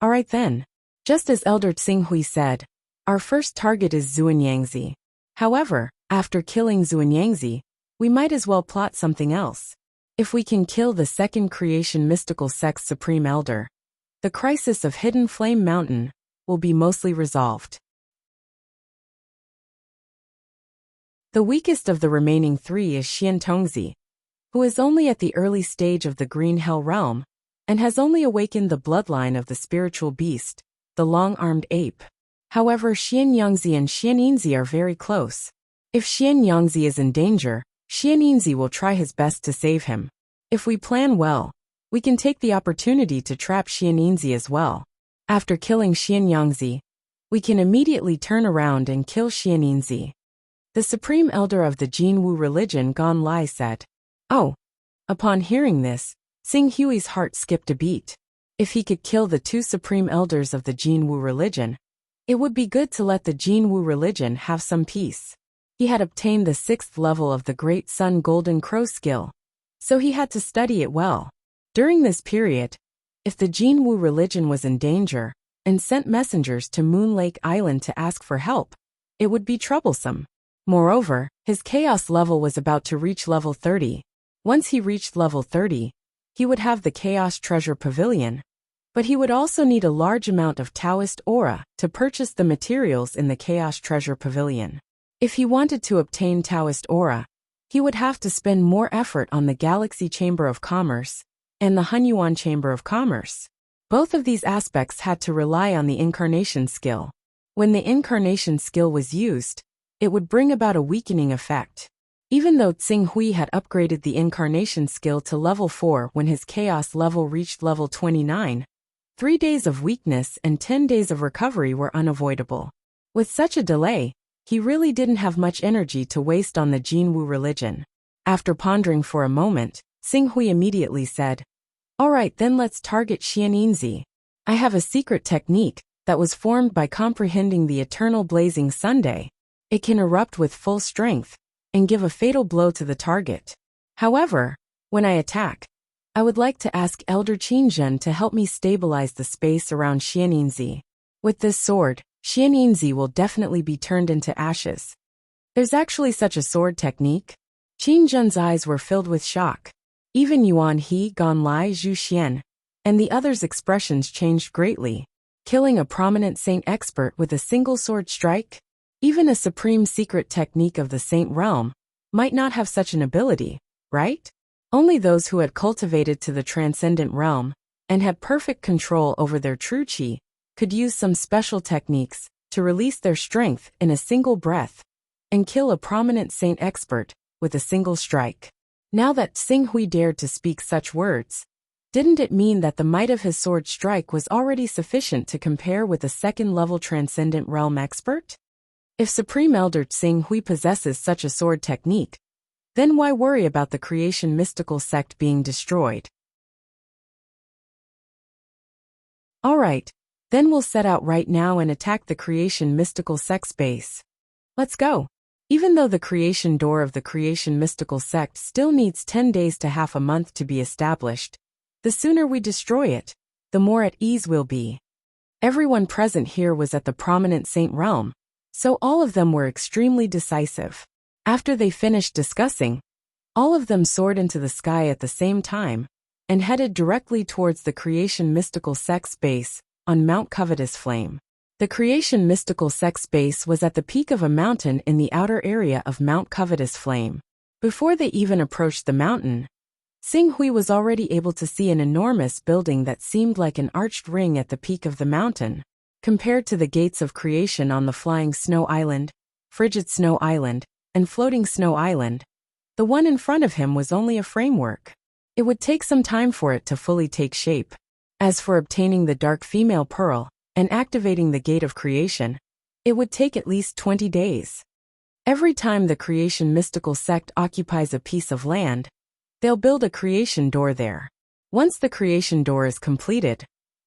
Alright then. Just as Elder Tsing Hui said, our first target is Xuanyangzi. However, after killing Xuanyangzi, we might as well plot something else. If we can kill the second creation mystical sect's supreme elder, the crisis of Hidden Flame Mountain will be mostly resolved. The weakest of the remaining 3 is Xian Tongzi, who is only at the early stage of the Green Hell realm, and has only awakened the bloodline of the spiritual beast, the long-armed ape. However, Xuanyangzi and Xianyinzi are very close. If Xuanyangzi is in danger, Xianyinzi will try his best to save him. If we plan well, we can take the opportunity to trap Xianyinzi as well. After killing Xuanyangzi, we can immediately turn around and kill Xianyinzi. The supreme elder of the Jinwu religion, Gan Lai, said. Oh. Upon hearing this, Tsing Hui's heart skipped a beat. If he could kill the 2 supreme elders of the Jinwu religion, it would be good to let the Jinwu religion have some peace. He had obtained the 6th level of the Great Sun Golden Crow skill, so he had to study it well. During this period, if the Jinwu religion was in danger and sent messengers to Moon Lake Island to ask for help, it would be troublesome. Moreover, his chaos level was about to reach level 30. Once he reached level 30, he would have the Chaos Treasure Pavilion, but he would also need a large amount of Taoist aura to purchase the materials in the Chaos Treasure Pavilion. If he wanted to obtain Taoist aura, he would have to spend more effort on the Galaxy Chamber of Commerce and the Hunyuan Chamber of Commerce. Both of these aspects had to rely on the incarnation skill. When the incarnation skill was used, it would bring about a weakening effect. Even though Tsing Hui had upgraded the incarnation skill to level 4 when his chaos level reached level 29, 3 days of weakness and 10 days of recovery were unavoidable. With such a delay, he really didn't have much energy to waste on the Jinwu religion. After pondering for a moment, Tsing Hui immediately said, Alright then, let's target Xianyinzi. I have a secret technique that was formed by comprehending the eternal blazing Sunday. It can erupt with full strength and give a fatal blow to the target. However, when I attack, I would like to ask Elder Qingjun to help me stabilize the space around Xianninzi. With this sword, Xianninzi will definitely be turned into ashes. There's actually such a sword technique? Qingjun's eyes were filled with shock. Even Yuan He, Ganlai, Zhu Xian, and the others' expressions changed greatly. Killing a prominent saint expert with a single sword strike? Even a supreme secret technique of the saint realm might not have such an ability, right? Only those who had cultivated to the transcendent realm and had perfect control over their true qi could use some special techniques to release their strength in a single breath and kill a prominent saint expert with a single strike. Now that Xing Hui dared to speak such words, didn't it mean that the might of his sword strike was already sufficient to compare with a second-level transcendent realm expert? If Supreme Elder Xing Hui possesses such a sword technique, then why worry about the creation mystical sect being destroyed? Alright, then we'll set out right now and attack the creation mystical sect's base. Let's go. Even though the creation door of the creation mystical sect still needs 10 days to half a month to be established, the sooner we destroy it, the more at ease we'll be. Everyone present here was at the prominent saint realm, so all of them were extremely decisive. After they finished discussing, all of them soared into the sky at the same time and headed directly towards the creation mystical sect's base on Mount Covetous Flame. The creation mystical sect's base was at the peak of a mountain in the outer area of Mount Covetous Flame. Before they even approached the mountain, Xing Hui was already able to see an enormous building that seemed like an arched ring at the peak of the mountain. Compared to the gates of creation on the Flying Snow Island, Frigid Snow Island, and Floating Snow Island, the one in front of him was only a framework. It would take some time for it to fully take shape. As for obtaining the Dark Female Pearl and activating the Gate of Creation, it would take at least 20 days. Every time the creation mystical sect occupies a piece of land, they'll build a creation door there. Once the creation door is completed,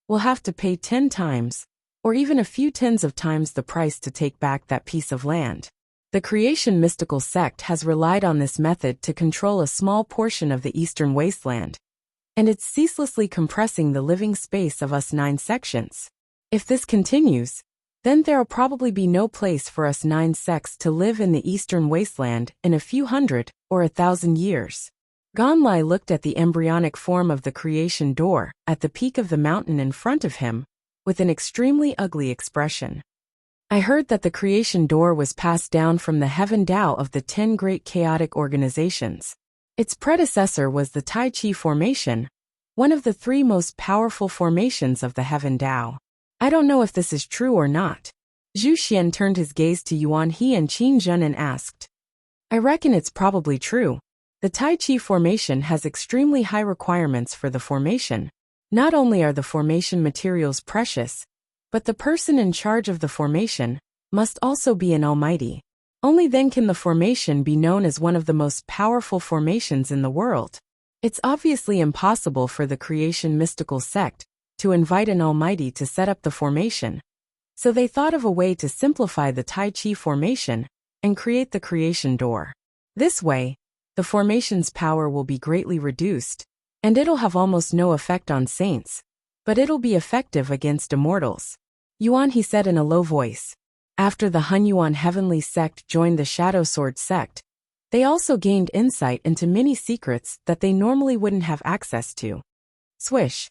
we'll have to pay 10 times, or even a few tens of times the price to take back that piece of land. The creation mystical sect has relied on this method to control a small portion of the eastern wasteland, and it's ceaselessly compressing the living space of us 9 sections. If this continues, then there'll probably be no place for us 9 sects to live in the eastern wasteland in a few hundred or 1,000 years. Ganlai looked at the embryonic form of the creation door at the peak of the mountain in front of him with an extremely ugly expression. I heard that the creation door was passed down from the Heaven Tao of the 10 great chaotic organizations. Its predecessor was the Tai Chi formation, one of the 3 most powerful formations of the Heaven Tao. I don't know if this is true or not. Zhu Xian turned his gaze to Yuan He and Qingjun and asked. I reckon it's probably true. The Tai Chi formation has extremely high requirements for the formation. Not only are the formation materials precious, but the person in charge of the formation must also be an almighty. Only then can the formation be known as one of the most powerful formations in the world. It's obviously impossible for the creation mystical sect to invite an almighty to set up the formation, so they thought of a way to simplify the Tai Chi formation and create the creation door. This way, the formation's power will be greatly reduced, and it'll have almost no effect on saints, but it'll be effective against immortals. Yuan He said in a low voice. After the Hunyuan heavenly sect joined the Shadow Sword sect, they also gained insight into many secrets that they normally wouldn't have access to. Swish.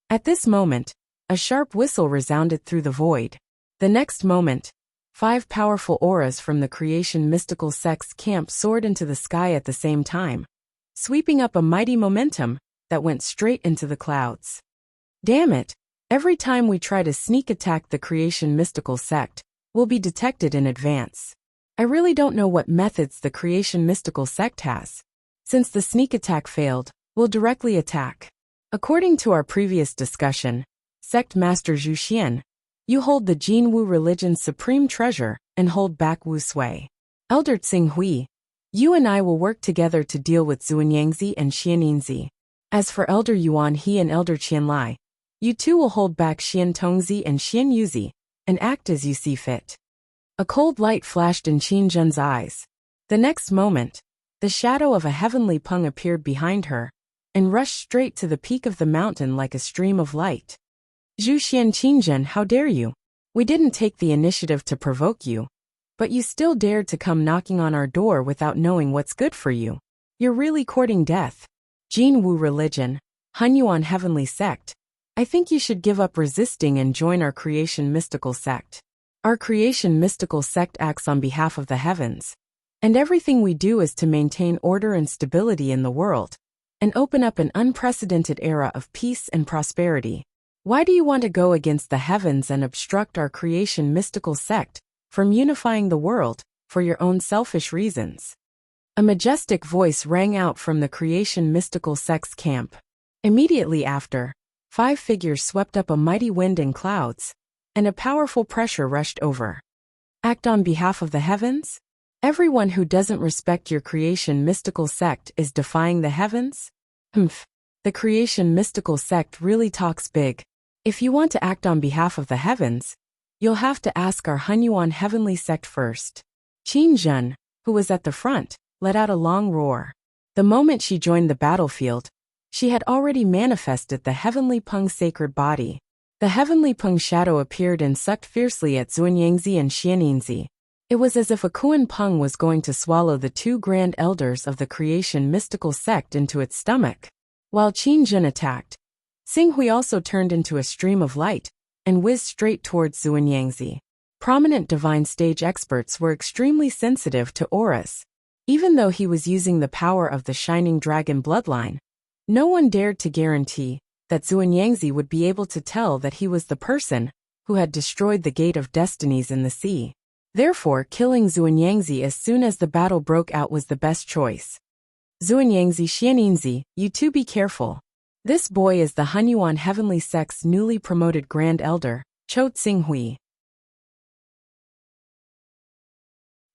At this moment, a sharp whistle resounded through the void. The next moment, 5 powerful auras from the creation mystical sect's camp soared into the sky at the same time, sweeping up a mighty momentum that went straight into the clouds. Damn it! Every time we try to sneak attack the creation mystical sect, we'll be detected in advance. I really don't know what methods the creation mystical sect has. Since the sneak attack failed, we'll directly attack. According to our previous discussion, Sect Master Zhu Xian, you hold the Jin Wu religion's supreme treasure and hold back Wu Sui. Elder Xing Hui, you and I will work together to deal with Xuanyangzi and Xianinzi. As for Elder Yuan He and Elder Qianlai, you two will hold back Xian Tongzi and Xian Yuzi and act as you see fit. A cold light flashed in Qingjun's eyes. The next moment, the The shadow of a heavenly peng appeared behind her and rushed straight to the peak of the mountain like a stream of light. Zhu Xian Qingzhen, how dare you? We didn't take the initiative to provoke you, but you still dared to come knocking on our door without knowing what's good for you. You're really courting death. Jin Wu religion, Hunyuan heavenly sect. I think you should give up resisting and join our creation mystical sect. Our creation mystical sect acts on behalf of the heavens, and everything we do is to maintain order and stability in the world, and open up an unprecedented era of peace and prosperity. Why do you want to go against the heavens and obstruct our creation mystical sect from unifying the world for your own selfish reasons? A majestic voice rang out from the creation mystical sect's camp. Immediately after, 5 figures swept up a mighty wind and clouds, and a powerful pressure rushed over. Act on behalf of the heavens? Everyone who doesn't respect your creation mystical sect is defying the heavens? Humph. The creation mystical sect really talks big. If you want to act on behalf of the heavens, you'll have to ask our Hunyuan heavenly sect first. Qin Zhen, who was at the front, let out a long roar. The moment she joined the battlefield, she had already manifested the heavenly peng sacred body. The heavenly peng shadow appeared and sucked fiercely at Zuanyangzi and Xianingzi. It was as if a Kuan peng was going to swallow the 2 grand elders of the creation mystical sect into its stomach. While Qin Zhen attacked, Xinghui also turned into a stream of light and whizzed straight towards Zuanyangzi. Prominent divine stage experts were extremely sensitive to auras. Even though he was using the power of the Shining Dragon bloodline, no one dared to guarantee that Zuanyangzi would be able to tell that he was the person who had destroyed the Gate of Destinies in the sea. Therefore, killing Zuanyangzi as soon as the battle broke out was the best choice. Zuanyangzi Xianingzi, you two be careful. This boy is the Hunyuan heavenly sect's newly promoted Grand Elder, Cho Xinghui.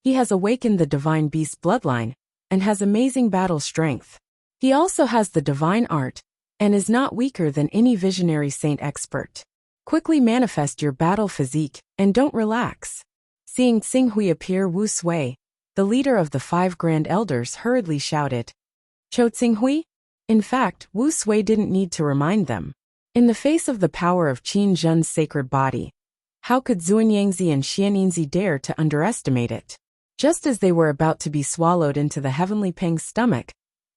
He has awakened the divine beast bloodline and has amazing battle strength. He also has the divine art and is not weaker than any visionary saint expert. Quickly manifest your battle physique and don't relax. Seeing Xinghui appear, Wu Sui, the leader of the 5 Grand Elders, hurriedly shouted. Cho Xinghui? In fact, Wu Sui didn't need to remind them. In the face of the power of Qin Zhen's sacred body, how could Zuanyangzi and Xianingzi dare to underestimate it? Just as they were about to be swallowed into the heavenly peng's stomach,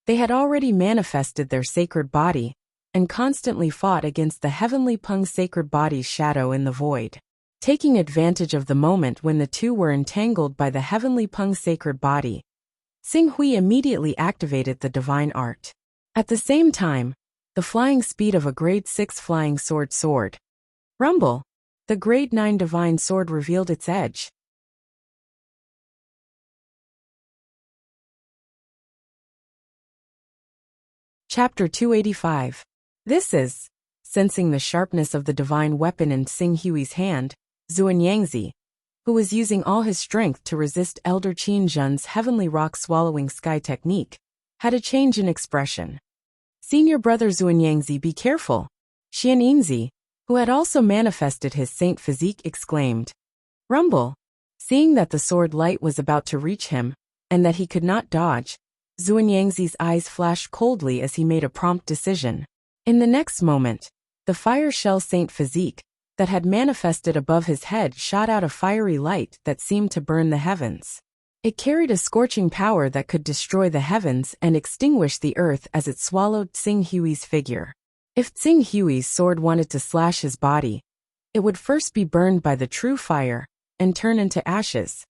they had already manifested their sacred body and constantly fought against the heavenly peng's sacred body's shadow in the void. Taking advantage of the moment when the two were entangled by the heavenly peng's sacred body, Xinghui immediately activated the divine art. At the same time, the flying speed of a grade 6 flying sword. Rumble! The grade 9 divine sword revealed its edge. Chapter 285. This is, sensing the sharpness of the divine weapon in Xinghui's hand, Zuanyangzi, who was using all his strength to resist Elder Qin Zhen's heavenly rock-swallowing sky technique, had a change in expression. Senior brother Zuanyangzi, be careful! Xianingzi, who had also manifested his saint physique, exclaimed. Rumble! Seeing that the sword light was about to reach him, and that he could not dodge, Zuanyangzi's eyes flashed coldly as he made a prompt decision. In the next moment, the fire shell saint physique that had manifested above his head shot out a fiery light that seemed to burn the heavens. It carried a scorching power that could destroy the heavens and extinguish the earth as it swallowed Xinghui's figure. If Xinghui's sword wanted to slash his body, it would first be burned by the true fire and turn into ashes.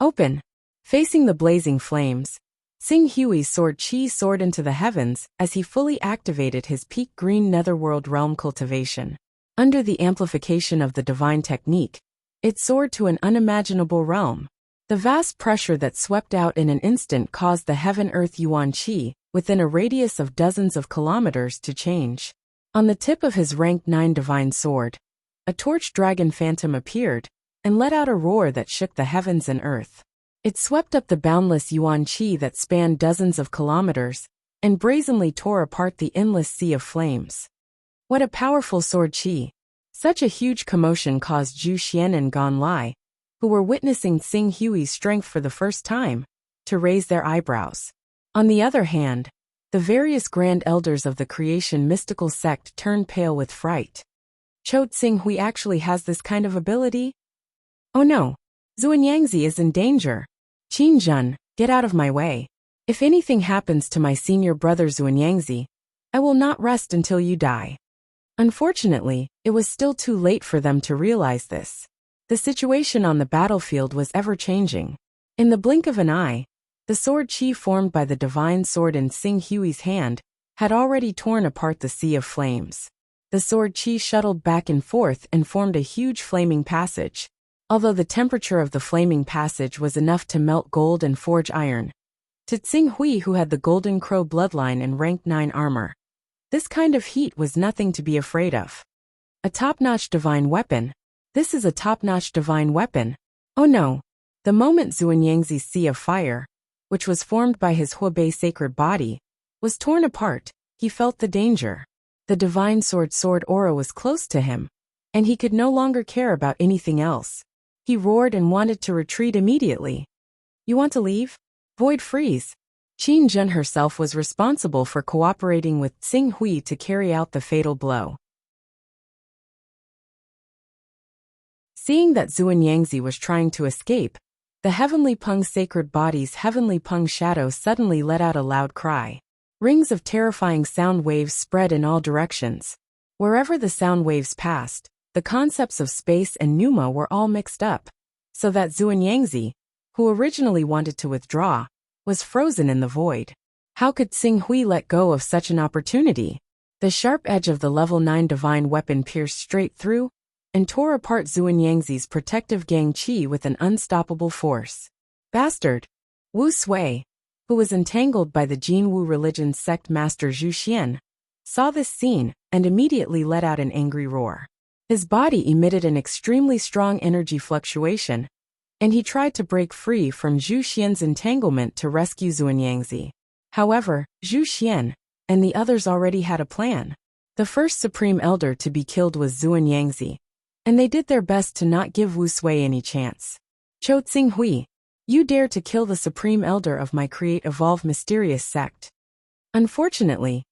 Open! Facing the blazing flames, Xinghui's sword Qi soared into the heavens as he fully activated his peak green netherworld realm cultivation. Under the amplification of the divine technique, it soared to an unimaginable realm. The vast pressure that swept out in an instant caused the heaven-earth yuan qi, within a radius of dozens of kilometers, to change. On the tip of his rank 9 divine sword, a torch dragon phantom appeared and let out a roar that shook the heavens and earth. It swept up the boundless yuan qi that spanned dozens of kilometers and brazenly tore apart the endless sea of flames. What a powerful sword qi! Such a huge commotion caused Zhu Xian and Gan Lai, who were witnessing Xinghui's strength for the first time, to raise their eyebrows. On the other hand, the various grand elders of the creation mystical sect turned pale with fright. Cho Tsinghui actually has this kind of ability? Oh no! Xuanyangzi is in danger. Qin Zhen, get out of my way. If anything happens to my senior brother Xuanyangzi, I will not rest until you die. Unfortunately, it was still too late for them to realize this. The situation on the battlefield was ever-changing. In the blink of an eye, the sword qi formed by the divine sword in Tsing Hui's hand had already torn apart the sea of flames. The sword qi shuttled back and forth and formed a huge flaming passage. Although the temperature of the flaming passage was enough to melt gold and forge iron, to Tsing Hui, who had the Golden Crow bloodline and rank 9 armor, this kind of heat was nothing to be afraid of. A top-notch divine weapon. This is a top-notch divine weapon. Oh no! The moment Xuanyangzi's sea of fire, which was formed by his Huobei sacred body, was torn apart, he felt the danger. The divine sword aura was close to him, and he could no longer care about anything else. He roared and wanted to retreat immediately. You want to leave? Void freeze. Qin Zhen herself was responsible for cooperating with Tsing Hui to carry out the fatal blow. Seeing that Xuanyangzi was trying to escape, the Heavenly Peng sacred body's Heavenly Peng shadow suddenly let out a loud cry. Rings of terrifying sound waves spread in all directions. Wherever the sound waves passed, the concepts of space and pneuma were all mixed up, so that Xuanyangzi, who originally wanted to withdraw, was frozen in the void. How could Tsing Hui let go of such an opportunity? The sharp edge of the level 9 divine weapon pierced straight through and tore apart Xuanyangzi's protective gang qi with an unstoppable force. Bastard! Wu Sui, who was entangled by the Jinwu religion sect master Zhu Xian, saw this scene and immediately let out an angry roar. His body emitted an extremely strong energy fluctuation, and he tried to break free from Zhu Xian's entanglement to rescue Xuanyangzi. However, Zhu Xian and the others already had a plan. The first supreme elder to be killed was Xuanyangzi, and they did their best to not give Wu Sui any chance. Cho Tsinghui, you dare to kill the supreme elder of my create evolve mysterious sect. Unfortunately,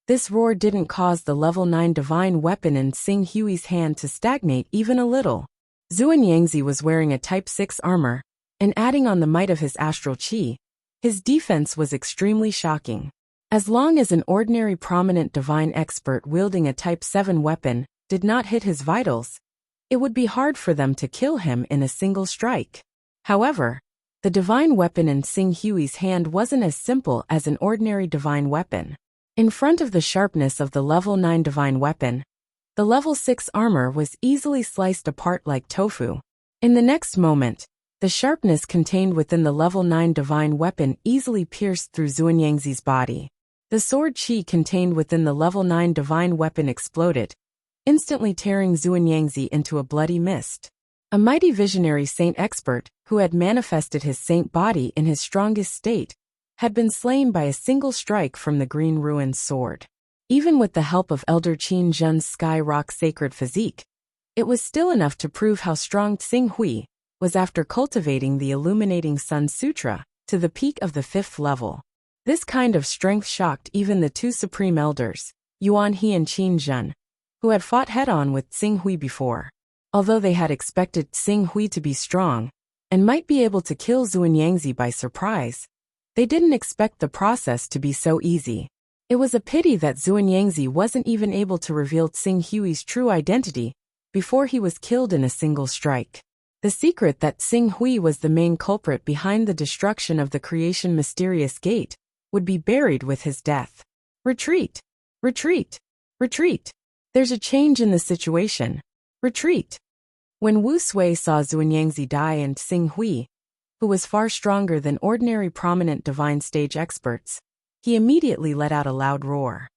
this roar didn't cause the level 9 divine weapon in Tsing Hui's hand to stagnate even a little. Xuanyangzi was wearing a Type 6 armor, and adding on the might of his astral qi, his defense was extremely shocking. As long as an ordinary prominent divine expert wielding a Type 7 weapon did not hit his vitals, it would be hard for them to kill him in a single strike. However, the divine weapon in Tsing Hui's hand wasn't as simple as an ordinary divine weapon. In front of the sharpness of the level 9 divine weapon, the level 6 armor was easily sliced apart like tofu. In the next moment, the sharpness contained within the level 9 divine weapon easily pierced through Xuanyangzi's body. The sword qi contained within the level 9 divine weapon exploded, instantly tearing Xuanyangzi into a bloody mist. A mighty visionary saint expert, who had manifested his saint body in his strongest state, had been slain by a single strike from the Green Ruin's sword. Even with the help of Elder Qin Zhen's Sky Rock sacred physique, it was still enough to prove how strong Tsing Hui was after cultivating the Illuminating Sun Sutra to the peak of the 5th level. This kind of strength shocked even the two supreme elders, Yuan He and Qin Zhen, who had fought head-on with Tsing Hui before. Although they had expected Tsing Hui to be strong and might be able to kill Xuanyangzi by surprise, they didn't expect the process to be so easy. It was a pity that Xuanyangzi wasn't even able to reveal Tsing Hui's true identity before he was killed in a single strike. The secret that Tsing Hui was the main culprit behind the destruction of the creation mysterious gate would be buried with his death. Retreat! Retreat! Retreat! There's a change in the situation. Retreat! When Wu Sui saw Xuanyangzi die and Tsing Hui, who was far stronger than ordinary prominent divine stage experts, he immediately let out a loud roar.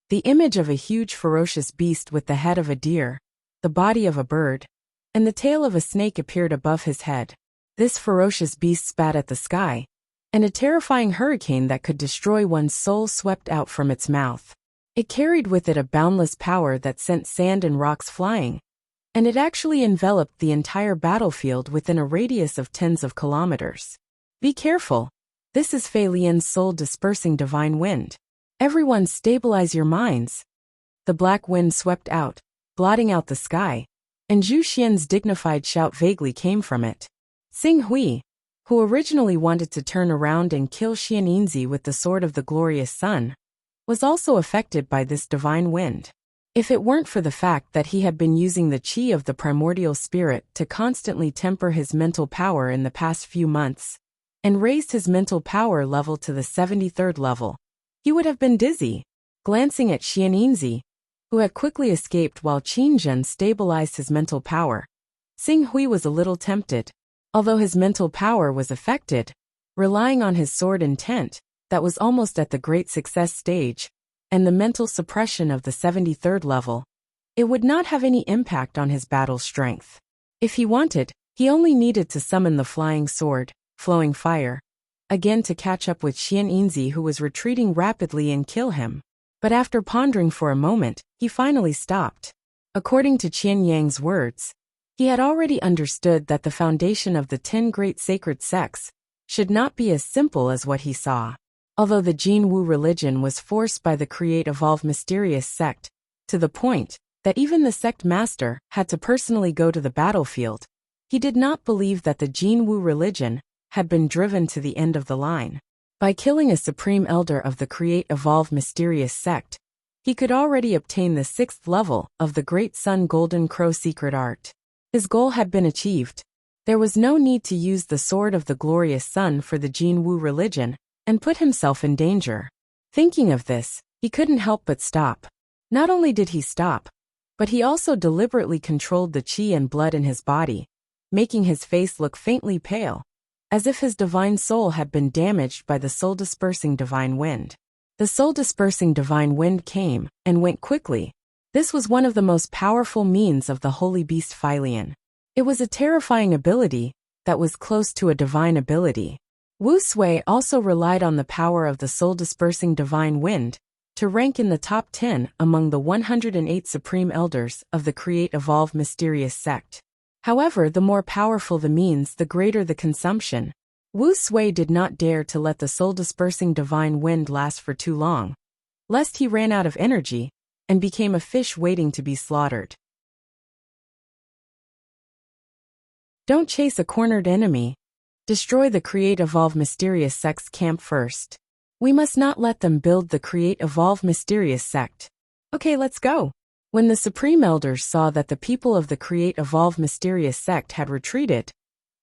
The image of a huge ferocious beast with the head of a deer, the body of a bird, and the tail of a snake appeared above his head. This ferocious beast spat at the sky, and a terrifying hurricane that could destroy one's soul swept out from its mouth. It carried with it a boundless power that sent sand and rocks flying, and it actually enveloped the entire battlefield within a radius of tens of kilometers. Be careful. This is Fei Lian's soul-dispersing divine wind. Everyone stabilize your minds. The black wind swept out, blotting out the sky, and Zhu Xian's dignified shout vaguely came from it. Xing Hui, who originally wanted to turn around and kill Xian Yinzi with the sword of the glorious sun, was also affected by this divine wind. If it weren't for the fact that he had been using the qi of the primordial spirit to constantly temper his mental power in the past few months, and raised his mental power level to the 73rd level, he would have been dizzy. Glancing at Xian Yinzi, who had quickly escaped while Qin Zhen stabilized his mental power, Xing Hui was a little tempted. Although his mental power was affected, relying on his sword intent, that was almost at the great success stage, and the mental suppression of the 73rd level, it would not have any impact on his battle strength. If he wanted, he only needed to summon the flying sword, flowing fire, again to catch up with Xian Yinzi, who was retreating rapidly, and kill him. But after pondering for a moment, he finally stopped. According to Qian Yang's words, he had already understood that the foundation of the 10 great sacred sects should not be as simple as what he saw. Although the Jin Wu religion was forced by the Create Evolve Mysterious sect, to the point that even the sect master had to personally go to the battlefield, he did not believe that the Jin Wu religion had been driven to the end of the line. By killing a supreme elder of the Create Evolve Mysterious sect, he could already obtain the 6th level of the Great Sun Golden Crow secret art. His goal had been achieved. There was no need to use the sword of the glorious sun for the Jin Wu religion and put himself in danger. Thinking of this, he couldn't help but stop. Not only did he stop, but he also deliberately controlled the qi and blood in his body, making his face look faintly pale, as if his divine soul had been damaged by the soul-dispersing divine wind. The soul-dispersing divine wind came and went quickly. This was one of the most powerful means of the holy beast Fei Lian. It was a terrifying ability that was close to a divine ability. Wu Sui also relied on the power of the soul-dispersing divine wind to rank in the top 10 among the 108 supreme elders of the Create Evolve Mysterious sect. However, the more powerful the means, the greater the consumption. Wu Sui did not dare to let the soul-dispersing divine wind last for too long, lest he ran out of energy and became a fish waiting to be slaughtered. Don't chase a cornered enemy. Destroy the Create Evolve Mysterious sect's camp first. We must not let them build the Create Evolve Mysterious sect. Okay, let's go. When the Supreme Elders saw that the people of the Create Evolve Mysterious sect had retreated,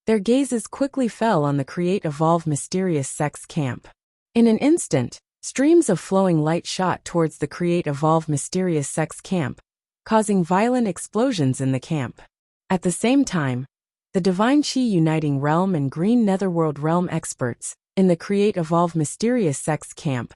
their gazes quickly fell on the Create Evolve Mysterious sect's camp. In an instant, streams of flowing light shot towards the Create Evolve Mysterious sect's camp, causing violent explosions in the camp. At the same time, the Divine Qi Uniting Realm and Green Netherworld Realm experts in the Create Evolve Mysterious sect's camp,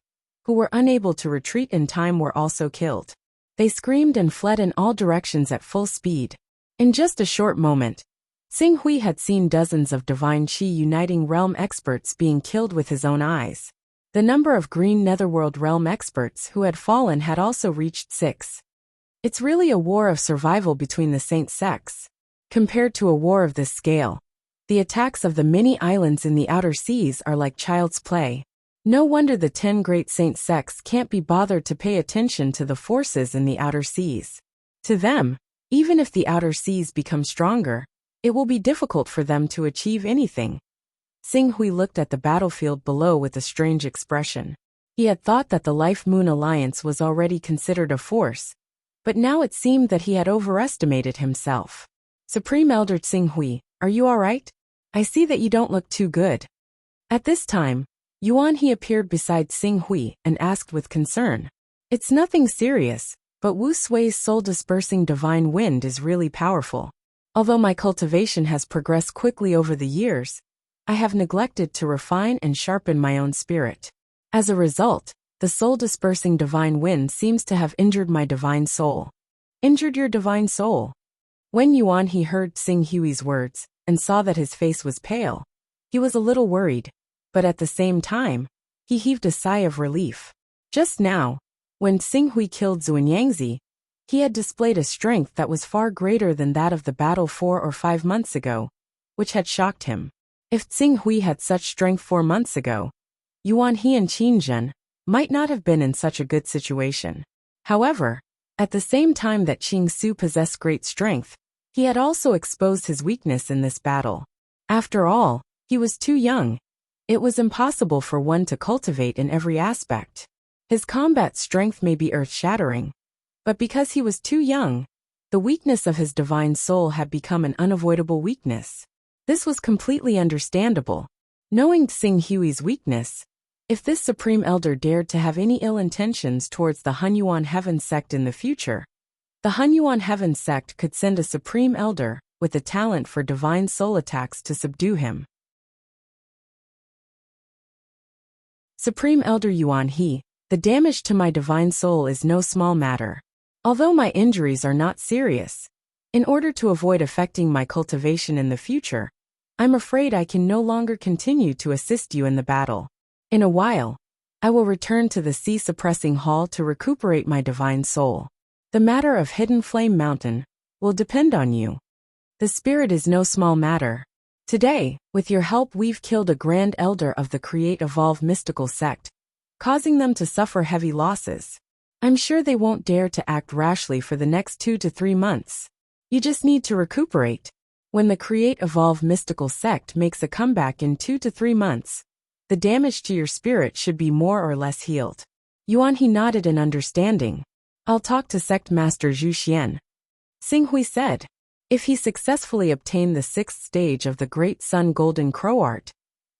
who were unable to retreat in time, were also killed. They screamed and fled in all directions at full speed. In just a short moment, Xing Hui had seen dozens of Divine Qi Uniting Realm experts being killed with his own eyes. The number of Green Netherworld Realm experts who had fallen had also reached 6. It's really a war of survival between the saint sects. Compared to a war of this scale, the attacks of the many islands in the outer seas are like child's play. No wonder the 10 great saint sects can't be bothered to pay attention to the forces in the outer seas. To them, even if the outer seas become stronger, it will be difficult for them to achieve anything. Xing Hui looked at the battlefield below with a strange expression. He had thought that the Life Moon Alliance was already considered a force, but now it seemed that he had overestimated himself. Supreme Elder Xing Hui, are you all right? I see that you don't look too good. At this time, Yuan He appeared beside Xing Hui and asked with concern. It's nothing serious, but Wu Sui's soul-dispersing divine wind is really powerful. Although my cultivation has progressed quickly over the years, I have neglected to refine and sharpen my own spirit. As a result, the soul-dispersing divine wind seems to have injured my divine soul. Injured your divine soul? When Yuan He heard Xing Hui's words and saw that his face was pale, he was a little worried, but at the same time, he heaved a sigh of relief. Just now, when Xing Hui killed Xuanyangzi, he had displayed a strength that was far greater than that of the battle 4 or 5 months ago, which had shocked him. If Tsing Hui had such strength 4 months ago, Yuan He and Qin Zhen might not have been in such a good situation. However, at the same time that Qing Su possessed great strength, he had also exposed his weakness in this battle. After all, he was too young. It was impossible for one to cultivate in every aspect. His combat strength may be earth-shattering, but because he was too young, the weakness of his divine soul had become an unavoidable weakness. This was completely understandable. Knowing Tsing Hui's weakness, if this Supreme Elder dared to have any ill intentions towards the Hunyuan Heaven sect in the future, the Hunyuan Heaven sect could send a Supreme Elder with a talent for divine soul attacks to subdue him. Supreme Elder Yuan He, the damage to my divine soul is no small matter. Although my injuries are not serious, in order to avoid affecting my cultivation in the future, I'm afraid I can no longer continue to assist you in the battle. In a while, I will return to the sea-suppressing hall to recuperate my divine soul. The matter of Hidden Flame Mountain will depend on you. The spirit is no small matter. Today, with your help, we've killed a grand elder of the Create Evolve mystical sect, causing them to suffer heavy losses. I'm sure they won't dare to act rashly for the next 2 to 3 months. You just need to recuperate. When the Create Evolve mystical sect makes a comeback in 2 to 3 months, the damage to your spirit should be more or less healed. Yuan He nodded in understanding. I'll talk to Sect Master Zhu Xian. Tsing Hui said. If he successfully obtained the 6th stage of the Great Sun Golden Crow art,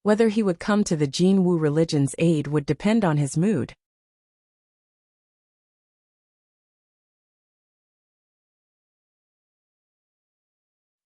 whether he would come to the Jin Wu religion's aid would depend on his mood.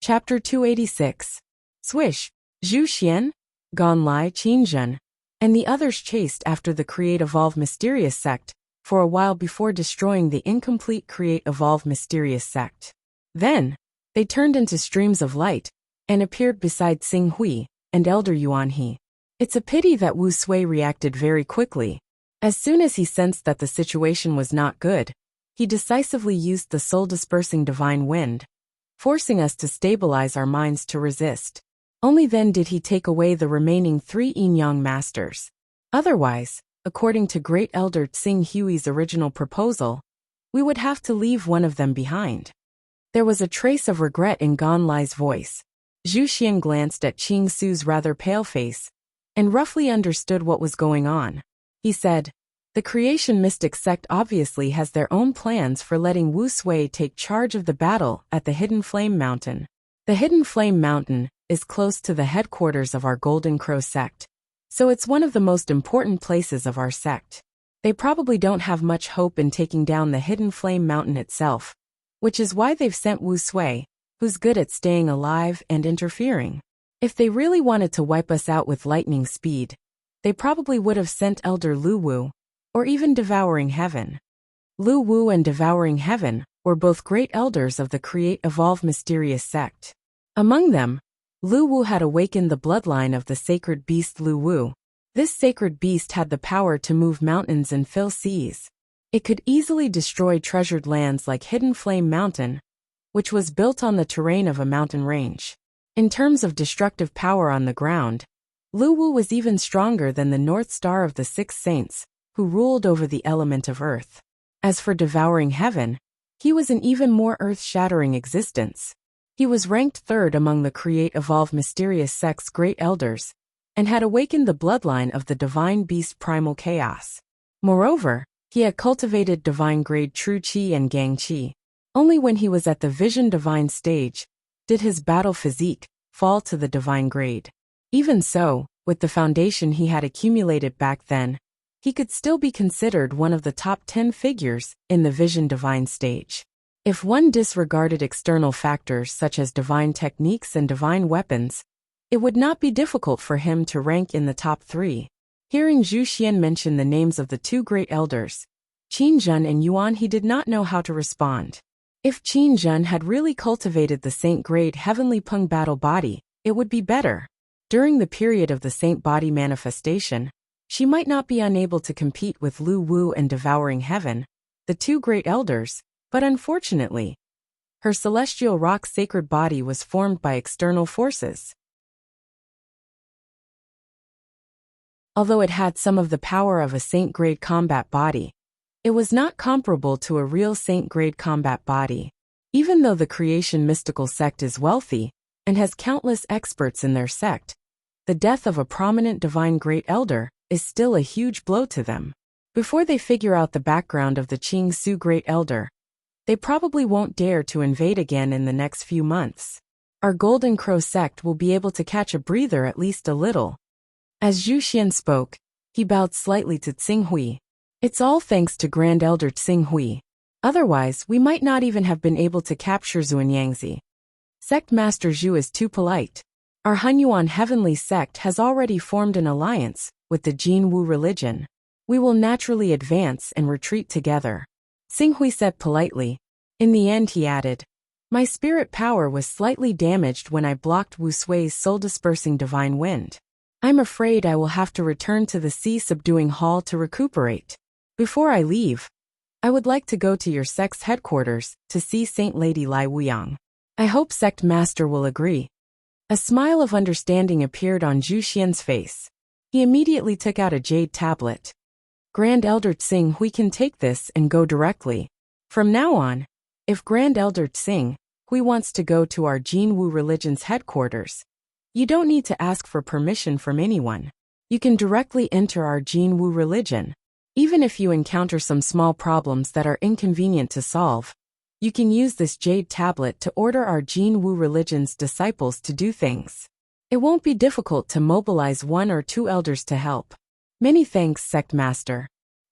Chapter 286. Swish, Zhu Xian, Gan Lai, Qin Zhen, and the others chased after the Create Evolve Mysterious sect for a while before destroying the incomplete Create Evolve Mysterious sect. Then, they turned into streams of light and appeared beside Tsing Hui and Elder Yuan He. It's a pity that Wu Sui reacted very quickly. As soon as he sensed that the situation was not good, he decisively used the soul-dispersing divine wind, forcing us to stabilize our minds to resist. Only then did he take away the remaining 3 Yin-Yang masters. Otherwise, according to Great Elder Tsing Hui's original proposal, we would have to leave one of them behind. There was a trace of regret in Gan Lai's voice. Zhu Xian glanced at Qing Su's rather pale face and roughly understood what was going on. He said, the Creation Mystic sect obviously has their own plans for letting Wu Sui take charge of the battle at the Hidden Flame Mountain. The Hidden Flame Mountain is close to the headquarters of our Golden Crow sect, so it's one of the most important places of our sect. They probably don't have much hope in taking down the Hidden Flame Mountain itself, which is why they've sent Wu Sui, who's good at staying alive and interfering. If they really wanted to wipe us out with lightning speed, they probably would have sent Elder Lu Wu, or even Devouring Heaven. Lu Wu and Devouring Heaven were both great elders of the Create Evolve Mysterious sect. Among them, Lu Wu had awakened the bloodline of the sacred beast Lu Wu. This sacred beast had the power to move mountains and fill seas. It could easily destroy treasured lands like Hidden Flame Mountain, which was built on the terrain of a mountain range. In terms of destructive power on the ground, Lu Wu was even stronger than the North Star of the 6 Saints, who ruled over the element of earth. As for Devouring Heaven, he was an even more earth-shattering existence. He was ranked 3rd among the Create Evolve Mysterious sect's great elders, and had awakened the bloodline of the divine beast Primal Chaos. Moreover, he had cultivated divine grade True Qi and Gang Qi. Only when he was at the Vision Divine stage did his battle physique fall to the divine grade. Even so, with the foundation he had accumulated back then, he could still be considered one of the top 10 figures in the Vision Divine stage. If one disregarded external factors such as divine techniques and divine weapons, it would not be difficult for him to rank in the top 3. Hearing Zhu Xian mention the names of the 2 great elders, Qin Zhen and Yuan, he did not know how to respond. If Qin Zhen had really cultivated the Saint Grade Heavenly Peng battle body, it would be better. During the period of the Saint Body manifestation, she might not be unable to compete with Lu Wu and Devouring Heaven, the 2 great elders, but unfortunately, her celestial rock sacred body was formed by external forces. Although it had some of the power of a saint-grade combat body, it was not comparable to a real saint-grade combat body. Even though the creation mystical sect is wealthy and has countless experts in their sect, the death of a prominent divine great elder is still a huge blow to them. Before they figure out the background of the Qing Su great elder, they probably won't dare to invade again in the next few months. Our Golden Crow sect will be able to catch a breather at least a little. As Zhu Xian spoke, he bowed slightly to Tsinghui. It's all thanks to Grand Elder Tsinghui. Otherwise, we might not even have been able to capture Xuanyangzi. Sect Master Zhu is too polite. Our Hunyuan heavenly sect has already formed an alliance with the Jin Wu religion. We will naturally advance and retreat together. Tsinghui said politely. In the end, he added, my spirit power was slightly damaged when I blocked Wu Sui's soul-dispersing divine wind. I'm afraid I will have to return to the sea-subduing hall to recuperate. Before I leave, I would like to go to your sect's headquarters to see Saint Lady Lai Wuyang. I hope Sect Master will agree. A smile of understanding appeared on Zhu Xian's face. He immediately took out a jade tablet. Grand Elder Tsinghui can take this and go directly. From now on, if Grand Elder Tsinghui wants to go to our Jin Wu religion's headquarters, you don't need to ask for permission from anyone. You can directly enter our Jin Wu religion. Even if you encounter some small problems that are inconvenient to solve, you can use this jade tablet to order our Jin Wu religion's disciples to do things. It won't be difficult to mobilize 1 or 2 elders to help. Many thanks, Sect Master.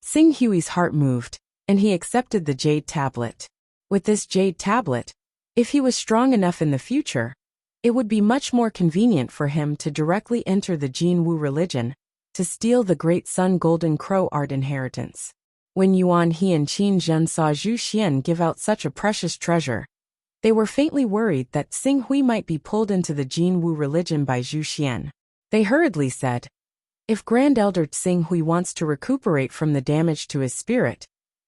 Tsinghui's heart moved, and he accepted the jade tablet. With this jade tablet, if he was strong enough in the future, it would be much more convenient for him to directly enter the Jin Wu religion, to steal the Great Sun Golden Crow art inheritance. When Yuan He and Qin Zhen saw Zhu Xian give out such a precious treasure, they were faintly worried that Tsinghui might be pulled into the Jin Wu religion by Zhu Xian. They hurriedly said, if Grand Elder Tsinghui wants to recuperate from the damage to his spirit,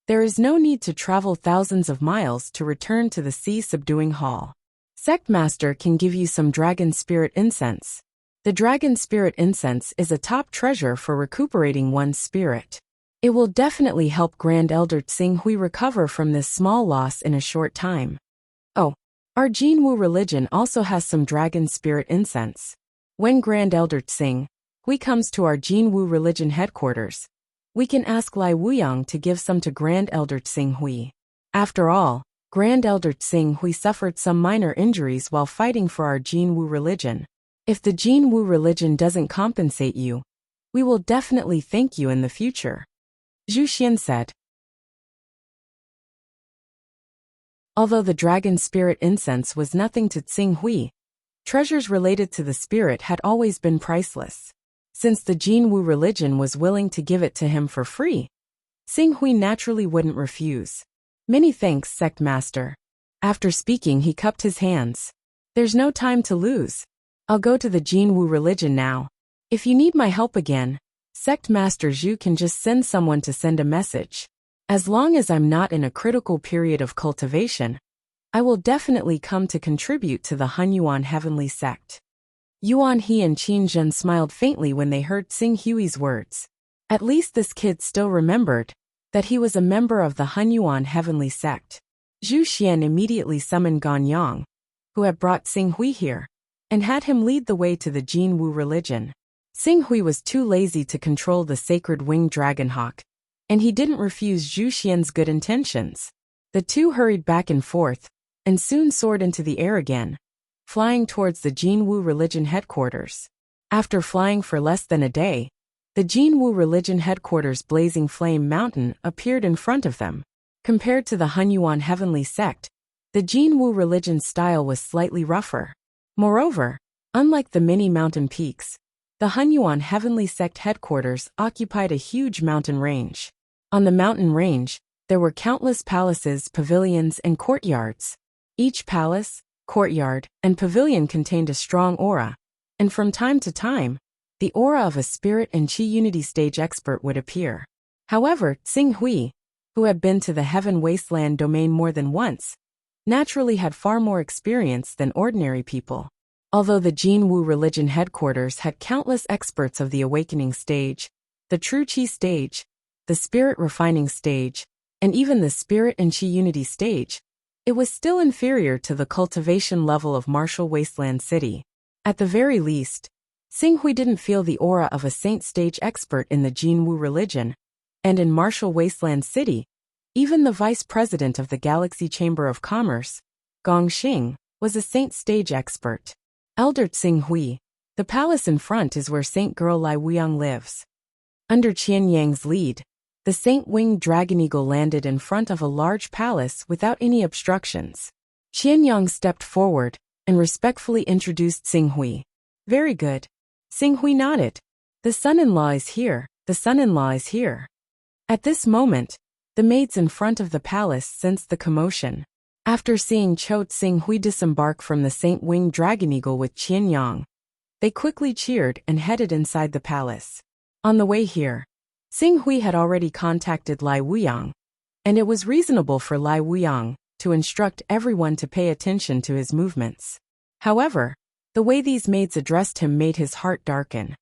there is no need to travel thousands of miles to return to the sea-subduing hall. Sect Master can give you some dragon spirit incense. The dragon spirit incense is a top treasure for recuperating one's spirit. It will definitely help Grand Elder Tsinghui recover from this small loss in a short time. Oh, our Jin Wu religion also has some dragon spirit incense. When Grand Elder Tsinghui comes to our Jin Wu religion headquarters, we can ask Lai Wuyang to give some to Grand Elder Tsinghui. After all, Grand Elder Tsinghui suffered some minor injuries while fighting for our Jin Wu religion. If the Jin Wu religion doesn't compensate you, we will definitely thank you in the future. Zhu Xian said. Although the dragon spirit incense was nothing to Tsinghui, treasures related to the spirit had always been priceless. Since the Jin Wu religion was willing to give it to him for free, Tsinghui naturally wouldn't refuse. Many thanks, Sect Master. After speaking, he cupped his hands. There's no time to lose. I'll go to the Jin Wu religion now. If you need my help again, Sect Master Zhu can just send someone to send a message. As long as I'm not in a critical period of cultivation, I will definitely come to contribute to the Hunyuan heavenly sect. Yuan He and Qin Zhen smiled faintly when they heard Tsinghui's words. At least this kid still remembered that he was a member of the Hunyuan heavenly sect. Zhu Xian immediately summoned Ganyang, who had brought Tsinghui here, and had him lead the way to the Jin Wu religion. Tsinghui was too lazy to control the sacred winged dragonhawk, and he didn't refuse Zhu Xian's good intentions. The two hurried back and forth, and soon soared into the air again, flying towards the Jin Wu religion headquarters. After flying for less than a day, the Jin Wu religion headquarters blazing flame mountain appeared in front of them. Compared to the Hunyuan heavenly sect, the Jin Wu religion style was slightly rougher. Moreover, unlike the many mountain peaks, the Hunyuan heavenly sect headquarters occupied a huge mountain range. On the mountain range, there were countless palaces, pavilions, and courtyards. Each palace, courtyard, and pavilion contained a strong aura, and from time to time, the aura of a spirit and Qi unity stage expert would appear. However, Tsinghui, who had been to the Heaven Wasteland domain more than once, naturally had far more experience than ordinary people. Although the Jin Wu religion headquarters had countless experts of the awakening stage, the true Qi stage, the spirit refining stage, and even the spirit and Qi unity stage, it was still inferior to the cultivation level of martial wasteland city. At the very least, Xinghui didn't feel the aura of a saint stage expert in the Jin Wu religion, and in martial wasteland city, even the vice president of the Galaxy Chamber of Commerce, Gongxing, was a saint stage expert. Elder Xinghui, the palace in front is where Saint Girl Lai Wuyang lives. Under Qian Yang's lead, the Saint-winged Dragon Eagle landed in front of a large palace without any obstructions. Qian Yang stepped forward and respectfully introduced Xinghui. Very good. Xinghui nodded. The son-in-law is here, the son-in-law is here. At this moment, the maids in front of the palace sensed the commotion. After seeing Cho Xinghui disembark from the Saint-winged Dragon Eagle with Qian Yang, they quickly cheered and headed inside the palace. On the way here, Xinghui had already contacted Lai Wuyang, and it was reasonable for Lai Wuyang to instruct everyone to pay attention to his movements. However, the way these maids addressed him made his heart darken.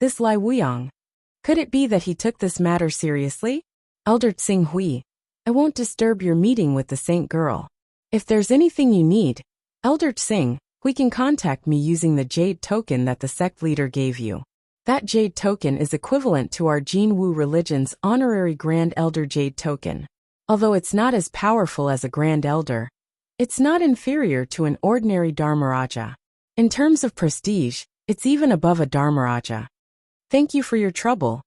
This Lai Wuyang, could it be that he took this matter seriously? Elder Xinghui, I won't disturb your meeting with the saint girl. If there's anything you need, Elder Xing, we can contact me using the jade token that the sect leader gave you. That jade token is equivalent to our Jin Wu religion's honorary Grand Elder jade token. Although it's not as powerful as a Grand Elder, it's not inferior to an ordinary Dharmaraja. In terms of prestige, it's even above a Dharmaraja. Thank you for your trouble.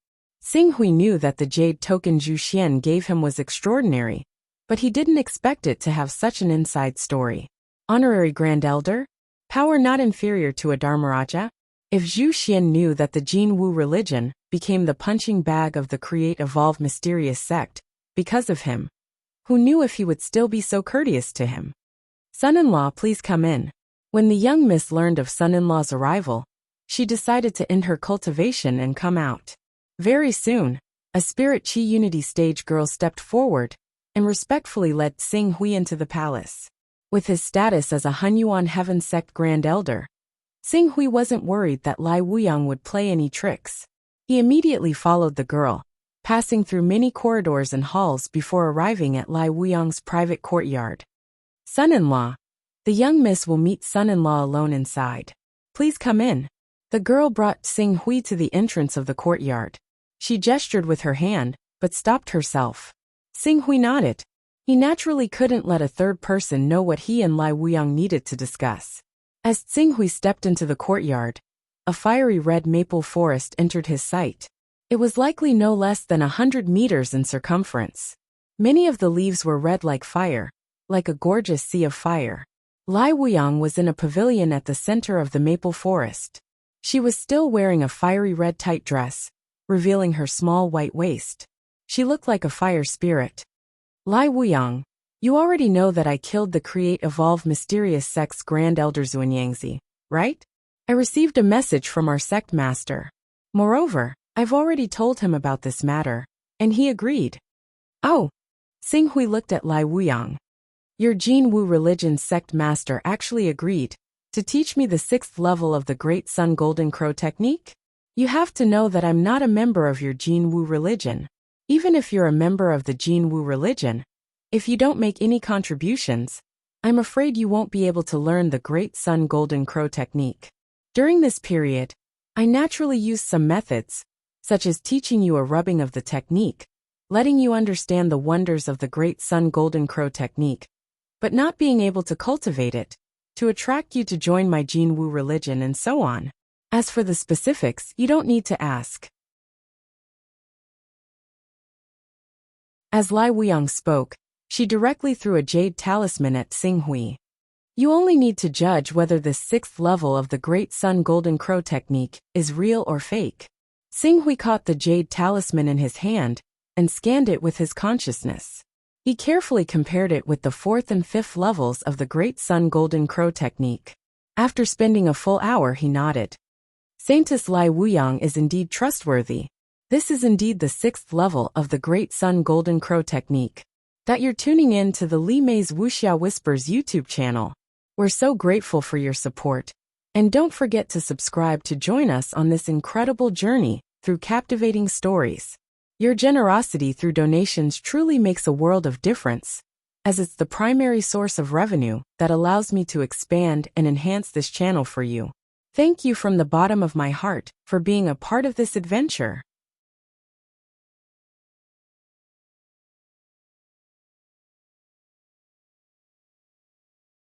Xinghui knew that the jade token Zhu Xian gave him was extraordinary, but he didn't expect it to have such an inside story. Honorary Grand Elder? Power not inferior to a Dharmaraja? If Zhu Xian knew that the Jin Wu religion became the punching bag of the Create Evolve mysterious sect, because of him, who knew if he would still be so courteous to him? Son-in-law, please come in. When the young miss learned of son-in-law's arrival, she decided to end her cultivation and come out. Very soon, a Spirit Qi Unity stage girl stepped forward and respectfully led Xinghui into the palace. With his status as a Hunyuan Heaven Sect Grand Elder, Xinghui wasn't worried that Lai Wuyang would play any tricks. He immediately followed the girl, passing through many corridors and halls before arriving at Lai Wuyang's private courtyard. Son-in-law, the young miss will meet son-in-law alone inside. Please come in. The girl brought Xinghui to the entrance of the courtyard. She gestured with her hand, but stopped herself. Xinghui nodded. He naturally couldn't let a third person know what he and Lai Wuyang needed to discuss. As Xinghui stepped into the courtyard, a fiery red maple forest entered his sight. It was likely no less than 100 meters in circumference. Many of the leaves were red like fire, like a gorgeous sea of fire. Lai Wuyang was in a pavilion at the center of the maple forest. She was still wearing a fiery red tight dress, revealing her small white waist. She looked like a fire spirit. Lai Wuyang, you already know that I killed the Create Evolve Mysterious Sect's Grand Elder Xuanyangzi, right? I received a message from our sect master. Moreover, I've already told him about this matter, and he agreed. Oh! Xinghui looked at Lai Wuyang. Your Jin Wu religion sect master actually agreed to teach me the 6th level of the Great Sun Golden Crow technique? You have to know that I'm not a member of your Jin Wu religion. Even if you're a member of the Jin Wu religion, if you don't make any contributions, I'm afraid you won't be able to learn the Great Sun Golden Crow technique. During this period, I naturally used some methods, such as teaching you a rubbing of the technique, letting you understand the wonders of the Great Sun Golden Crow technique, but not being able to cultivate it, to attract you to join my Jin Wu religion and so on. As for the specifics, you don't need to ask. As Lai Wuyang spoke, she directly threw a jade talisman at Xinghui. You only need to judge whether this 6th level of the Great Sun Golden Crow technique is real or fake. Xinghui caught the jade talisman in his hand and scanned it with his consciousness. He carefully compared it with the 4th and 5th levels of the Great Sun Golden Crow technique. After spending a full hour, he nodded. Saintess Lai Wuyang is indeed trustworthy. This is indeed the 6th level of the Great Sun Golden Crow technique. that you're tuning in to the Li Mei's Wuxia Whispers YouTube channel. We're so grateful for your support. And don't forget to subscribe to join us on this incredible journey through captivating stories. Your generosity through donations truly makes a world of difference, as it's the primary source of revenue that allows me to expand and enhance this channel for you. Thank you from the bottom of my heart for being a part of this adventure.